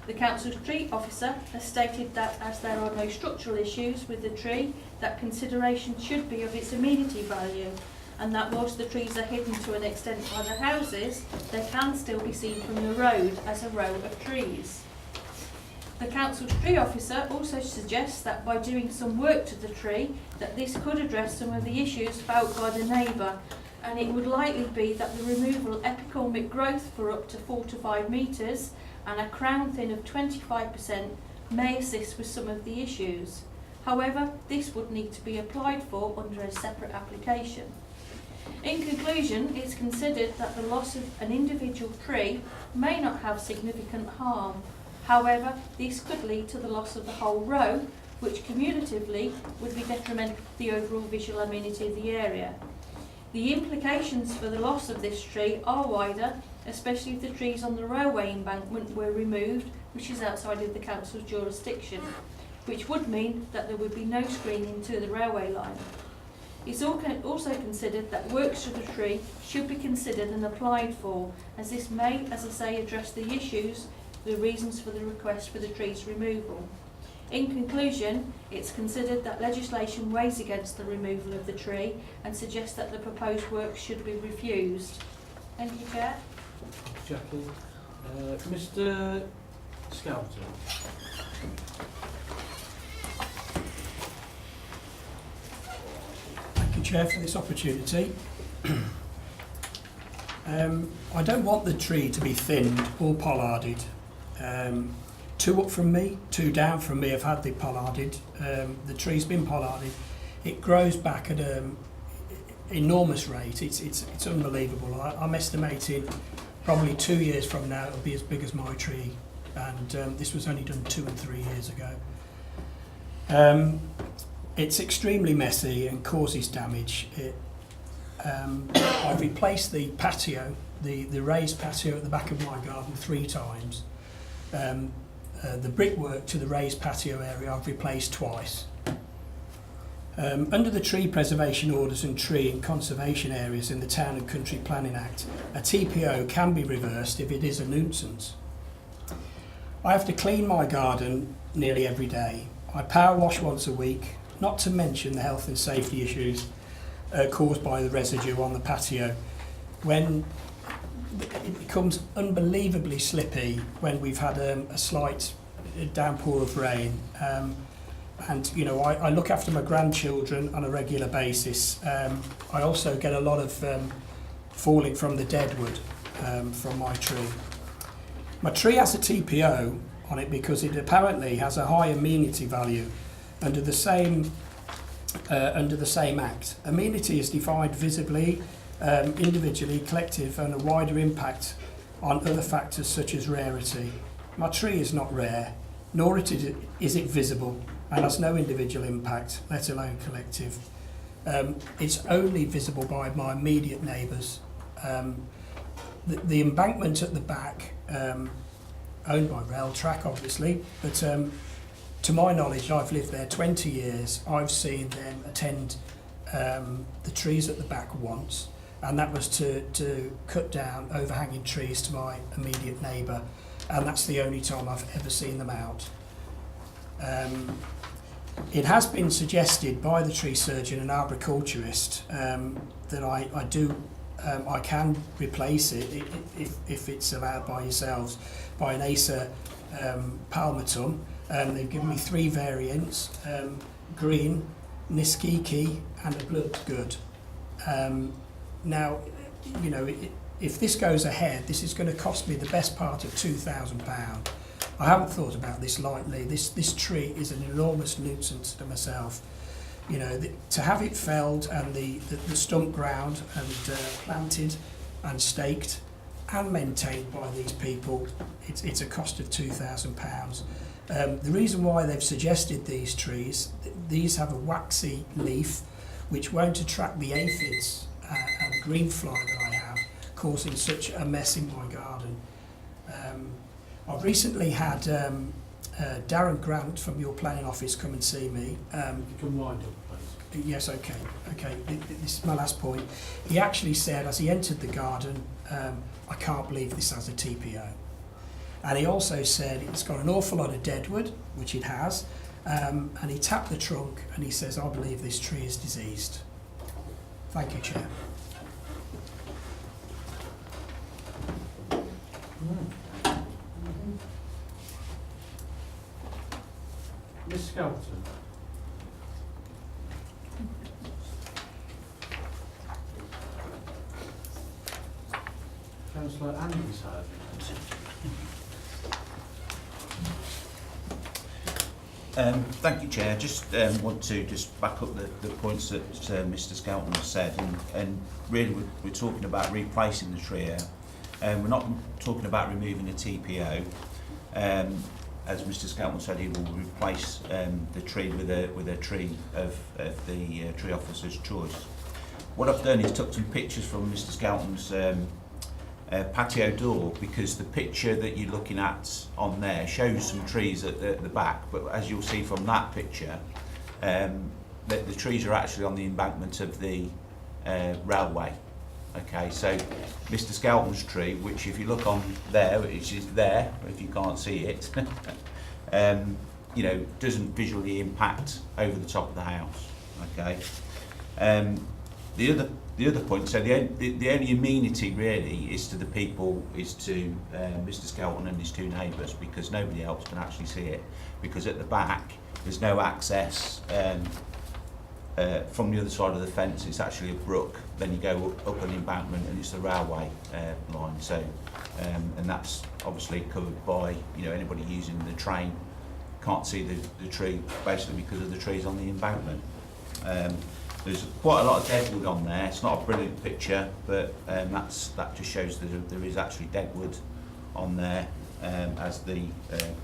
The council's tree officer has stated that as there are no structural issues with the tree, that consideration should be of its amenity value, and that whilst the trees are hidden to an extent by the houses, they can still be seen from the road as a row of trees. The council's tree officer also suggests that by doing some work to the tree, that this could address some of the issues felt by the neighbour, and it would likely be that the removal of epicormic growth for up to 4 to 5 metres and a crown thin of 25% may assist with some of the issues. However, this would need to be applied for under a separate application. In conclusion, it's considered that the loss of an individual tree may not have significant harm. However, this could lead to the loss of the whole row, which cumulatively would be detrimental to the overall visual amenity of the area. The implications for the loss of this tree are wider, especially if the trees on the railway embankment were removed, which is outside of the council's jurisdiction, which would mean that there would be no screening to the railway line. It's also considered that works to the tree should be considered and applied for, as this may, as I say, address the issues, the reasons for the request for the tree's removal. In conclusion, it's considered that legislation weighs against the removal of the tree and suggests that the proposed work should be refused. Thank you, Chair. Jackie. Mr. Skelton. Thank you, Chair, for this opportunity. I don't want the tree to be thinned or pollarded. 2 up from me, 2 down from me have had the pollarded. The tree's been pollarded. It grows back at an enormous rate. It's unbelievable. I'm estimating probably 2 years from now it'll be as big as my tree, and this was only done 2 and 3 years ago. It's extremely messy and causes damage. I've replaced the patio, the raised patio at the back of my garden 3 times. The brickwork to the raised patio area I've replaced twice. Under the Tree Preservation Orders and Tree and Conservation Areas in the Town and Country Planning Act, a TPO can be reversed if it is a nuisance. I have to clean my garden nearly every day. I power wash once a week, not to mention the health and safety issues caused by the residue on the patio. When it becomes unbelievably slippy when we've had a slight downpour of rain. And you know, I look after my grandchildren on a regular basis. I also get a lot of falling from the deadwood from my tree. My tree has a TPO on it because it apparently has a high amenity value under the same Act. Amenity is defined visibly, individually, collective, and a wider impact on other factors such as rarity. My tree is not rare, nor is it visible, and has no individual impact, let alone collective. It's only visible by my immediate neighbours. The embankment at the back, owned by Rail Track obviously, but to my knowledge, I've lived there 20 years, I've seen them attend the trees at the back once, and that was to cut down overhanging trees to my immediate neighbour, and that's the only time I've ever seen them out. It has been suggested by the tree surgeon and arboriculturist that I can replace it if it's allowed by yourselves by an Acer palmatum. They've given me 3 variants: green, Niskiki, and a bloodgood. Now, you know, if this goes ahead, this is going to cost me the best part of £2,000. I haven't thought about this lightly. This tree is an enormous nuisance to myself. You know, to have it felled and the stump ground and planted and staked and maintained by these people, it's a cost of £2,000. The reason why they've suggested these trees, these have a waxy leaf which won't attract the aphids and green fly that I have, causing such a mess in my garden. I've recently had Darren Grant from your planning office come and see me. You can wind up, please. Yes, okay. This is my last point. He actually said, as he entered the garden, I can't believe this has a TPO. And he also said it's got an awful lot of deadwood, which it has, and he tapped the trunk and he says, I believe this tree is diseased. Thank you, Chair. Miss Skelton. Councillor Andrews. Thank you, Chair. Just want to back up the points that Mr Skelton has said, and really we're talking about replacing the tree here. We're not talking about removing the TPO. As Mr Skelton said, he will replace the tree with a tree of the tree officer's choice. What I've done is took some pictures from Mr Skelton's patio door, because the picture that you're looking at on there shows some trees at the back, but as you'll see from that picture, the trees are actually on the embankment of the railway. Okay, so Mr Skelton's tree, which if you look on there, which is there, if you can't see it, you know, doesn't visually impact over the top of the house. Okay, the other point, so the only amenity really is to the people, is to Mr Skelton and his 2 neighbours, because nobody else can actually see it, because at the back there's no access. From the other side of the fence, it's actually a brook. Then you go up an embankment, and it's the railway line. So, and that's obviously covered by, you know, anybody using the train can't see the tree, basically because of the trees on the embankment. There's quite a lot of deadwood on there. It's not a brilliant picture, but that just shows that there is actually deadwood on there, as the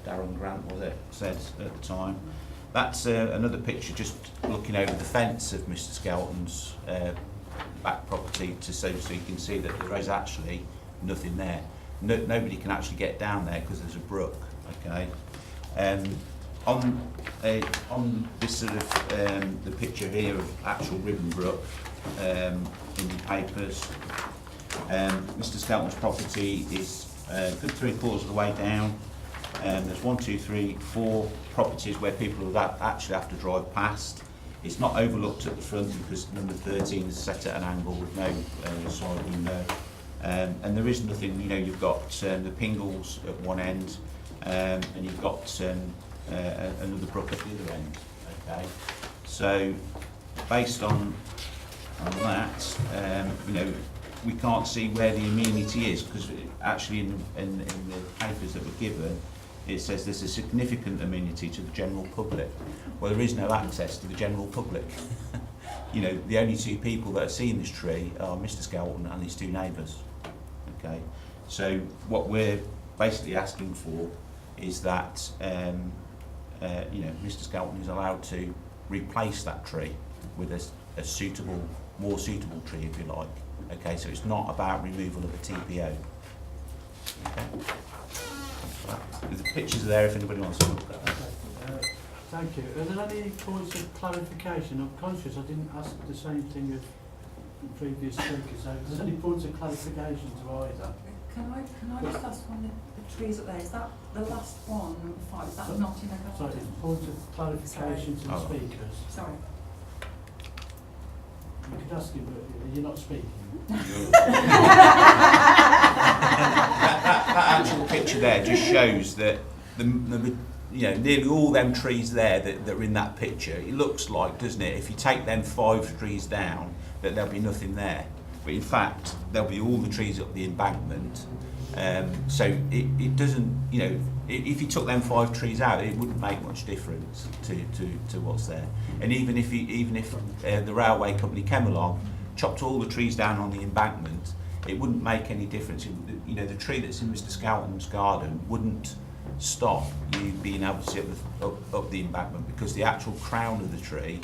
Darren Grant said at the time. That's another picture just looking over the fence of Mr Skelton's back property, so you can see that there is actually nothing there. Nobody can actually get down there because there's a brook. Okay. On this sort of the picture here of actual Ribbon Brook in the papers, Mr Skelton's property is good 3/4 of the way down. There's 1, 2, 3, 4 properties where people will actually have to drive past. It's not overlooked at the front because number 13 is set at an angle with no side window. And there is nothing, you know, you've got the Pingles at one end, and you've got another brook at the other end. Okay, so based on that, you know, we can't see where the amenity is, because actually in the papers that were given, it says there's a significant amenity to the general public. Well, there is no access to the general public. You know, the only 2 people that have seen this tree are Mr Skelton and his 2 neighbours. Okay, so what we're basically asking for is that you know, Mr Skelton is allowed to replace that tree with a suitable, more suitable tree, if you like. Okay, so it's not about removal of a TPO. Okay. The pictures are there if anybody wants to look at that. Thank you. Are there any points of clarification? I'm conscious I didn't ask the same thing of the previous speakers. So, is there any points of clarification to either? Can I just ask on the trees up there, is that the last one, number 5? Is that not in a garden? Sorry, point of clarification to the speakers. Sorry. You could ask him, but you're not speaking. That actual picture there just shows that nearly all them trees there that are in that picture, it looks like, doesn't it, if you take them 5 trees down, that there'll be nothing there. But in fact, there'll be all the trees up the embankment. So it doesn't, if you took them 5 trees out, it wouldn't make much difference to what's there. And even if the railway company came along, chopped all the trees down on the embankment, it wouldn't make any difference. The tree that's in Mr. Skelton's garden wouldn't stop you being able to see up the embankment, because the actual crown of the tree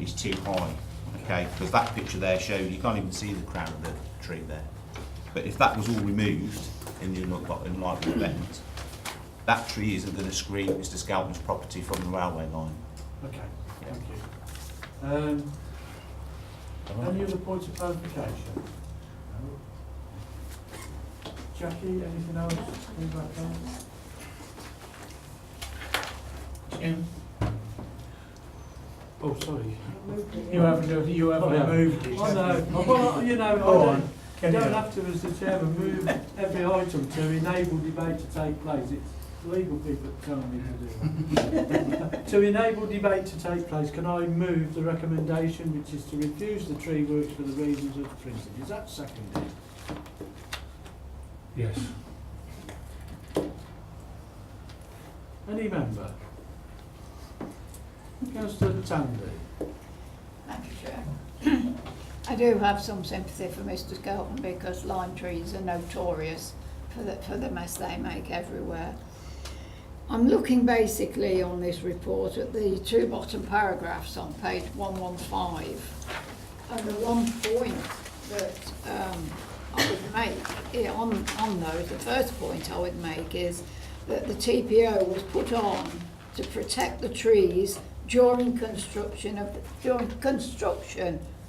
is too high. Okay, because that picture there shows you can't even see the crown of the tree there. But if that was all removed in the unlikely event, that tree isn't going to screen Mr. Skelton's property from the railway line. Okay, thank you. Any other points of clarification? No. Jackie, anything else? Any background? Jim? Oh, sorry. You haven't moved it. Oh, no. Well, Go I on. don't have to, as the chairman, move every item to enable debate to take place. It's legal people telling me to do that. To enable debate to take place, can I move the recommendation, which is to refuse the tree works for the reasons of printed? Is that seconded? Yes. Any member? Councillor Tandy. Thank you, Chair. I do have some sympathy for Mr. Skelton, because lime trees are notorious for the mess they make everywhere. I'm looking basically on this report at the 2 bottom paragraphs on page 115, and the one point that I would make on those, the first point I would make is that the TPO was put on to protect the trees during construction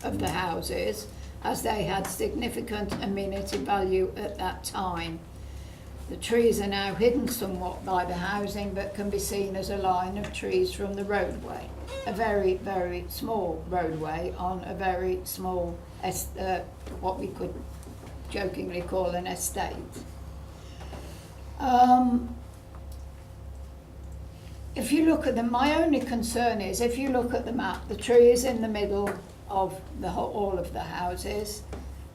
of the houses, as they had significant amenity value at that time. The trees are now hidden somewhat by the housing, but can be seen as a line of trees from the roadway, a very, very small roadway on a very small, what we could jokingly call an estate. If you look at my only concern is, if you look at the map, the tree is in the middle of all of the houses,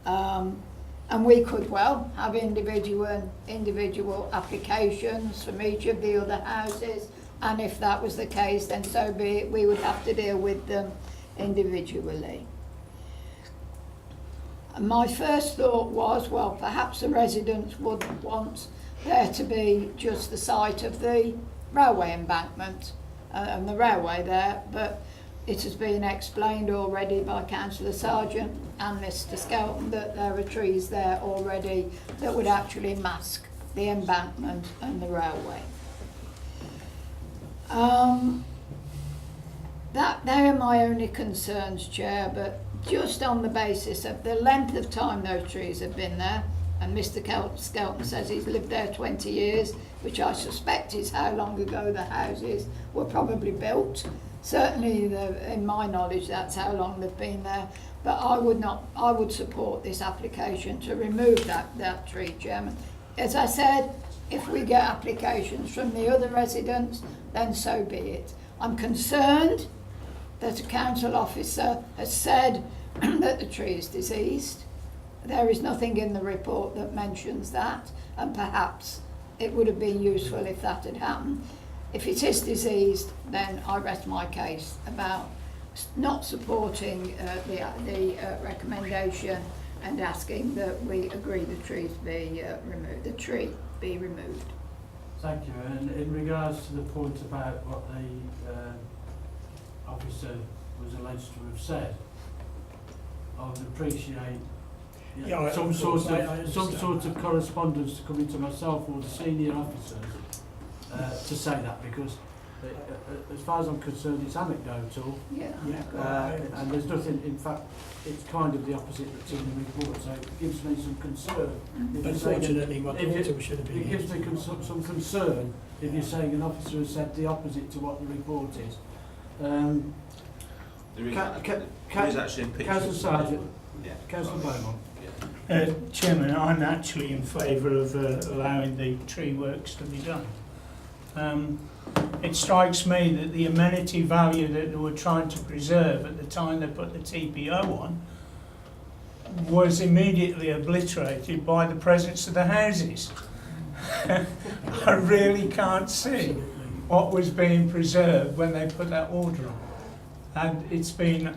and we could well have individual applications from each of the other houses, and if that was the case, then so be it. We would have to deal with them individually. And my first thought was, well, perhaps the residents would want there to be just the site of the railway embankment and the railway there, but it has been explained already by Councillor Sargent and Mr. Skelton that there are trees there already that would actually mask the embankment and the railway. They are my only concerns, Chair, but just on the basis of the length of time those trees have been there, and Mr. Skelton says he's lived there 20 years, which I suspect is how long ago the houses were probably built. Certainly, in my knowledge, that's how long they've been there. But I would support this application to remove that tree, Chairman. As I said, if we get applications from the other residents, then so be it. I'm concerned that a council officer has said that the tree is diseased. There is nothing in the report that mentions that, and perhaps it would have been useful if that had happened. If it is diseased, then I rest my case about not supporting the recommendation and asking that we agree the trees be removed. The tree be removed. Thank you. And in regards to the point about what the officer was alleged to have said, I would appreciate some sort of correspondence to come into myself or the senior officers to say that, because As far as I'm concerned, it's anecdotal. Yeah. And there's nothing, in fact, it's kind of the opposite that's in the report, so it gives me some concern. If you're saying- Unfortunately, my if daughter you- should have been It here. gives me some concern if you're saying an officer has said the opposite to what the report is. There is, There is actually a picture. Councillor Sargent, Yeah. Councillor Beaumont. Chairman, I'm actually in favour of allowing the tree works to be done. It strikes me that the amenity value that they were trying to preserve at the time they put the TPO on was immediately obliterated by the presence of the houses. I really can't see what was being preserved when they put that order on. And it's been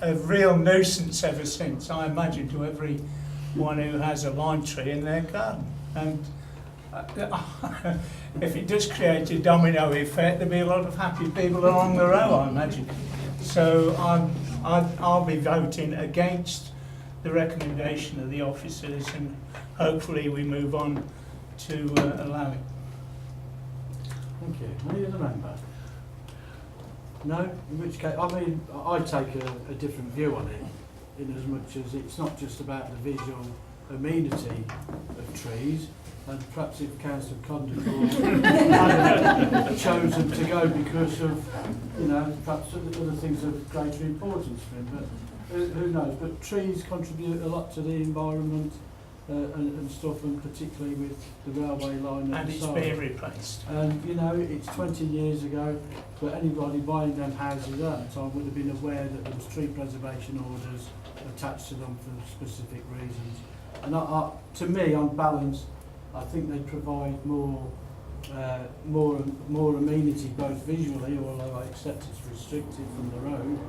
a real nuisance ever since, I imagine, to everyone who has a lime tree in their garden. And if it does create a domino effect, there'll be a lot of happy people along the row, I imagine. So I'll be voting against the recommendation of the officers, and hopefully we move on to allow it. Thank you. Any other member? No? In which case, I mean, I take a different view on it, in as much as it's not just about the visual amenity of trees, and perhaps if Councillor Condon had chosen to go because of, you know, perhaps other things of greater importance for him, but who knows. But trees contribute a lot to the environment and stuff, and particularly with the railway line. And it's being replaced. And, you know, it's 20 years ago, but anybody buying them houses at the time would have been aware that there was tree preservation orders attached to them for specific reasons. And to me, on balance, I think they provide more amenity, both visually, although I accept it's restricted from the road,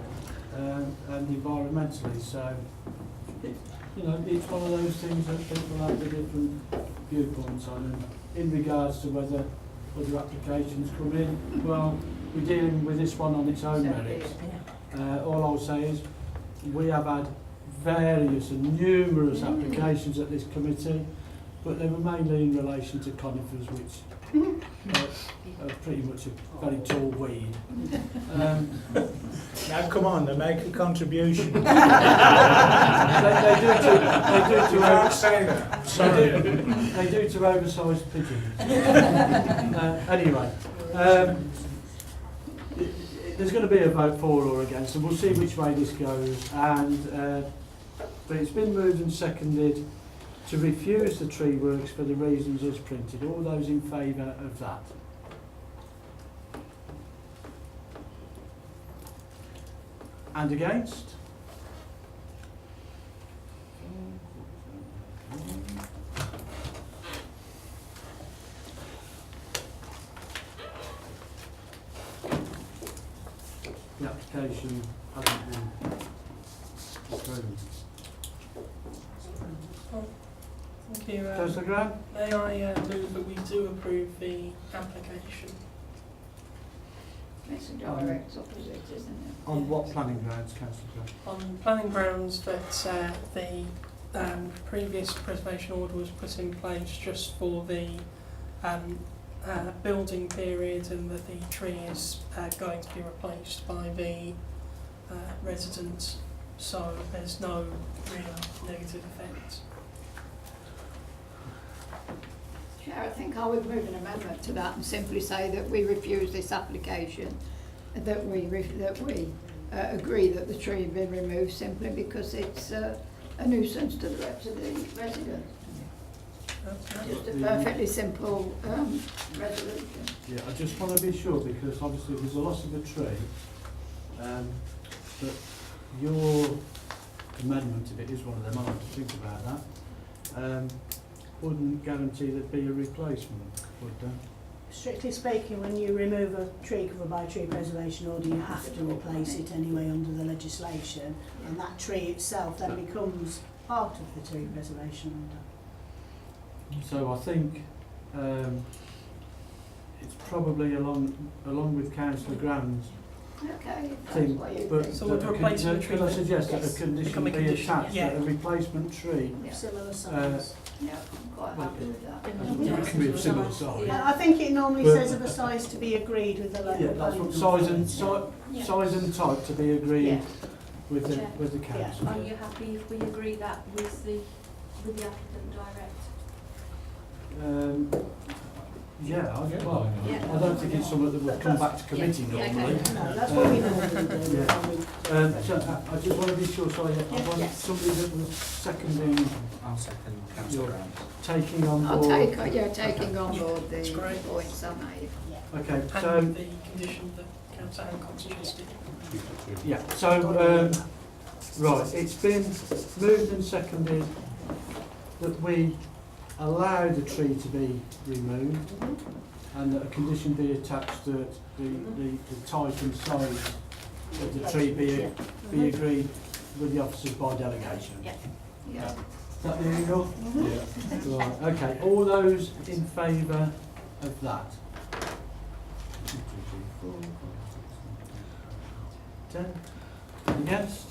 and environmentally. So, you know, it's one of those things that people have the different viewpoints on. And in regards to whether other applications come in, well, we're dealing with this one on its own merits. All I'll say is we have had various and numerous applications at this committee, but they were mainly in relation to conifers, which are pretty much a very tall weed. Now come on, they make a contribution. They do to oversized pigeons. Anyway, there's going to be a vote for or against, and we'll see which way this goes. And but it's been moved and seconded to refuse the tree works for the reasons as printed. All those in favour of that? And against? The application hasn't been approved. Thank you. Councillor Graham? May I move that we do approve the application? It's a direct opposite, isn't it? On what planning grounds, Councillor Graham? On planning grounds that the previous preservation order was put in place just for the building period, and that the tree is going to be replaced by the residents, so there's no real negative effects. Chair, I think I would move an amendment to that and simply say that we refuse this application, that we agree that the tree be removed simply because it's a nuisance to the rest of the residents. Just a perfectly simple resolution. Yeah, I just want to be sure, because obviously there's a loss of a tree, but your amendment, if it is one of them, I'll have to think about that, wouldn't guarantee there'd be a replacement, would there? Strictly speaking, when you remove a tree cover by tree preservation order, you have to replace it anyway under the legislation, and that tree itself then becomes part of the tree preservation order. So I think it's probably along with Councillor Graham's Okay, if that's thing, what you but think. So would replacement could I tree suggest that yes, a condition become a be condition, attached yeah. that a replacement tree Of similar uh, size. Yeah, I'm quite happy with that. it can be of similar size. I think it normally But- says of a size to be agreed with the local Yeah, that's what planning size and type to be agreed Yeah. with the Chair. council. Are you happy if we agree that with the applicant direct? Yeah, well, Yeah. I don't think it's something that would come back to committee Yeah. normally. No, that's what we normally do. Yeah. So I just want to be sure, sorry, I want Yes. somebody that was seconding, I'll second Councillor Your- Grant. taking on I'll board. taking on board the That's great. points I made. Okay, And so, the condition that Councillor Hancock suggested. yeah, so, right, it's been moved and seconded that we allow the tree to be removed and that a condition be attached that the type and size of the tree be agreed with the officers by delegation. Yeah. Yeah. Is that the enough? Yeah. Right, okay, all those in favour of that? 1, 2, 3, 4, 5, 6, 7, 10. Against?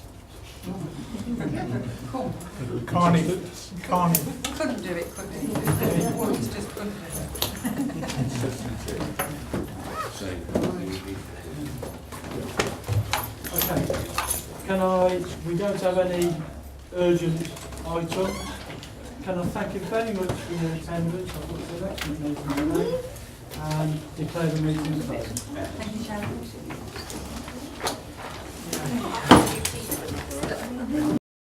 Carney. Couldn't do it, could he? Just couldn't Okay, we don't have any urgent items. Can I thank you very much for your attendance? I thought it was an excellent meeting today and declare the meeting closed. Thank you, Chairman.